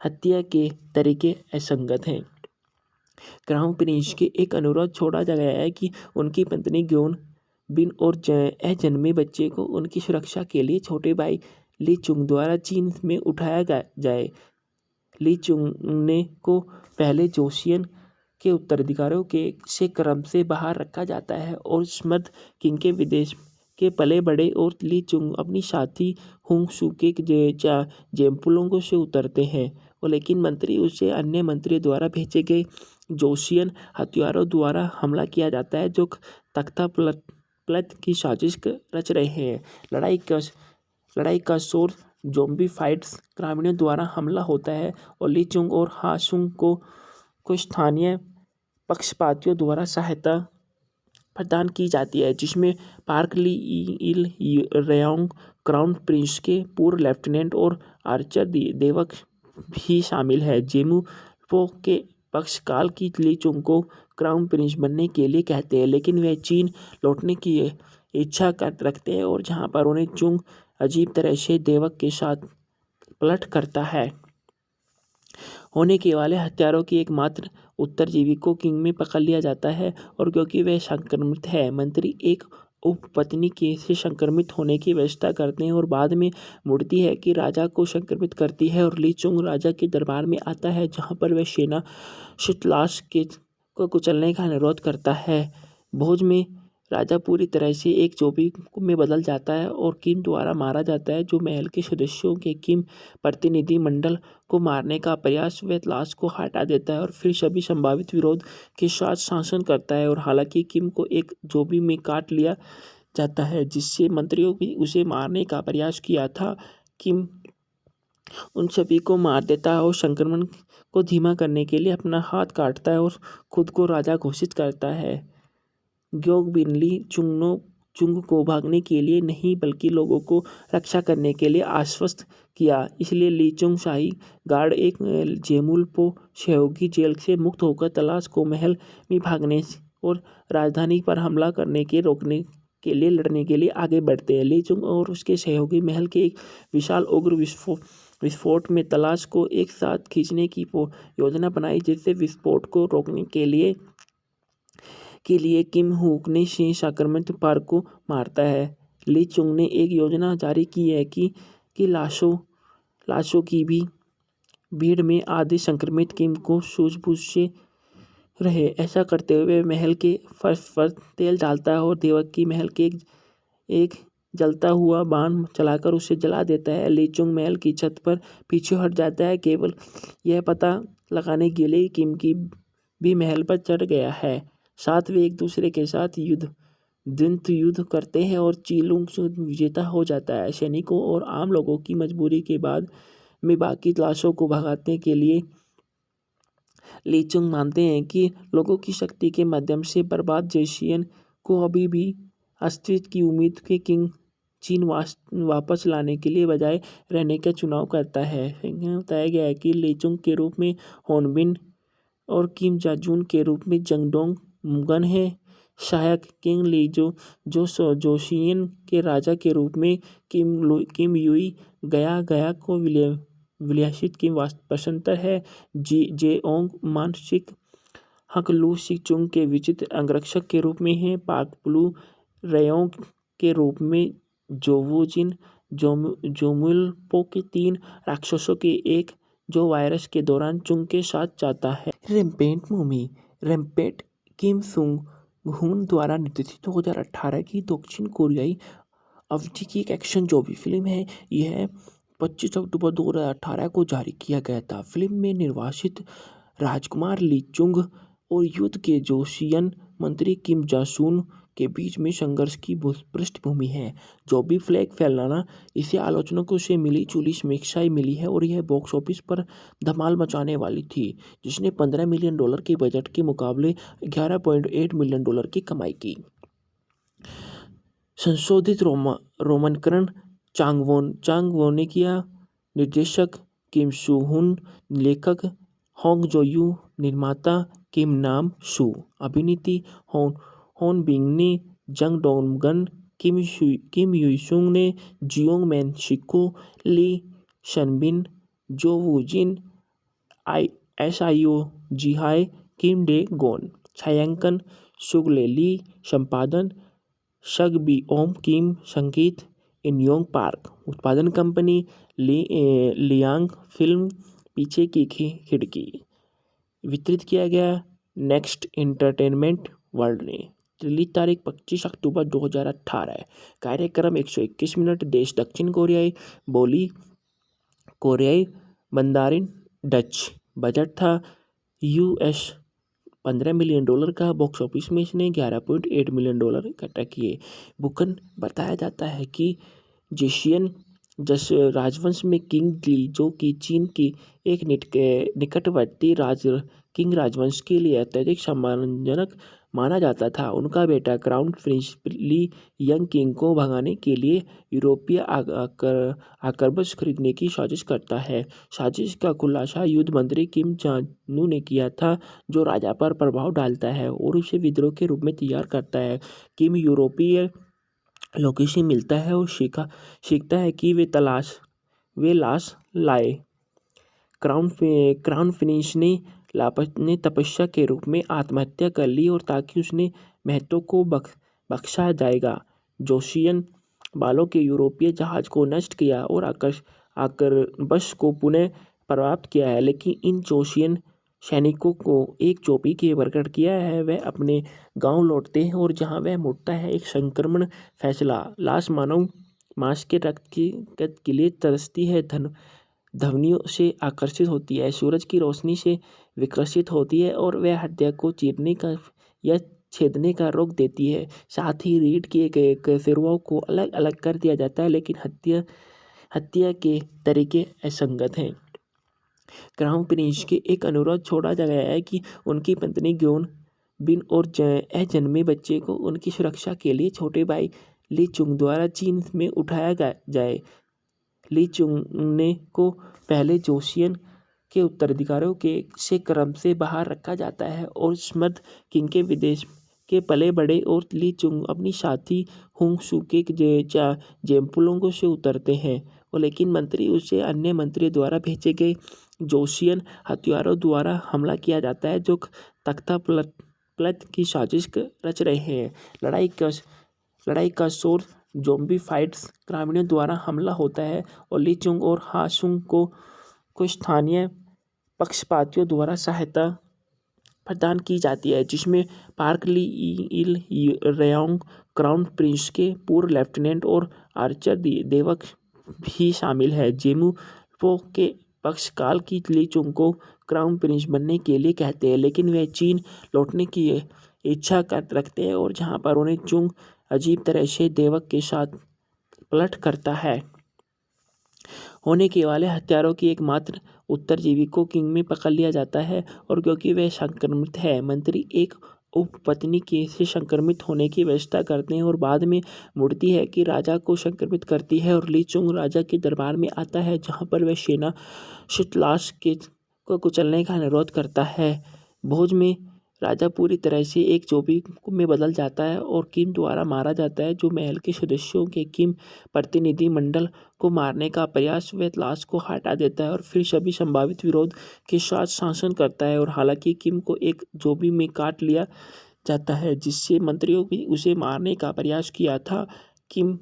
हत्या के तरीके असंगत हैं। क्राउन प्रिंस के एक अनुरोध छोड़ा गया है कि उनकी पत्नी ग्योन बिन और अजन्मे बच्चे को उनकी सुरक्षा के लिए छोटे भाई ली चुंग द्वारा चीन में उठाया जाए। ली चुंग ने को पहले जोशियन के उत्तराधिकारियों से क्रम से बाहर रखा जाता है और स्मृत किंग के विदेश के पले बड़े और ली चुंग अपनी साथी हुंग सू के जेम्पुलोंगों से उतरते हैं, और लेकिन मंत्री उसे अन्य मंत्रियों द्वारा भेजे गए जोशियन हथियारों द्वारा हमला किया जाता है, जो तख्ता पलट की साजिश रच रहे हैं। लड़ाई का शोर ज़ॉम्बी फाइट्स ग्रामीणों द्वारा हमला होता है और ली चुंग और हासुंग को स्थानीय पक्षपातियों द्वारा सहायता प्रदान की जाती है, जिसमें पार्क ली इल रेयोंग, क्राउन प्रिंस के पूर्व लेफ्टिनेंट और आर्चर देवक भी शामिल है। जेमू पो के पक्षकाल की ली चुंग को क्राउन प्रिंस बनने के लिए कहते हैं, लेकिन वह चीन लौटने की इच्छा रखते हैं और जहाँ पर उन्हें चुंग अजीब तरह से देवक के साथ पलट करता है। होने के वाले हत्यारों की एकमात्र उत्तरजीवी को किंग में पकड़ लिया जाता है और क्योंकि वह संक्रमित है, मंत्री एक उपपत्नी के से संक्रमित होने की व्यवस्था करते हैं और बाद में मुड़ती है कि राजा को संक्रमित करती है और ली चुंग राजा के दरबार में आता है जहां पर वह सेना शितलास के को कुचलने का अनुरोध करता है। भोज में राजा पूरी तरह से एक जोबी में बदल जाता है और किम द्वारा मारा जाता है, जो महल के सदस्यों के किम प्रतिनिधि मंडल को मारने का प्रयास व लाश को हटा देता है और फिर सभी संभावित विरोध के साथ शासन करता है। और हालांकि किम को एक जोबी में काट लिया जाता है जिससे मंत्रियों भी उसे मारने का प्रयास किया था, किम उन सभी को मार देता है और संक्रमण को धीमा करने के लिए अपना हाथ काटता है और खुद को राजा घोषित करता है। ग्योग बिनली चुंग को भागने के लिए नहीं बल्कि लोगों को रक्षा करने के लिए आश्वस्त किया। इसलिए ली चुंग शाही गार्ड एक जेमुलपो सहयोगी जेल से मुक्त होकर तलाश को महल में भागने और राजधानी पर हमला करने के रोकने के लिए लड़ने के लिए आगे बढ़ते हैं। ली चुंग और उसके सहयोगी महल के एक विशाल उग्र विस्फोट में तलाश को एक साथ खींचने की योजना बनाई, जिससे विस्फोट को रोकने के लिए किम हुक ने से संक्रमित पार को मारता है। ली चुंग ने एक योजना जारी की है कि लाशों की भी भीड़ में आधे संक्रमित किम को सूझबूझ से रहे। ऐसा करते हुए महल के फर्श पर तेल डालता है और देवक की महल के एक जलता हुआ बाण चलाकर उसे जला देता है। ली चुंग महल की छत पर पीछे हट जाता है, केवल यह पता लगाने के लिए किम की भी महल पर चढ़ गया है। साथ वे एक दूसरे के साथ द्वंद्व युद्ध करते हैं और चीलुंग विजेता हो जाता है। सैनिकों और आम लोगों की मजबूरी के बाद में बाकी लाशों को भगाने के लिए ली चुंग मानते हैं कि लोगों की शक्ति के माध्यम से बर्बाद जोशियन को अभी भी अस्तित्व की उम्मीद के किंग चीन वापस लाने के लिए बजाय रहने का चुनाव करता है। बताया गया है कि ली चुंग के रूप में होनबिन और किम जाजून के रूप में जंगडोंग मुगन है। सहायक किंग ली जो जोशियन के राजा के रूप में किम युई गया को विलासित किम वास्तुपसंतर है। जेओंग मानसिक हक लू सिचुंग के विचित्र अंगरक्षक के रूप में है। पाक पुलू रेयोंग के रूप में जोवुजिन जोमुलपो के 3 राक्षसों के एक जो वायरस के दौरान चुंग के साथ जाता है। रैम्पेंट मूवी रैम्पेंट किम सुंग हुन द्वारा निर्देशित 2018 की दक्षिण कोरियाई अवधि की एक एक्शन जोबी फिल्म है। यह 25 अक्टूबर 2018 को जारी किया गया था। फिल्म में निर्वासित राजकुमार ली चुंग और युद्ध के जोशियन मंत्री किम जासून के बीच में संघर्ष की पृष्ठभूमि है। जोबी फ्लैग फैलाना इसे आलोचकों से मिली जुली समीक्षाएं मिली है और यह बॉक्स ऑफिस पर धमाल मचाने वाली थी, जिसने $15 मिलियन के बजट के मुकाबले $11.8 मिलियन की कमाई की। संशोधित रोमनकरण चांगवोन ने किया। निर्देशक किम सू हुन, लेखक होंग जो-यू, निर्माता किम नाम सू, अभिनेत्री होन बिंग ने, जंग डोंगन, किम युई-सुंग ने, जियोंग मैन शिको, ली शनबिन, जो वूजिन, SIO जिहाई, किम डे गोन। छायांकन सुगले ली, संपादन शग बी ओम किम, संगीत इनयोंग पार्क। उत्पादन कंपनी लियांग फिल्म, पीछे की खिड़की। वितरित किया गया नेक्स्ट एंटरटेनमेंट वर्ल्ड ने। रिलीज तारीख 25 अक्टूबर 2018। कार्यक्रम 121 मिनट। देश दक्षिण कोरियाई, बोली कोरियाई, मंदारिन, डच। बजट था US $15 मिलियन का। बॉक्स ऑफिस में इसने $11.8 मिलियन इकट्ठा किए। बुकन बताया जाता है कि जोशियन राजवंश में किंग ली, जो कि चीन की एक निकटवर्ती किंग राजवंश के लिए अत्यधिक सम्मानजनक माना जाता था, उनका बेटा क्राउन प्रिंस ली यंग किंग को भगाने के लिए यूरोपीय आक्रमण खरीदने की साजिश करता है। साजिश का खुलासा युद्ध मंत्री किम जानू ने किया था, जो राजा पर प्रभाव डालता है और उसे विद्रोह के रूप में तैयार करता है। किम यूरोपीय लोकेशन मिलता है और सीखता है कि वे लाश लाए। क्राउन प्रिंस ने तपस्या के रूप में आत्महत्या कर ली और ताकि उसने महतो को बख्शा जाएगा। जोशियन बालों के यूरोपीय जहाज को नष्ट किया और आकर को पुनः प्राप्त किया है, लेकिन इन जोशियन सैनिकों को एक चोटी के प्रकट किया है। वह अपने गांव लौटते हैं और जहां वह मुड़ता है एक संक्रमण फैसला। लाश मानव मांस के रक्त के लिए तरसती है, ध्वनियों से आकर्षित होती है, सूरज की रोशनी से विकसित होती है और वह हत्या को चीरने का या छेदने का रोक देती है। साथ ही रीढ़ के सिरुओं को अलग अलग कर दिया जाता है, लेकिन हत्या के तरीके असंगत हैं। क्राउन प्रिंस के एक अनुरोध छोड़ा गया है कि उनकी पत्नी ग्योन बिन और अजन्मे बच्चे को उनकी सुरक्षा के लिए छोटे भाई ली चुंग द्वारा चीन में उठाया जाए। ली चुंग ने को पहले जोशियन के उत्तराधिकारियों से क्रम से बाहर रखा जाता है और स्मृत किंग के विदेश के पले बड़े और ली चुंग अपनी साथी हुंग सू के जेम्पुलोंगों से उतरते हैं और लेकिन उसे अन्य मंत्री द्वारा भेजे गए जोशियन हथियारों द्वारा हमला किया जाता है जो तख्ता पलट की साजिश रच रहे हैं। लड़ाई का शोर ज़ॉम्बी फाइट्स ग्रामीणों द्वारा हमला होता है और ली चुंग और हासुंग को स्थानीय पक्षपातियों द्वारा सहायता प्रदान की जाती है, जिसमें पार्क ली इल रेयोंग क्राउन प्रिंस के पूर्व लेफ्टिनेंट और आर्चर देवक भी शामिल है। जेमू पो के पक्षकाल की ली चुंग को क्राउन प्रिंस बनने के लिए कहते हैं, लेकिन वे चीन लौटने की इच्छा रखते हैं और जहां पर उन्हें चुंग अजीब तरह से देवक के साथ पलट करता है। होने के वाले हत्यारों की एकमात्र उत्तरजीवी को किंग में पकड़ लिया जाता है और क्योंकि वह संक्रमित है, मंत्री एक उपपत्नी के से संक्रमित होने की व्यवस्था करते हैं और बाद में मुड़ती है कि राजा को संक्रमित करती है और ली चुंग राजा के दरबार में आता है, जहां पर वह सेना शितलाश को कुचलने का अनुरोध करता है। भोज में राजा पूरी तरह से एक चोटी में बदल जाता है और किम द्वारा मारा जाता है, जो महल के सदस्यों के किम प्रतिनिधि मंडल को मारने का प्रयास व लाश को हटा देता है और फिर सभी संभावित विरोध के साथ शासन करता है। और हालांकि किम को एक जोबी में काट लिया जाता है, जिससे मंत्रियों भी उसे मारने का प्रयास किया था, किम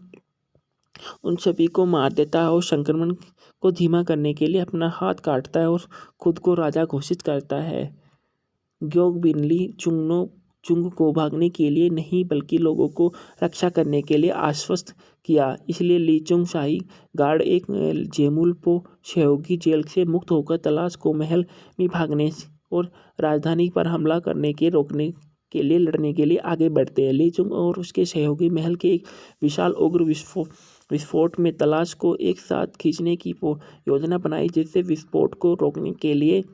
उन सभी को मार देता है और संक्रमण को धीमा करने के लिए अपना हाथ काटता है और खुद को राजा घोषित करता है। ग्योग बिनली चुंग को भागने के लिए नहीं बल्कि लोगों को रक्षा करने के लिए आश्वस्त किया, इसलिए ली चुंग शाही गार्ड एक जेमुलपो सहयोगी जेल से मुक्त होकर तलाश को महल में भागने और राजधानी पर हमला करने के रोकने के लिए लड़ने के लिए आगे बढ़ते हैं। ली चुंग और उसके सहयोगी महल के एक विशाल उग्र विस्फोट में तलाश को एक साथ खींचने की योजना बनाई, जिससे विस्फोट को रोकने के लिए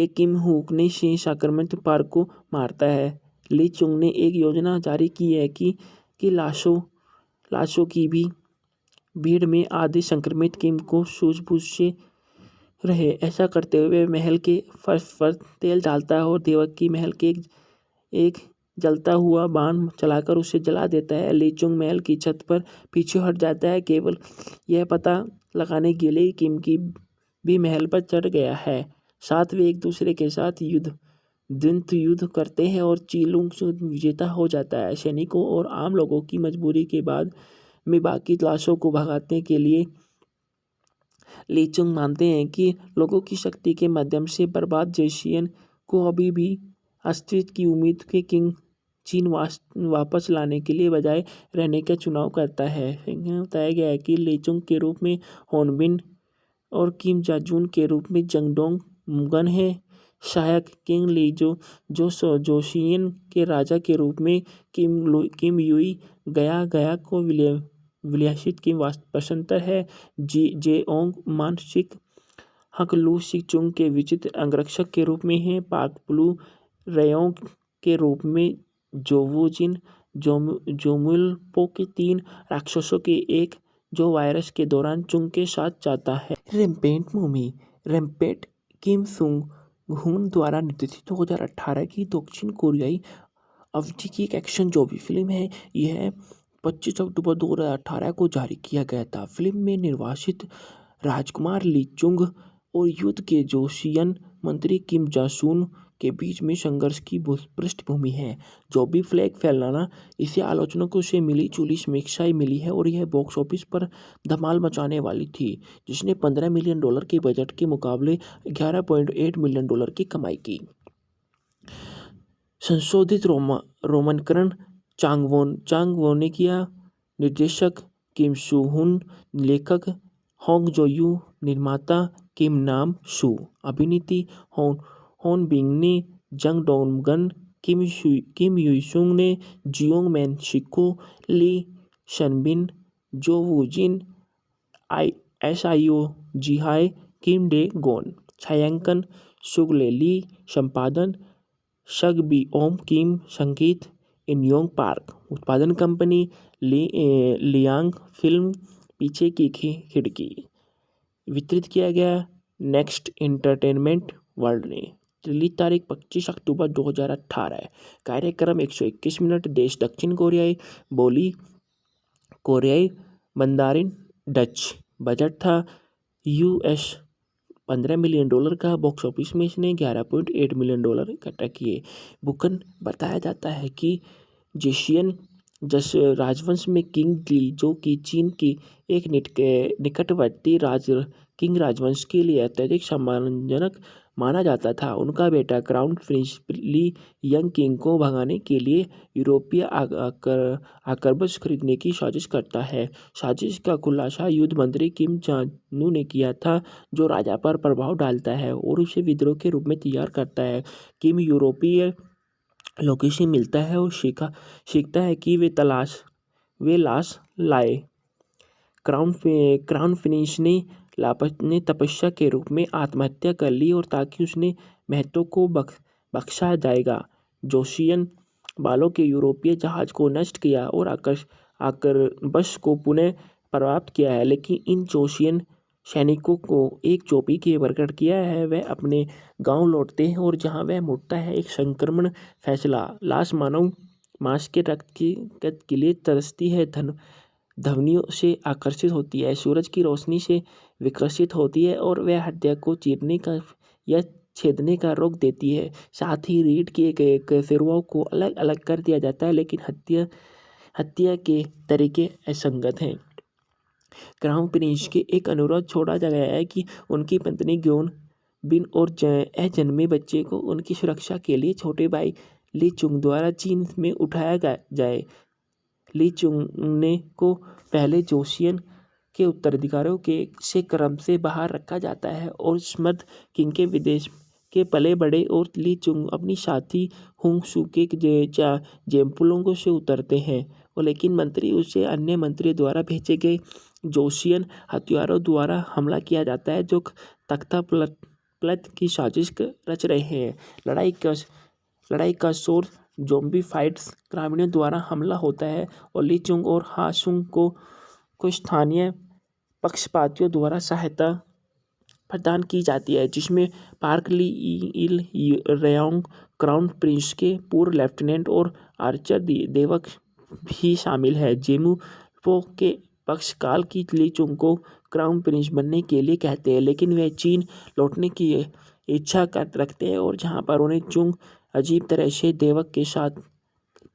किम हुक ने संक्रमित पार्क को मारता है। ली चुंग ने एक योजना जारी की है कि लाशों की भी भीड़ में आधे संक्रमित किम को सूझबूझ से रहे। ऐसा करते हुए महल के फर्श पर तेल डालता है और देवक की महल के एक जलता हुआ बाण चलाकर उसे जला देता है। ली चुंग महल की छत पर पीछे हट जाता है, केवल यह पता लगाने के लिए किम की भी महल पर चढ़ गया है। साथ वे एक दूसरे के साथ द्वंद्व युद्ध करते हैं और चीलुंग विजेता हो जाता है। सैनिकों और आम लोगों की मजबूरी के बाद में बाकी लाशों को भगाने के लिए ली चुंग मानते हैं कि लोगों की शक्ति के माध्यम से बर्बाद जोशियन को अभी भी अस्तित्व की उम्मीद के किंग चीन वापस लाने के लिए बजाय रहने का चुनाव करता है। बताया गया है कि ली चुंग के रूप में होनबिन और किम जाजून के रूप में जंगडोंग मुगन है। सहायक किंग ली जोशियन के राजा के रूप में किम युई गया को विलासित किम वास्तुपसंतर है। जेओंग मानसिक हक लू सिचुंग के विचित्र अंगरक्षक के रूप में है। पाक ब्लू रेयोंग के रूप में जोवुजिन जोमुलपो के 3 राक्षसों के एक जो वायरस के दौरान चुंग के साथ जाता है। रैम्पेंट मूवी रैम्पेंट किम सुंग हुन द्वारा निर्देशित 2018 की दक्षिण कोरियाई अवधि की एक एक्शन जो भी फिल्म है, यह 25 अक्टूबर 2018 को जारी किया गया था। फिल्म में निर्वासित राजकुमार ली चुंग और युद्ध के जोशियन मंत्री किम जासून के बीच में संघर्ष की पृष्ठभूमि है। जो भी फ्लैग फैलाना, इसे आलोचकों से मिली जुली समीक्षाएं मिली है और यह बॉक्स ऑफिस पर धमाल मचाने वाली थी, जिसने $15 मिलियन के बजट के मुकाबले $11.8 मिलियन की कमाई की। संशोधित रोमांकन चांग-वोन ने किया। निर्देशक किम सू-हुन, लेखक होंग जो-यू, निर्माता किम नाम-सू, अभिनेत्री होन बिंग ने जंग डोंगन, किम युई-सुंग ने जियोंग मैन-शिको, ली शनबिन, जो वू-जिन, SIO जिहाई, किम डे-गोन। छायांकन सुगले ली, संपादन शग बी-ओम किम, संगीत इन-योंग पार्क। उत्पादन कंपनी लियांग फिल्म, पीछे की खिड़की। वितरित किया गया नेक्स्ट एंटरटेनमेंट वर्ल्ड ने। रिलीज तारीख 25 अक्टूबर 2018। कार्यक्रम 121 मिनट। देश दक्षिण कोरियाई, बोली कोरियाई, मंदारिन, डच। बजट था US $15 मिलियन का। बॉक्स ऑफिस में इसने $11.8 मिलियन इकट्ठा किए। बुकन बताया जाता है कि जेशियन राजवंश में किंग ली, जो कि चीन की एक निकटवर्ती किंग राजवंश के लिए अत्यधिक सम्मानजनक माना जाता था, उनका बेटा क्राउन प्रिंस ली यंग किंग को भगाने के लिए यूरोपीय आक्रमण खरीदने की साजिश करता है। साजिश का खुलासा युद्ध मंत्री किम जान-नू ने किया था, जो राजा पर प्रभाव डालता है और उसे विद्रोह के रूप में तैयार करता है। किम यूरोपीय लोगों से मिलता है और सीखता है कि वे लाश लाए। क्राउन प्रिंस ने तपस्या के रूप में आत्महत्या कर ली और ताकि उसने महत्व को बख्शा जाएगा, जोशियन बालों के यूरोपीय जहाज को नष्ट किया और आक्रमण को पुनः प्राप्त किया है। लेकिन इन जोशियन सैनिकों को एक चोटी के प्रकट किया है। वह अपने गांव लौटते हैं और जहां वह मुड़ता है, एक संक्रमण फैसला लाश मानव मांस के रक्त के लिए तरसती है, ध्वनियों से आकर्षित होती है, सूरज की रोशनी से विकसित होती है और वह हत्या को चीरने का या छेदने का रोक देती है। साथ ही रीढ़ के सिरुओं को अलग अलग कर दिया जाता है, लेकिन हत्या के तरीके असंगत हैं। क्राउन प्रिंस के एक अनुरोध छोड़ा गया है कि उनकी पत्नी ग्योन बिन और अजन्मे बच्चे को उनकी सुरक्षा के लिए छोटे भाई ली चुंग द्वारा चीन में उठाया जाए। ली चुंग ने को पहले जोशियन के उत्तराधिकारियों से क्रम से बाहर रखा जाता है और स्मृत किंग के विदेश के पले बड़े और ली चुंग अपनी साथी हुंग सू के जेम्पुलों से उतरते हैं, और लेकिन मंत्री उसे अन्य मंत्री द्वारा भेजे गए जोशियन हथियारों द्वारा हमला किया जाता है, जो तख्ता पलट की साजिश रच रहे हैं। लड़ाई का शोर ज़ॉम्बी फाइट्स ग्रामीणों द्वारा हमला होता है और ली चुंग और हा सुंग को स्थानीय पक्षपातियों द्वारा सहायता प्रदान की जाती है, जिसमें पार्क ली इल रेयोंग, क्राउन प्रिंस के पूर्व लेफ्टिनेंट और आर्चर देवक भी शामिल है। जेमू पो के पक्षकाल की ली चुंग को क्राउन प्रिंस बनने के लिए कहते हैं, लेकिन वे चीन लौटने की इच्छा रखते हैं और जहां पर उन्हें चुंग अजीब तरह से देवक के साथ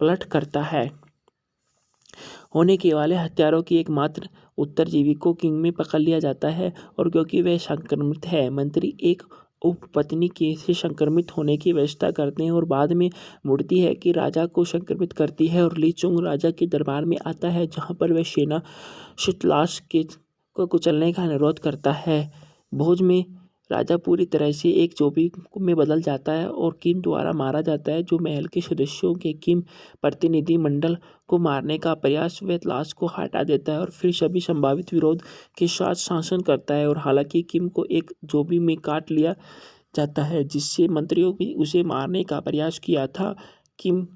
पलट करता है। होने के वाले हत्यारों की एकमात्र उत्तरजीवी को किंग में पकड़ लिया जाता है, और क्योंकि वह संक्रमित है, मंत्री एक उपपत्नी के से संक्रमित होने की व्यवस्था करते हैं और बाद में मुड़ती है कि राजा को संक्रमित करती है और ली चुंग राजा के दरबार में आता है, जहां पर वह सेना शीतलाश को कुचलने का अनुरोध करता है। भोज में राजा पूरी तरह से एक चोटी में बदल जाता है और किम द्वारा मारा जाता है, जो महल के सदस्यों के किम प्रतिनिधि मंडल को मारने का प्रयास वह लाश को हटा देता है और फिर सभी संभावित विरोध के साथ शासन करता है। और हालांकि किम को एक चोटी में काट लिया जाता है, जिससे मंत्रियों भी उसे मारने का प्रयास किया था, किम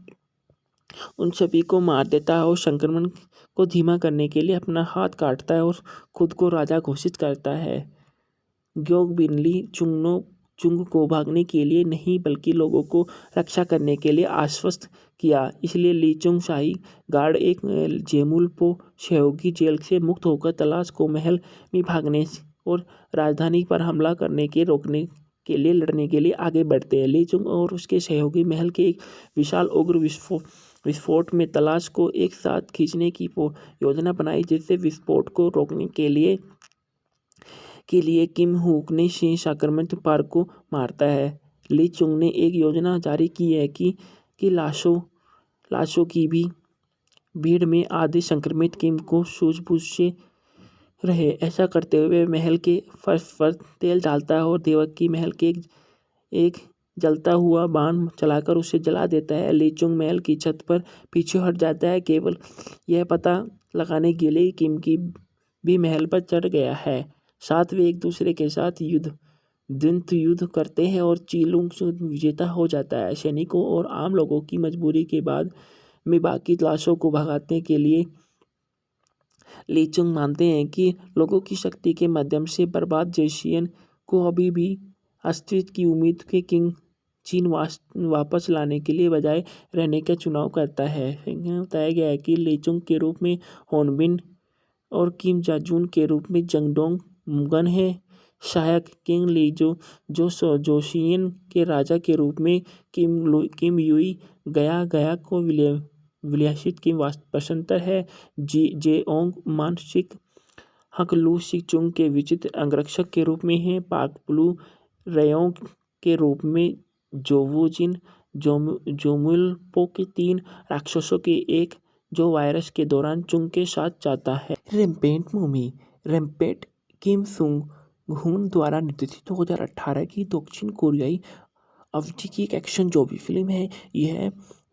उन सभी को मार देता है और संक्रमण को धीमा करने के लिए अपना हाथ काटता है और खुद को राजा घोषित करता है। ग्योग बिन ली चुंग को भागने के लिए नहीं बल्कि लोगों को रक्षा करने के लिए आश्वस्त किया। इसलिए ली चुंग शाही गार्ड एक जेमुलपो सहयोगी जेल से मुक्त होकर तलाश को महल में भागने और राजधानी पर हमला करने के रोकने के लिए लड़ने के लिए आगे बढ़ते हैं। ली चुंग और उसके सहयोगी महल के एक विशाल उग्र विस्फोट में तलाश को एक साथ खींचने की योजना बनाई, जिससे विस्फोट को रोकने के लिए किम हुक ने शेष आक्रमण पार्क को मारता है। ली चुंग ने एक योजना जारी की है कि लाशों की भी भीड़ में आधे संक्रमित किम को सूझबूझ से रहे। ऐसा करते हुए महल के फर्श पर तेल डालता है और देवकी महल के एक जलता हुआ बाण चलाकर उसे जला देता है। ली चुंग महल की छत पर पीछे हट जाता है, केवल यह पता लगाने के लिए किम की भी महल पर चढ़ गया है। साथ वे एक दूसरे के साथ द्वंद्व युद्ध करते हैं और चीलुंग विजेता हो जाता है। सैनिकों और आम लोगों की मजबूरी के बाद में बाकी लाशों को भगाने के लिए ली चुंग मानते हैं कि लोगों की शक्ति के माध्यम से बर्बाद जोशियन को अभी भी अस्तित्व की उम्मीद के किंग चीन वापस लाने के लिए बजाय रहने का चुनाव करता है। बताया गया है कि ली चुंग के रूप में होनबिन और किम जाजून के रूप में जंगडोंग मुगन है। सहायक किंग ली जोशियन के राजा के रूप में किम युई गया को विलासित की वास्तव है। जेओंग मानसिक हक लू सिचुंग के विचित्र अंगरक्षक के रूप में है। पाक ब्लू रेयोंग के रूप में जोवुजिन जोमुलपो के 3 राक्षसों के एक जो वायरस के दौरान चुंग के साथ जाता है। रैम्पेंट मूवी रैम्पेंट किम सुंग हुन द्वारा निर्देशित 2018 की दक्षिण कोरियाई अवधि की एक एक्शन जॉम्बी फिल्म है। यह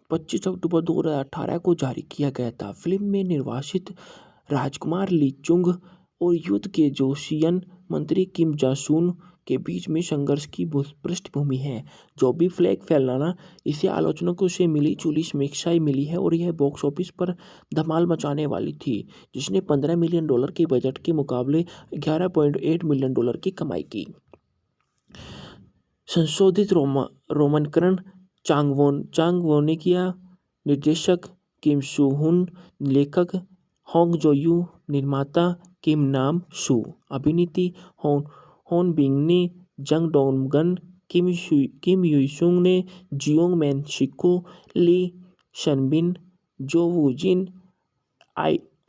25 अक्टूबर 2018 को जारी किया गया था। फिल्म में निर्वासित राजकुमार ली चुंग और युद्ध के जोशियन मंत्री किम जासून के बीच में संघर्ष की पृष्ठभूमि है। जॉम्बी फ्लैग फैलाना इसे आलोचकों से मिली जुली समीक्षाएं मिली है और यह बॉक्स ऑफिस पर धमाल मचाने वाली थी, जिसने $15 मिलियन के बजट के मुकाबले $11.8 मिलियन की कमाई की। संशोधित रोमांकन चांगवोन ने किया। निर्देशक किम सू हुन, लेखक होंग जो-यू, निर्माता किम नाम सू, अभिनेत्री होन बिंग ने, जंग डोंगन, किम युई-सुंग ने, जियोंग मैन शिको, ली शनबिन, जो वू-जिन,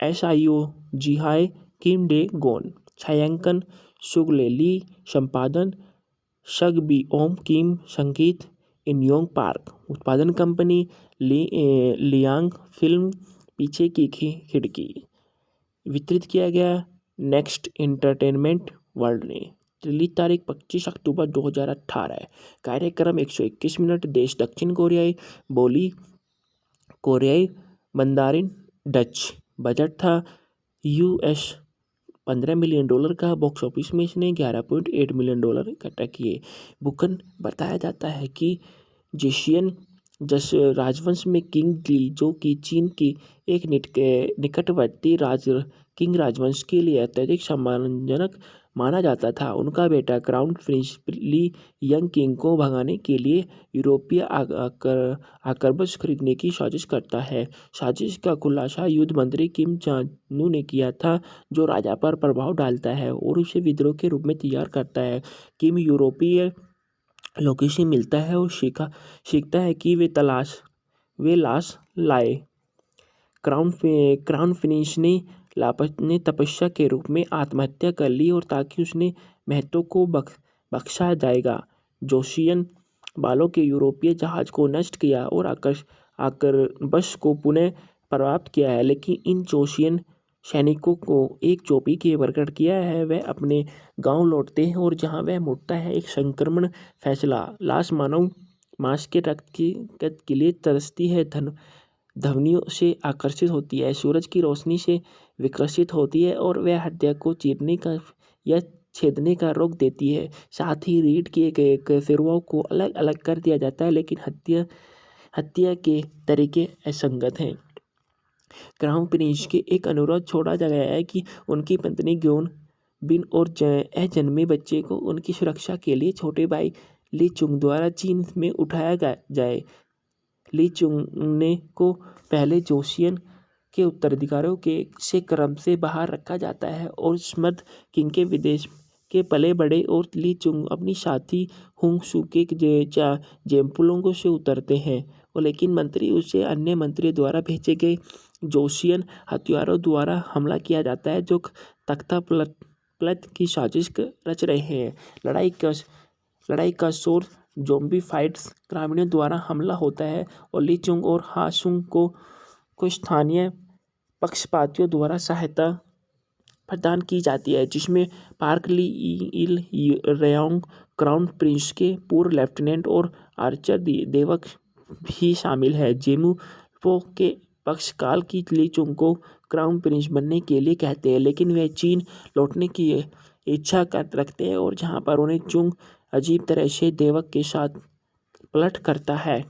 SIO जिहाई, किम डे गोन। छायांकन सुगले ली, संपादन शग बी ओम किम, संगीत इनयोंग पार्क, उत्पादन कंपनी लियांग फिल्म, पीछे की खिड़की। वितरित किया गया नेक्स्ट एंटरटेनमेंट वर्ल्ड ने। रिलीज तारीख 25 अक्टूबर 2018। कार्यक्रम 121 मिनट। देश दक्षिण कोरियाई, बोली कोरियाई, मंदारिन, डच। बजट था US $15 मिलियन का। बॉक्स ऑफिस में इसने $11.8 मिलियन इकट्ठा किए। बुकन बताया जाता है कि जोशियन राजवंश में किंग ली, जो कि चीन की एक निकटवर्ती किंग राजवंश के लिए अत्यधिक सम्मानजनक माना जाता था। उनका बेटा क्राउन प्रिंस ली यंग किंग को भगाने के लिए यूरोपीय आक्रमण खरीदने की साजिश करता है। साजिश का खुलासा युद्ध मंत्री किम जानू ने किया था, जो राजा पर प्रभाव डालता है और उसे विद्रोह के रूप में तैयार करता है। किम यूरोपीय लोगों से मिलता है और सीखता है कि वे लाश लाए। क्राउन प्रिंस ने तपस्या के रूप में आत्महत्या कर ली और ताकि उसने महत्व को बख्शा जाएगा। जोशियन बालों के यूरोपीय जहाज को नष्ट किया और आक्रमण को पुनः प्राप्त किया है, लेकिन इन जोशियन सैनिकों को एक चोटी के प्रकट किया है। वह अपने गांव लौटते हैं और जहां वह मुड़ता है एक संक्रमण फैसला लाश मानव मांस के रक्त के लिए तरसती है, ध्वनियों से आकर्षित होती है, सूरज की रोशनी से विकसित होती है और वह हत्या को चीरने का या छेदने का रोक देती है। साथ ही रीड किए गए सिरवों को अलग अलग कर दिया जाता है, लेकिन हत्या के तरीके असंगत हैं। क्राउन प्रिंस के एक अनुरोध छोड़ा गया है कि उनकी पत्नी बिन और जन्मे बच्चे को उनकी सुरक्षा के लिए छोटे भाई ली चुंग द्वारा चीन में उठाया जाए। ली चुंग ने को पहले जोशियन के उत्तराधिकारियों के से क्रम से बाहर रखा जाता है और स्मृत किंग के विदेश के पले बड़े और ली चुंग अपनी साथी हुंग सू के जेम्पुलोंगों से उतरते हैं और लेकिन मंत्री उसे अन्य मंत्री द्वारा भेजे गए जोशियन हथियारों द्वारा हमला किया जाता है जो तख्ता पलट की साजिश रच रहे हैं। लड़ाई का शोर ज़ॉम्बी फाइट्स ग्रामीणों द्वारा हमला होता है और ली चुंग और हासुंग को स्थानीय पक्षपातियों द्वारा सहायता प्रदान की जाती है जिसमें पार्क ली इल रेयोंग क्राउन प्रिंस के पूर्व लेफ्टिनेंट और आर्चर देवक भी शामिल है। जेमू पो के पक्षकाल की ली चुंग को क्राउन प्रिंस बनने के लिए कहते हैं लेकिन वे चीन लौटने की इच्छा रखते हैं और जहां पर उन्हें चुंग अजीब तरह से देवक के साथ पलट करता है।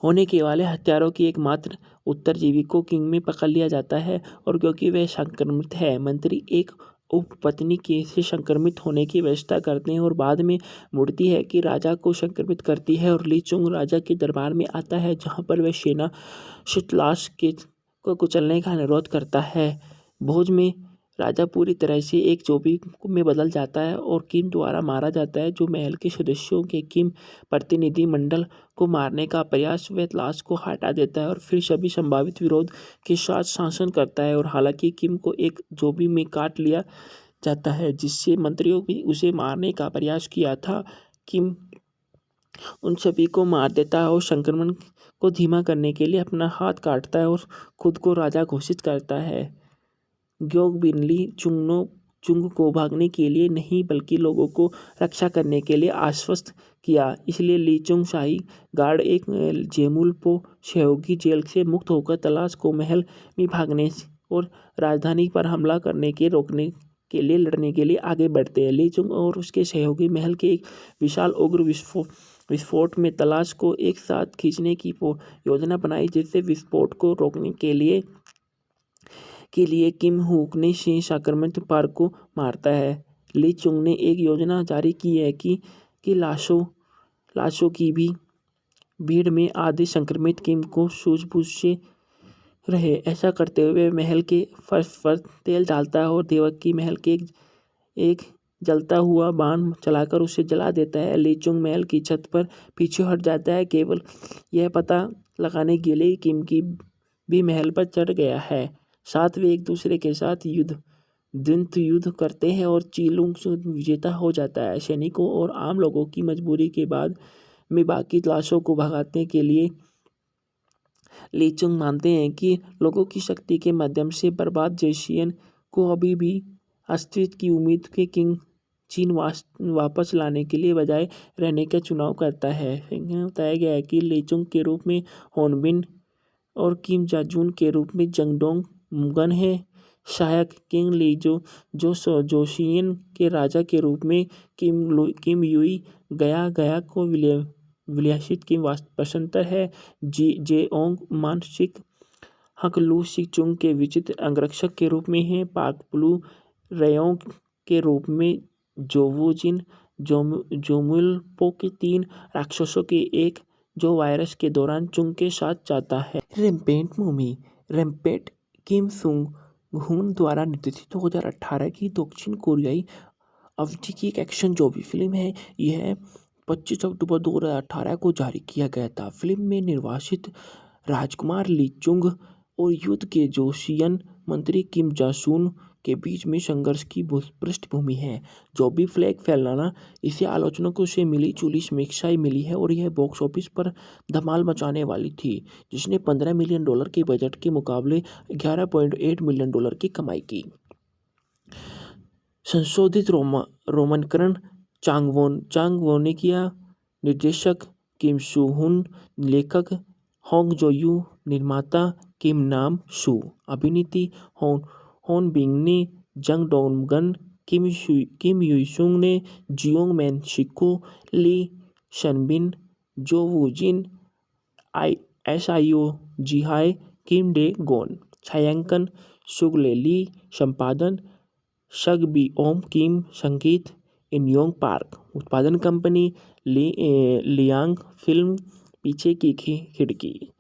होने के वाले हत्यारों की एकमात्र उत्तरजीवी को किंग में पकड़ लिया जाता है और क्योंकि वह संक्रमित है मंत्री एक उपपत्नी के से संक्रमित होने की व्यवस्था करते हैं और बाद में मुड़ती है कि राजा को संक्रमित करती है और ली चुंग राजा के दरबार में आता है जहां पर वह सेना शीतलाश के को कुचलने का अनुरोध करता है। भोज में राजा पूरी तरह से एक जोबी में बदल जाता है और किम द्वारा मारा जाता है जो महल के सदस्यों के किम प्रतिनिधि मंडल को मारने का प्रयास व लाश को हटा देता है और फिर सभी संभावित विरोध के साथ शासन करता है और हालांकि किम को एक जोबी में काट लिया जाता है जिससे मंत्रियों भी उसे मारने का प्रयास किया था। किम उन सभी को मार देता है और संक्रमण को धीमा करने के लिए अपना हाथ काटता है और खुद को राजा घोषित करता है। ग्योग बिनली चुंग को भागने के लिए नहीं बल्कि लोगों को रक्षा करने के लिए आश्वस्त किया इसलिए ली चुंग शाही गार्ड एक जेमुलपो सहयोगी जेल से मुक्त होकर तलाश को महल में भागने और राजधानी पर हमला करने के रोकने के लिए लड़ने के लिए आगे बढ़ते हैं। ली चुंग और उसके सहयोगी महल के एक विशाल उग्र विस्फोट में तलाश को एक साथ खींचने की योजना बनाई जिससे विस्फोट को रोकने के लिए किम हुक ने संक्रमित पार्क को मारता है। ली चुंग ने एक योजना जारी की है कि लाशों की भी भीड़ में आधे संक्रमित किम को सूझबूझ से रहे। ऐसा करते हुए महल के फर्श पर तेल डालता है और देवक की महल के एक जलता हुआ बाण चलाकर उसे जला देता है। ली चुंग महल की छत पर पीछे हट जाता है केवल यह पता लगाने के लिए किम की भी महल पर चढ़ गया है। साथ वे एक दूसरे के साथ द्वंद्व युद्ध करते हैं और चीलुंग विजेता हो जाता है। सैनिकों और आम लोगों की मजबूरी के बाद में बाकी लाशों को भगाने के लिए ली चुंग मानते हैं कि लोगों की शक्ति के माध्यम से बर्बाद जोशियन को अभी भी अस्तित्व की उम्मीद के किंग चीन वापस लाने के लिए बजाय रहने का चुनाव करता है। बताया गया है कि ली चुंग के रूप में होनबिन और किम जाजून के रूप में जंगडोंग मुगन है। सहायक किंग ली जोशियन के राजा के रूप में किम युई गया को विलासित की पसंतर है। जेओंग मानसिक हक लू चुंग के विचित्र अंगरक्षक के रूप में है। पाक ब्लू रेयोंग के रूप में जोवुजिन जोमुलपो के 3 राक्षसों के एक जो वायरस के दौरान चुंग के साथ जाता है। रैम्पेंट मूवी रैम्पेंट किम सुंग हुन द्वारा निर्देशित 2018 की दक्षिण कोरियाई अवधि की एक एक्शन जोबी फिल्म है। यह 25 अक्टूबर 2018 को जारी किया गया था। फिल्म में निर्वासित राजकुमार ली चुंग और युद्ध के जोशियन मंत्री किम जासून के बीच में संघर्ष की पृष्ठभूमि है। जोबी फ्लैग फैलाना इसे आलोचकों से मिली जुली समीक्षाएं मिली है और यह बॉक्स ऑफिस पर धमाल मचाने वाली थी जिसने $15 मिलियन के बजट के मुकाबले $11.8 मिलियन की कमाई की। संशोधित रोमनकरण चांगवो ने किया। निर्देशक किम सू हुन, लेखक होंग जो-यू, निर्माता किम नाम सू, अभिनेत्री होन बिंग ने, जंग डोंगन, किम युई-सुंग ने, जियोंग मैन शिको, ली शनबिन, जो वू-जिन, SIO जिहाई, किम डे गोन। छायांकन सुगले ली, संपादन शग बी ओम किम संगीत इन्योंग पार्क। उत्पादन कंपनी लियांग फिल्म पीछे की खिड़की।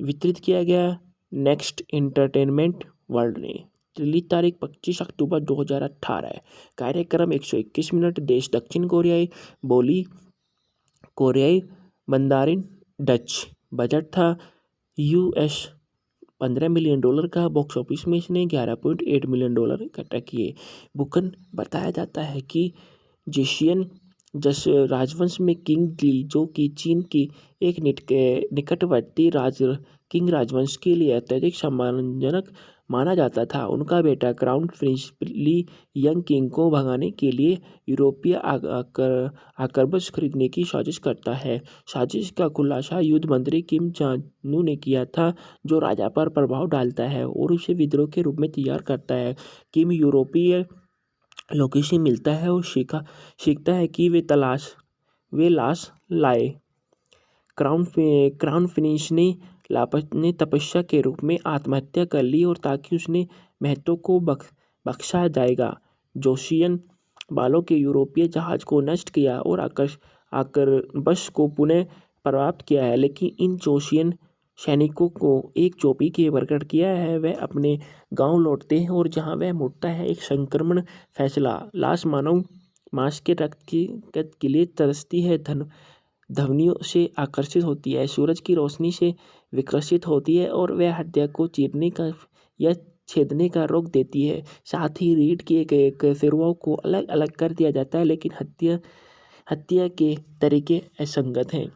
वितरित किया गया नेक्स्ट एंटरटेनमेंट वर्ल्ड ने। रिलीज तारीख 25 अक्टूबर 2018 है। कार्यक्रम 121 मिनट। देश दक्षिण कोरियाई बोली कोरियाई मंदारिन डच। बजट था US $15 मिलियन का। बॉक्स ऑफिस में इसने $11.8 मिलियन इकट्ठा किए। बुकन बताया जाता है कि जेशियन राजवंश में किंग ली, जो कि चीन की एक निकटवर्ती किंग राजवंश के लिए अत्यधिक सम्मानजनक माना जाता था। उनका बेटा क्राउन प्रिंस ली यंग किंग को भगाने के लिए यूरोपीय आक्रमण खरीदने की साजिश करता है। साजिश का खुलासा युद्ध मंत्री किम जानु ने किया था, जो राजा पर प्रभाव डालता है और उसे विद्रोह के रूप में तैयार करता है। किम यूरोपीय लोगों से मिलता है और सीखता है कि वे लाश लाए। क्राउन प्रिंस ने तपस्या के रूप में आत्महत्या कर ली और ताकि उसने महत्व को बख्शा जाएगा। जोशियन बालों के यूरोपीय जहाज को नष्ट किया और आक्रमण को पुनः प्राप्त किया है, लेकिन इन जोशियन सैनिकों को एक चोटी के प्रकट किया है। वह अपने गांव लौटते हैं और जहां वह मुड़ता है एक संक्रमण फैसला। लाश मानव मांस के रक्त के लिए तरसती है, ध्वनियों से आकर्षित होती है, सूरज की रोशनी से विकसित होती है और वह हत्या को चीरने का या छेदने का रोक देती है। साथ ही रीढ़ के सिरुओं को अलग अलग कर दिया जाता है, लेकिन हत्या के तरीके असंगत हैं।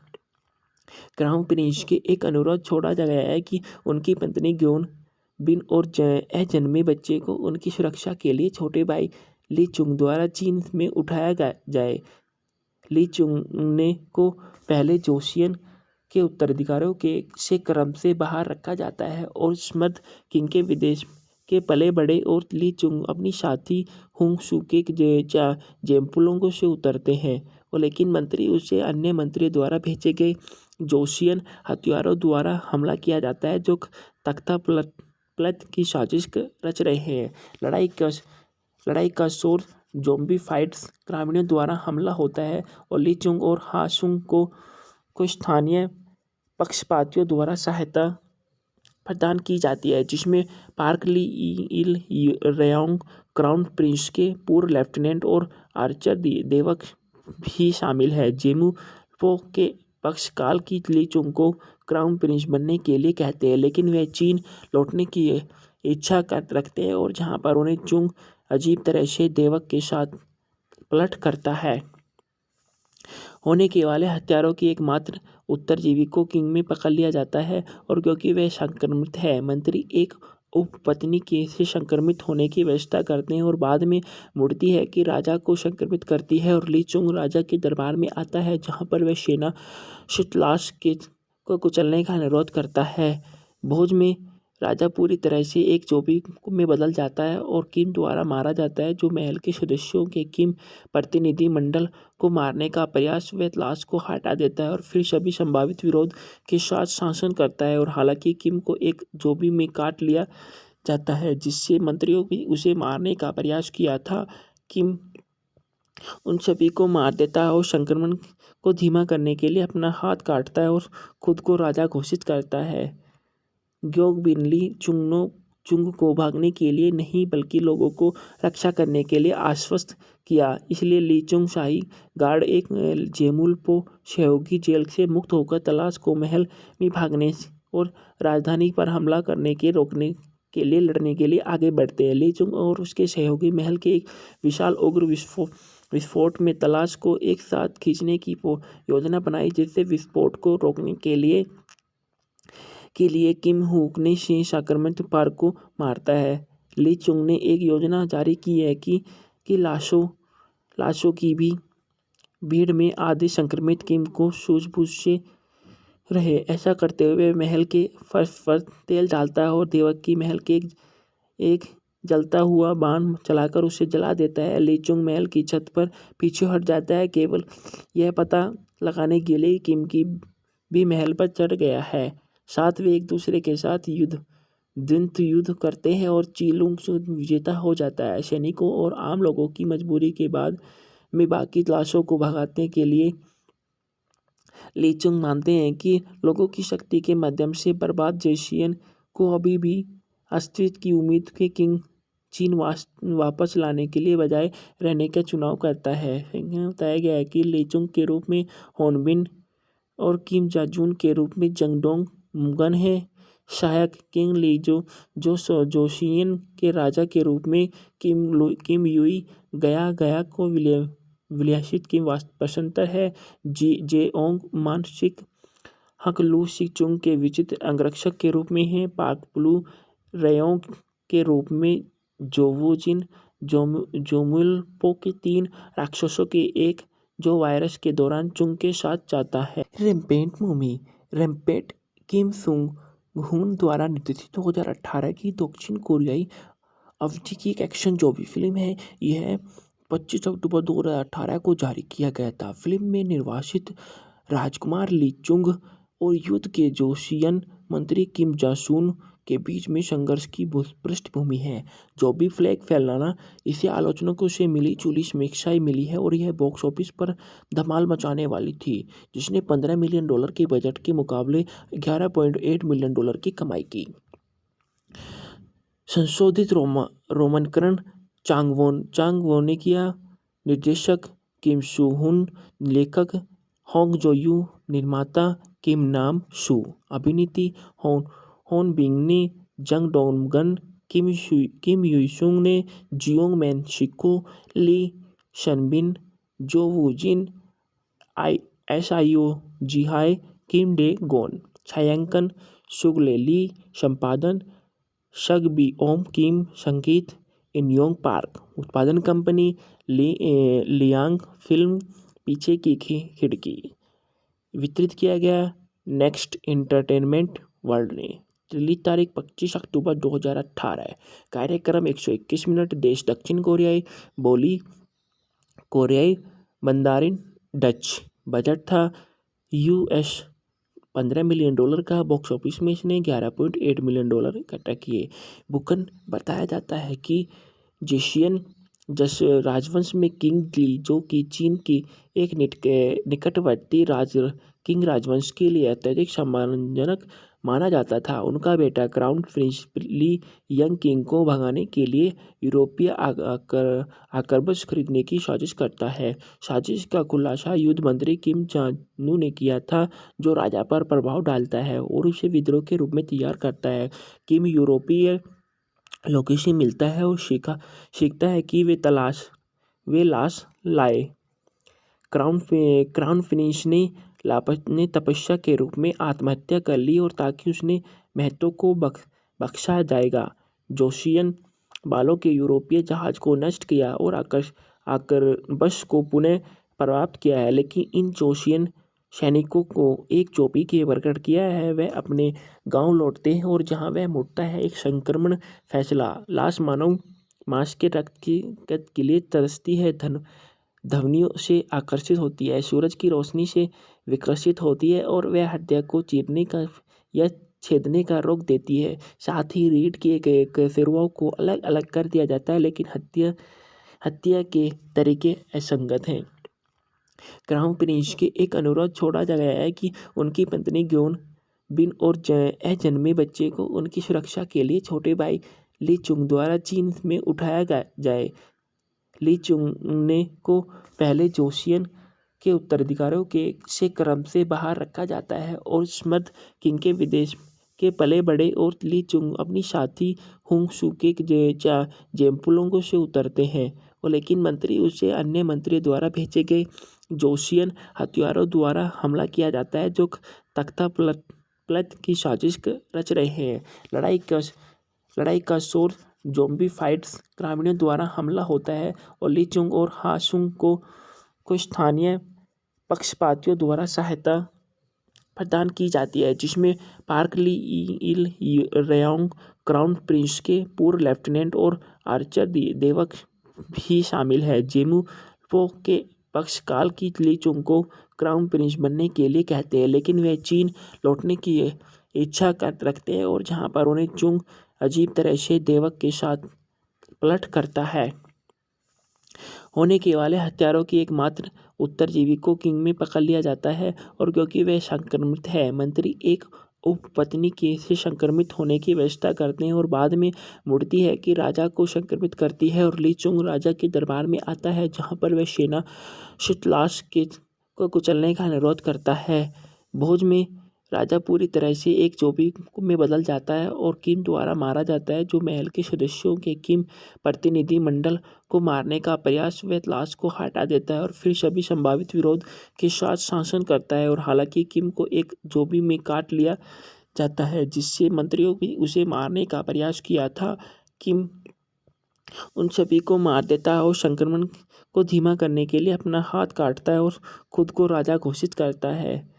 क्राउन प्रिंस के एक अनुरोध छोड़ा गया है कि उनकी पत्नी ग्योन बिन और अजन्मे बच्चे को उनकी सुरक्षा के लिए छोटे भाई ली चुंग द्वारा चीन में उठाया जाए। ली चुंग ने को पहले जोशियन के उत्तराधिकारियों से क्रम से बाहर रखा जाता है और स्मृत किंग के विदेश के पले बड़े और ली चुंग अपनी साथी हुंग सू के जेम्पुलोंगों से उतरते हैं, और लेकिन मंत्री उसे अन्य मंत्री द्वारा भेजे गए जोशियन हथियारों द्वारा हमला किया जाता है, जो तख्ता पलट की साजिश रच रहे हैं। लड़ाई का शोर ज़ॉम्बी फाइट्स ग्रामीणों द्वारा हमला होता है और ली चुंग और हासुंग को स्थानीय पक्षपातियों द्वारा सहायता प्रदान की जाती है, जिसमें पार्क ली इल रेयोंग क्राउन प्रिंस के पूर्व लेफ्टिनेंट और आर्चर देवक भी शामिल है। जेमू पो के पक्षकाल की ली चुंग को क्राउन प्रिंस बनने के लिए कहते हैं, लेकिन वे चीन लौटने की इच्छा रखते हैं और जहां पर उन्हें चुंग अजीब तरह से देवक के साथ पलट करता है। होने के वाले हत्यारों की एकमात्र उत्तरजीवी को किंग में पकड़ लिया जाता है, और क्योंकि वह संक्रमित है, मंत्री एक उपपत्नी के से संक्रमित होने की व्यवस्था करते हैं और बाद में मुड़ती है कि राजा को संक्रमित करती है और ली चुंग राजा के दरबार में आता है, जहां पर वह सेना शितलाश को कुचलने का अनुरोध करता है। भोज में राजा पूरी तरह से एक चोटी में बदल जाता है और किम द्वारा मारा जाता है, जो महल के सदस्यों के किम प्रतिनिधि मंडल को मारने का प्रयास वह लाश को हटा देता है और फिर सभी संभावित विरोध के साथ शासन करता है। और हालांकि किम को एक चोटी में काट लिया जाता है, जिससे मंत्रियों भी उसे मारने का प्रयास किया था, किम उन सभी को मार देता है और संक्रमण को धीमा करने के लिए अपना हाथ काटता है और खुद को राजा घोषित करता है। ग्योग बिन ली चुंग को भागने के लिए नहीं बल्कि लोगों को रक्षा करने के लिए आश्वस्त किया। इसलिए ली चुंग शाही गार्ड एक जेमुलपो सहयोगी जेल से मुक्त होकर तलाश को महल में भागने और राजधानी पर हमला करने के रोकने के लिए लड़ने के लिए आगे बढ़ते हैं। ली चुंग और उसके सहयोगी महल के एक विशाल उग्र विस्फोट में तलाश को एक साथ खींचने की योजना बनाई, जिससे विस्फोट को रोकने के लिए किम हुक ने संक्रमित पार्क को मारता है। ली चुंग ने एक योजना जारी की है कि लाशों की भी भीड़ में आधे संक्रमित किम को सूझबूझ से रहे। ऐसा करते हुए महल के फर्श पर तेल डालता है और देवक की महल के एक जलता हुआ बाण चलाकर उसे जला देता है। ली चुंग महल की छत पर पीछे हट जाता है, केवल यह पता लगाने के लिए किम की भी महल पर चढ़ गया है। साथ वे एक दूसरे के साथ युद्ध द्वंद्व युद्ध करते हैं और चीलुंग विजेता हो जाता है। सैनिकों और आम लोगों की मजबूरी के बाद में बाकी लाशों को भगाने के लिए ली चुंग मानते हैं कि लोगों की शक्ति के माध्यम से बर्बाद जोशियन को अभी भी अस्तित्व की उम्मीद के किंग चीन वापस लाने के लिए बजाय रहने का चुनाव करता है। बताया गया है कि ली चुंग के रूप में होनबिन और किम जाजून के रूप में जंगडोंग मुगन है। सहायक किंग ली जो जोशियन के राजा के रूप में किम युई गया को विलासित की पसंद है। जेओंग मानसिक हक लू सिचुंग के विचित्र अंगरक्षक के रूप में है। पाक ब्लू रेयोंग के रूप में जोवुजिन जोमुलपो के 3 राक्षसों के एक जो वायरस के दौरान चुंग के साथ जाता है। रैम्पेट मूवी रैम्पेट किम सुंग हुन द्वारा निर्देशित 2018 की दक्षिण कोरियाई अवधि की एक एक्शन जॉबी फिल्म है। यह 25 अक्टूबर 2018 को जारी किया गया था। फिल्म में निर्वासित राजकुमार ली चुंग और युद्ध के जोशियन मंत्री किम जासून के बीच में संघर्ष की पृष्ठभूमि है। जो भी फ्लैग फैलाना इसे आलोचकों से मिली जुली समीक्षाएं मिली है और यह बॉक्स ऑफिस पर धमाल मचाने वाली थी, जिसने $15 मिलियन के बजट के मुकाबले $11.8 मिलियन की कमाई की। संशोधित रोमांकरण चांगवो ने किया। निर्देशक किम सू हुन, लेखक होंग जो-यू, निर्माता किम नाम सू, अभिनेत्री होन बिंग ने, जंग डोंगन, किम युई-सुंग ने, जियोंग मैन शिको, ली शनबिन, जो वू-जिन, SIO जिहाई, किम डे गोन। छायांकन सुगले ली, संपादन शग बी ओम किम, संगीत इनयोंग पार्क। उत्पादन कंपनी लियांग फिल्म, पीछे की खिड़की। वितरित किया गया नेक्स्ट एंटरटेनमेंट वर्ल्ड ने। रिलीज तारीख 25 अक्टूबर 2018। कार्यक्रम 121 मिनट। देश दक्षिण कोरियाई, बोली कोरियाई, मंदारिन डच। बजट था US $15 मिलियन का। बॉक्स ऑफिस में इसने $11.8 मिलियन इकट्ठा किए। बुकन बताया जाता है कि जोशियन राजवंश में किंग ली, जो कि चीन की एक निकटवर्ती किंग राजवंश के लिए अत्यधिक सम्मानजनक माना जाता था। उनका बेटा क्राउन प्रिंस ली यंग किंग को भगाने के लिए यूरोपीय आक्रमण खरीदने की साजिश करता है। साजिश का खुलासा युद्ध मंत्री किम जानु ने किया था, जो राजा पर प्रभाव डालता है और उसे विद्रोह के रूप में तैयार करता है। किम यूरोपीय लोगों से मिलता है और सीखता है कि वे लाश लाए। क्राउन प्रिंस ने तपस्या के रूप में आत्महत्या कर ली और ताकि उसने महत्व को बख्शा जाएगा। जोशियन बालों के यूरोपीय जहाज को नष्ट किया और आक्रमण को पुनः प्राप्त किया है, लेकिन इन जोशियन सैनिकों को एक चोटी के प्रकट किया है। वह अपने गांव लौटते हैं और जहां वह मुड़ता है एक संक्रमण फैसला। लाश मानव मांस के रक्त के लिए तरसती है, ध्वनियों से आकर्षित होती है, सूरज की रोशनी से विकसित होती है और वह हत्या को चीरने का या छेदने का रोक देती है। साथ ही रीढ़ के सिरों को अलग अलग कर दिया जाता है, लेकिन हत्या के तरीके असंगत हैं। क्राउन प्रिंस के एक अनुरोध छोड़ा गया है कि उनकी पत्नी ग्योन बिन और अजन्मे बच्चे को उनकी सुरक्षा के लिए छोटे भाई ली चुंग द्वारा चीन में उठाया जाए। ली चुंग ने को पहले जोशियन के उत्तराधिकारियों से क्रम से बाहर रखा जाता है और स्मृत किंग के विदेश के पले बड़े और ली चुंग अपनी साथी हुंग सू के जेम्पुलोंगों से उतरते हैं, और लेकिन मंत्री उसे अन्य मंत्री द्वारा भेजे गए जोशियन हथियारों द्वारा हमला किया जाता है, जो तख्ता पलट की साजिश रच रहे हैं। लड़ाई का शोर ज़ॉम्बी फाइट्स ग्रामीणों द्वारा हमला होता है और ली चुंग और हासुंग को स्थानीय पक्षपातियों द्वारा सहायता प्रदान की जाती है, जिसमें पार्क ली इल रेयोंग, क्राउन प्रिंस के पूर्व लेफ्टिनेंट और आर्चर देवक भी शामिल है। जेमू पो के पक्षकाल की ली चुंग को क्राउन प्रिंस बनने के लिए कहते हैं, लेकिन वे चीन लौटने की इच्छा रखते हैं और जहां पर उन्हें चुंग अजीब तरह से देवक के साथ पलट करता है। होने के वाले हत्यारों की एकमात्र उत्तरजीवी को किंग में पकड़ लिया जाता है और क्योंकि वह संक्रमित है, मंत्री एक उपपत्नी के से संक्रमित होने की व्यवस्था करते हैं और बाद में मुड़ती है कि राजा को संक्रमित करती है और ली चुंग राजा के दरबार में आता है जहां पर वह सेना शितलाश के को कुचलने का अनुरोध करता है। भोज में राजा पूरी तरह से एक जोबी में बदल जाता है और किम द्वारा मारा जाता है, जो महल के सदस्यों के किम प्रतिनिधि मंडल को मारने का प्रयास व लाश को हटा देता है और फिर सभी संभावित विरोध के साथ शासन करता है। और हालांकि किम को एक जोबी में काट लिया जाता है जिससे मंत्रियों भी उसे मारने का प्रयास किया था, किम उन सभी को मार देता है और संक्रमण को धीमा करने के लिए अपना हाथ काटता है और खुद को राजा घोषित करता है।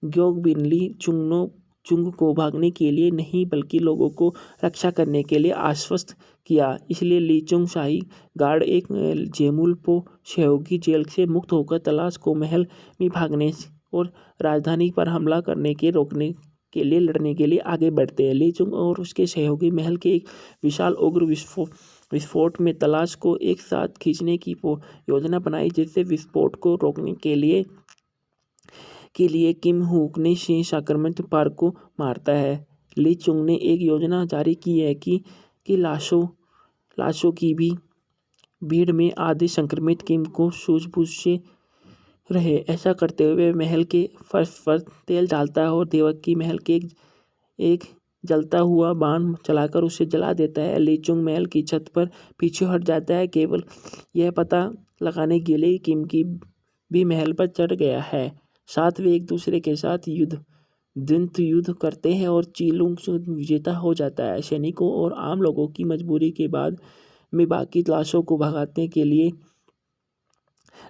ग्योग बिनली चुंग को भागने के लिए नहीं बल्कि लोगों को रक्षा करने के लिए आश्वस्त किया, इसलिए ली चुंग शाही गार्ड एक जेमुलपो सहयोगी जेल से मुक्त होकर तलाश को महल में भागने और राजधानी पर हमला करने के रोकने के लिए लड़ने के लिए आगे बढ़ते हैं। ली चुंग और उसके सहयोगी महल के एक विशाल उग्र विस्फोट में तलाश को एक साथ खींचने की योजना बनाई, जिससे विस्फोट को रोकने के लिए किम हुक ने से संक्रमित पार्क को मारता है। ली चुंग ने एक योजना जारी की है कि लाशों की भी भीड़ में आधे संक्रमित किम को सूझबूझ से रहे। ऐसा करते हुए महल के फर्श पर तेल डालता है और देवक की महल के एक जलता हुआ बाण चलाकर उसे जला देता है। ली चुंग महल की छत पर पीछे हट जाता है, केवल यह पता लगाने के लिए किम की भी महल पर चढ़ गया है। साथ वे एक दूसरे के साथ द्वंद्व युद्ध करते हैं और चीलुंग विजेता हो जाता है। सैनिकों और आम लोगों की मजबूरी के बाद में बाकी लाशों को भगाने के लिए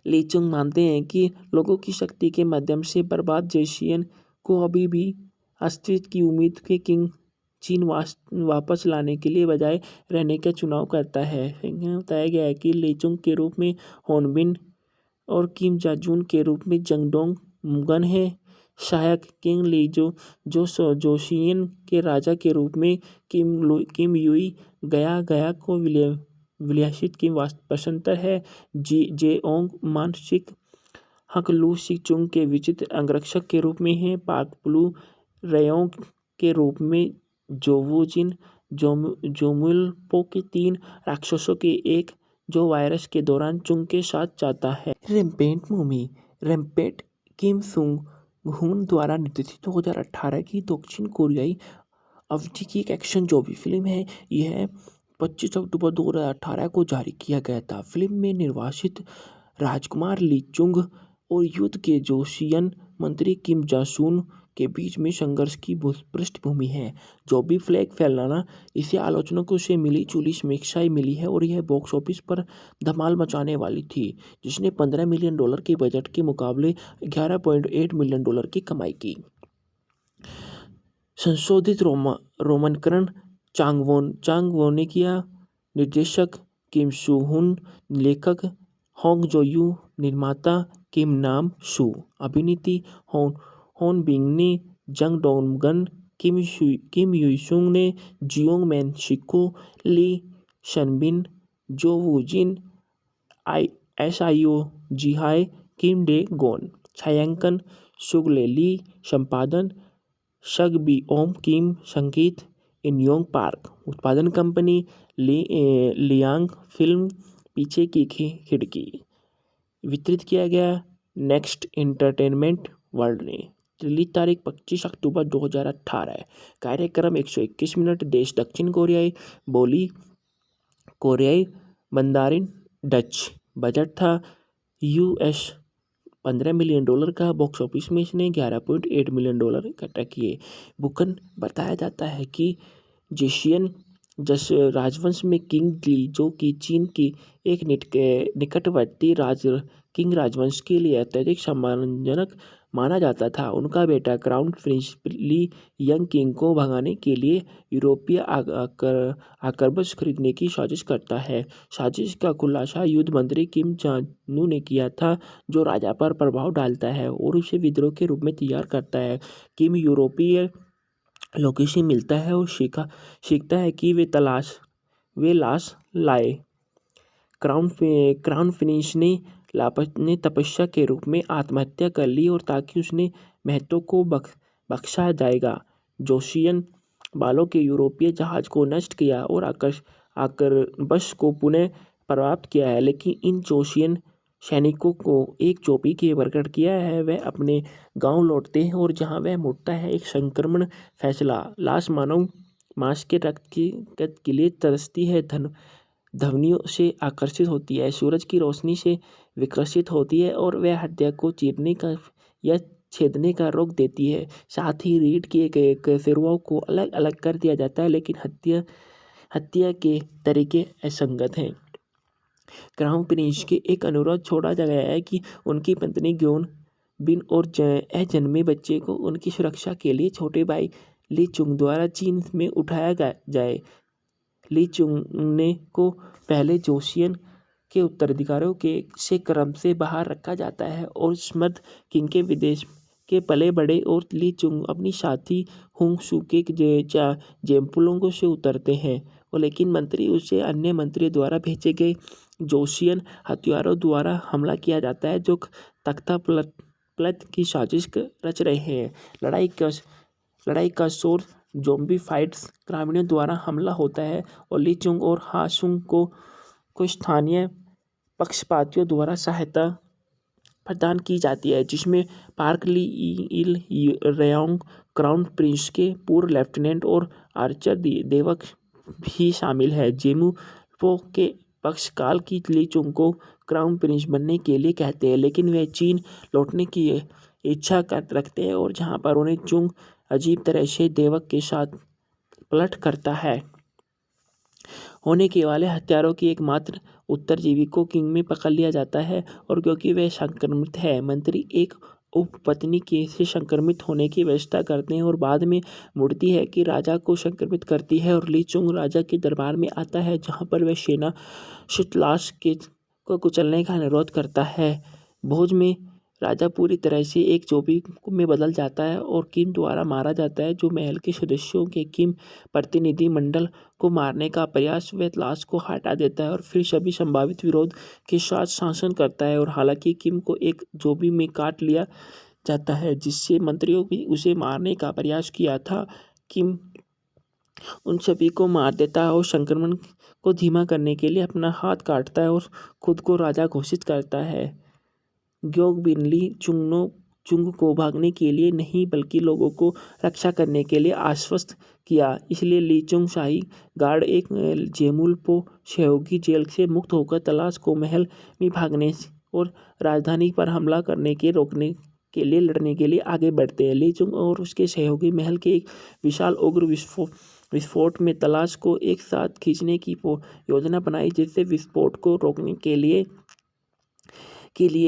ली चुंग मानते हैं कि लोगों की शक्ति के माध्यम से बर्बाद जोशियन को अभी भी अस्तित्व की उम्मीद के किंग चीन वापस लाने के लिए बजाय रहने का चुनाव करता है। बताया गया है कि ली चुंग के रूप में होनबिन और किम जाजून के रूप में जंगडोंग मुगन है। सहायक किंग ली जो जोशियन के राजा के रूप में किम युई गया को विलासित की पसंतर है। जेओंग मानसिक हक लू सी चुंग के विचित्र अंगरक्षक के रूप में है। पाक प्लू रेयोंग के रूप में जोवुजिन जोमुलपो के 3 राक्षसों के एक जो वायरस के दौरान चुंग के साथ जाता है। रैम्पेट मूवी रैम्पेट किम सुंग हुन द्वारा निर्देशित 2018 की दक्षिण कोरियाई अवधि की एक एक्शन जोबी फिल्म है। यह 25 अक्टूबर 2018 को जारी किया गया था। फिल्म में निर्वासित राजकुमार ली चुंग और युद्ध के जोशियन मंत्री किम जासून के बीच में संघर्ष की पृष्ठभूमि है। जोबी फ्लैग फैलाना इसे आलोचकों से मिली जुली समीक्षाएं मिली है और यह बॉक्स ऑफिस पर धमाल मचाने वाली थी, जिसने $15 मिलियन के बजट के मुकाबले $11.8 मिलियन की कमाई की। संशोधित रोमनकरण चांगवो ने किया। निर्देशक किम सू हुन, लेखक होंग जो यू, निर्माता किम नाम सू, अभिनेत्री होन बिंग ने, जंग डोंगन, किम युई-सुंग ने, जियोंग मैन शिको, ली शनबिन, जो वुजिन, SIO जिहाई, किम डे गोन। छायांकन सुगले ली, संपादन शग बी ओम किम, संगीत इनयोंग पार्क। उत्पादन कंपनी लियांग फिल्म, पीछे की खिड़की। वितरित किया गया नेक्स्ट एंटरटेनमेंट वर्ल्ड ने। रिलीज तारीख 25 अक्टूबर 2018। कार्यक्रम 121 मिनट। देश दक्षिण कोरियाई, बोली कोरियाई, मंदारिन डच। बजट था US $15 मिलियन का। बॉक्स ऑफिस में इसने $11.8 मिलियन इकट्ठा किए। बुकन बताया जाता है कि जेशियन राजवंश में किंग ली, जो कि चीन की एक निकटवर्ती किंग राजवंश के लिए अत्यधिक सम्मानजनक माना जाता था, उनका बेटा क्राउन प्रिंस ली यंग किंग को भगाने के लिए यूरोपीय आक्रमण खरीदने की साजिश करता है। साजिश का खुलासा युद्ध मंत्री किम जानु ने किया था, जो राजा पर प्रभाव डालता है और उसे विद्रोह के रूप में तैयार करता है। किम यूरोपीय लोकी से मिलता है और सीखता है कि वे लाश लाए। क्राउन फिनिश ने तपस्या के रूप में आत्महत्या कर ली और ताकि उसने महतो को बख्शा जाएगा। जोशियन बालों के यूरोपीय जहाज को नष्ट किया और आकर्बश को पुनः प्राप्त किया है, लेकिन इन जोशियन सैनिकों को एक चोटी के प्रकट किया है। वह अपने गांव लौटते हैं और जहां वह मुड़ता है एक संक्रमण फैसला लाश मानव मांस के रक्त के लिए तरसती है, ध्वनियों से आकर्षित होती है, सूरज की रोशनी से विकसित होती है और वह हत्या को चीरने का या छेदने का रोक देती है। साथ ही रीढ़ की एक सिरुओं को अलग अलग कर दिया जाता है, लेकिन हत्या के तरीके असंगत हैं। क्राउन प्रिंस के एक अनुरोध छोड़ा गया है कि उनकी पत्नी ग्योन बिन और अजन्मे बच्चे को उनकी सुरक्षा के लिए छोटे भाई ली चुंग द्वारा चीन में उठाया जाए। ली चुंग ने को पहले जोशियन के उत्तराधिकारियों से क्रम से बाहर रखा जाता है और स्मृत किंग के विदेश के पले बड़े और ली चुंग अपनी साथी हुंग सू के जेम्पुलोंगों से उतरते हैं और लेकिन मंत्री उसे अन्य मंत्री द्वारा भेजे गए जोशियन हथियारों द्वारा हमला किया जाता है जो तख्ता पलट की साजिश रच रहे हैं। लड़ाई का शोर ज़ॉम्बी फाइट्स ग्रामीणों द्वारा हमला होता है और ली चुंग और हासुंग को स्थानीय पक्षपातियों द्वारा सहायता प्रदान की जाती है, जिसमें पार्क ली इल रेयोंग क्राउन प्रिंस के पूर्व लेफ्टिनेंट और आर्चर देवक भी शामिल है। जेमू पो के पक्षकाल की ली चुंग को क्राउन प्रिंस बनने के लिए कहते हैं, लेकिन वे चीन लौटने की इच्छा रखते हैं और जहां पर उन्हें चुंग अजीब तरह से देवक के साथ पलट करता है। होने के वाले हत्यारों की एकमात्र उत्तरजीवी को किंग में पकड़ लिया जाता है और क्योंकि वह संक्रमित है, मंत्री एक उपपत्नी के से संक्रमित होने की व्यवस्था करते हैं और बाद में मुड़ती है कि राजा को संक्रमित करती है और ली चुंग राजा के दरबार में आता है, जहां पर वह सेना शुतलाश को कुचलने का अनुरोध करता है। भोज में राजा पूरी तरह से एक चोटी में बदल जाता है और किम द्वारा मारा जाता है, जो महल के सदस्यों के किम प्रतिनिधि मंडल को मारने का प्रयास व लाश को हटा देता है और फिर सभी संभावित विरोध के साथ शासन करता है। और हालांकि किम को एक जोबी में काट लिया जाता है, जिससे मंत्रियों भी उसे मारने का प्रयास किया था, किम उन सभी को मार देता है और संक्रमण को धीमा करने के लिए अपना हाथ काटता है और खुद को राजा घोषित करता है। ग्योग बिनली चुंग को भागने के लिए नहीं बल्कि लोगों को रक्षा करने के लिए आश्वस्त किया, इसलिए ली चुंग शाही गार्ड एक जेमुलपो सहयोगी जेल से मुक्त होकर तलाश को महल में भागने और राजधानी पर हमला करने के रोकने के लिए लड़ने के लिए आगे बढ़ते हैं। ली चुंग और उसके सहयोगी महल के एक विशाल उग्र विस्फोट में तलाश को एक साथ खींचने की योजना बनाई, जिससे विस्फोट को रोकने के लिए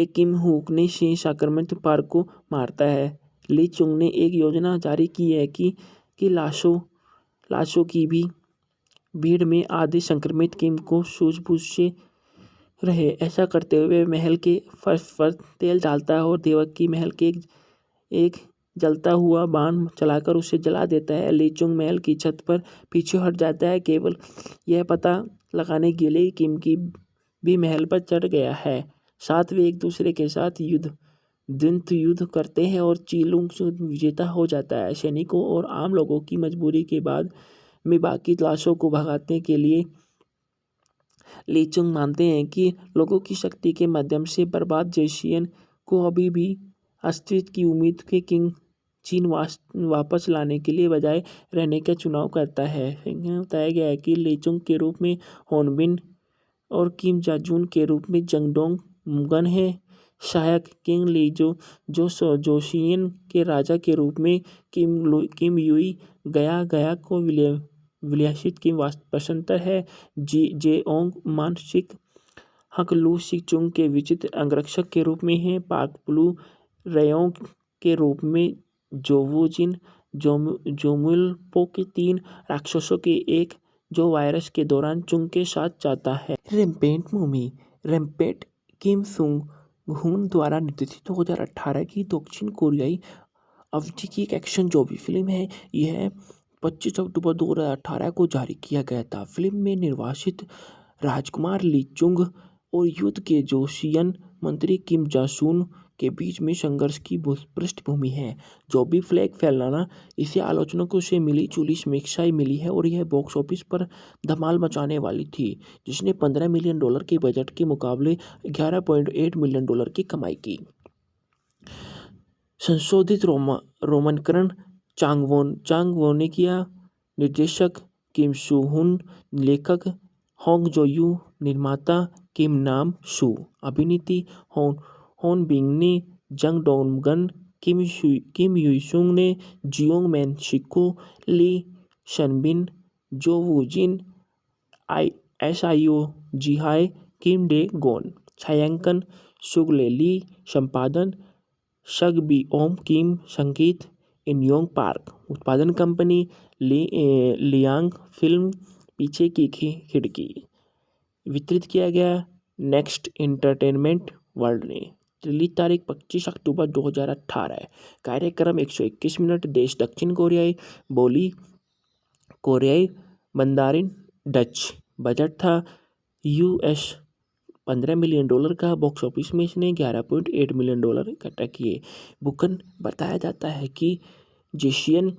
किम हुक ने से संक्रमित पार्क को मारता है। ली चुंग ने एक योजना जारी की है कि लाशों की भी भीड़ में आधे संक्रमित किम को सूझबूझ से रहे। ऐसा करते हुए महल के फर्श पर तेल डालता है और देवक की महल के एक जलता हुआ बाण चलाकर उसे जला देता है। ली चुंग महल की छत पर पीछे हट जाता है, केवल यह पता लगाने के लिए किम की भी महल पर चढ़ गया है। साथ वे एक दूसरे के साथ द्वंद्व युद्ध करते हैं और चीलुंग विजेता हो जाता है। सैनिकों और आम लोगों की मजबूरी के बाद में बाकी लाशों को भगाने के लिए ली चुंग मानते हैं कि लोगों की शक्ति के माध्यम से बर्बाद जोशियन को अभी भी अस्तित्व की उम्मीद के किंग चीन वापस लाने के लिए बजाय रहने का चुनाव करता है। बताया गया है कि ली चुंग के रूप में होनबिन और किम जाजून के रूप में जंगडोंग मुगन है। सहायक किंग ली जोशियन के राजा के रूप में किम युई गया को विलासित की पसंतर है। जेओंग मानसिक हक लू सिचुंग के विचित्र अंगरक्षक के रूप में है। पाक प्लू रेयोंग के रूप में जोवुजिन जोमुलपो के 3 राक्षसों के एक जो वायरस के दौरान चुंग के साथ जाता है। रैम्पेट किम सुंग हुन द्वारा निर्देशित 2018 की दक्षिण कोरियाई अवधि की एक एक्शन जो भी फिल्म है, यह 25 अक्टूबर 2018 को जारी किया गया था। फिल्म में निर्वासित राजकुमार ली चुंग और युद्ध के जोशियन मंत्री किम जासून के बीच में संघर्ष की पृष्ठभूमि है। जो भी फ्लैग फैलाना, इसे आलोचकों से मिली जुली समीक्षाएं मिली है और यह बॉक्स ऑफिस पर धमाल मचाने वाली थी, जिसने $15 मिलियन के बजट के मुकाबले $11.8 मिलियन की कमाई की। संशोधित रोमांकन चांग-वोन ने किया। निर्देशक किम सू-हुन, लेखक होंग जो-यू, निर्माता किम नाम-सू, अभिनेत्री होन बिंग ने जंग डोंगन, किम युई-सुंग ने जियोंग मैन-शिको, ली शनबिन, जो वू-जिन, एसआईओ जिहाई, किम डे-गोन। छायांकन सुग-ले ली, संपादन शग बी-ओम किम, संगीत इन-योंग पार्क। उत्पादन कंपनी लियांग फिल्म, पीछे की खिड़की। वितरित किया गया नेक्स्ट एंटरटेनमेंट वर्ल्ड ने। रिलीज तारीख 25 अक्टूबर 2018। कार्यक्रम 121 मिनट। देश दक्षिण कोरियाई, बोली कोरियाई, मंदारिन, डच। बजट था US $15 मिलियन का। बॉक्स ऑफिस में इसने $11.8 मिलियन इकट्ठा किए। बुकन बताया जाता है कि जोशियन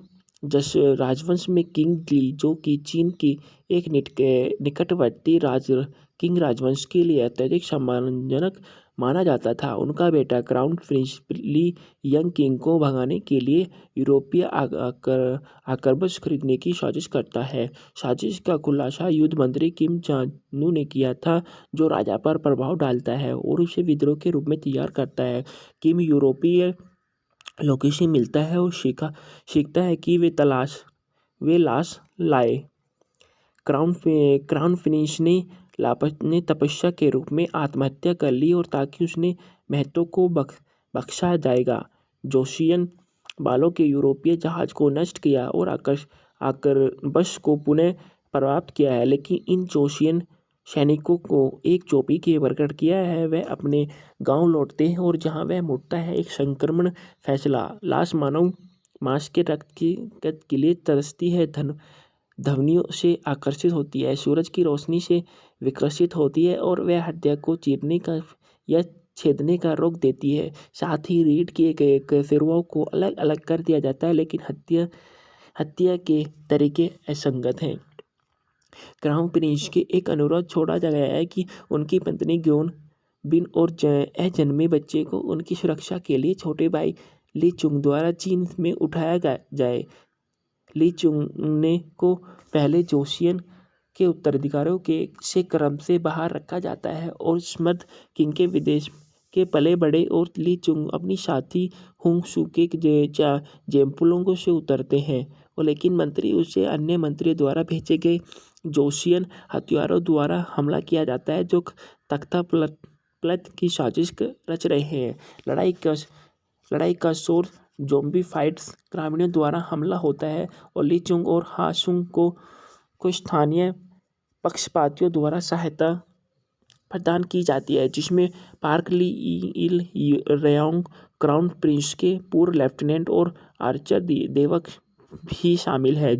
राजवंश में किंग ली, जो कि चीन की एक निकटवर्ती किंग राजवंश के लिए अत्यधिक सम्मानजनक माना जाता था। उनका बेटा क्राउन प्रिंस ली यंग किंग को भगाने के लिए यूरोपीय आक्रमण खरीदने की साजिश करता है। साजिश का खुलासा युद्ध मंत्री किम जान-नू ने किया था, जो राजा पर प्रभाव डालता है और उसे विद्रोह के रूप में तैयार करता है। किम यूरोपीय लोगों से मिलता है और सीखता है कि वे लाश लाए। क्राउन प्रिंस ने तपस्या के रूप में आत्महत्या कर ली और ताकि उसने महत्व को बख्शा जाएगा। जोशियन बालों के यूरोपीय जहाज को नष्ट किया और आक्रमण को पुनः प्राप्त किया है, लेकिन इन जोशियन सैनिकों को एक चोटी के प्रकट किया है। वह अपने गांव लौटते हैं और जहां वह मुड़ता है, एक संक्रमण फैसला लाश मानव मांस के रक्त के लिए तरसती है, ध्वनियों से आकर्षित होती है, सूरज की रोशनी से विकसित होती है और वह हत्या को चीरने का या छेदने का रोक देती है। साथ ही रीढ़ के सिरों को अलग अलग कर दिया जाता है, लेकिन हत्या के तरीके असंगत हैं। क्राउन प्रिंस के एक अनुरोध छोड़ा गया है कि उनकी पत्नी ग्योन बिन और अजन्मे बच्चे को उनकी सुरक्षा के लिए छोटे भाई ली चुंग द्वारा चीन में उठाया जाए। ली चुंग ने को पहले जोशियन के उत्तराधिकारियों से क्रम से बाहर रखा जाता है और स्मृत किंग के विदेश के पले बड़े और ली चुंग अपनी साथी हुंग सू के जेम्पुलों से उतरते हैं, और लेकिन मंत्री उसे अन्य मंत्रियों द्वारा भेजे गए जोशियन हथियारों द्वारा हमला किया जाता है, जो तख्ता पलट की साजिश रच रहे हैं। लड़ाई का शोर ज़ॉम्बी फाइट्स ग्रामीणों द्वारा हमला होता है और ली चुंग और हा सुंग को स्थानीय पक्षपातियों द्वारा सहायता प्रदान की जाती है, जिसमें पार्क ली इल रेयोंग, क्राउन प्रिंस के पूर्व लेफ्टिनेंट और आर्चर देवक भी शामिल है।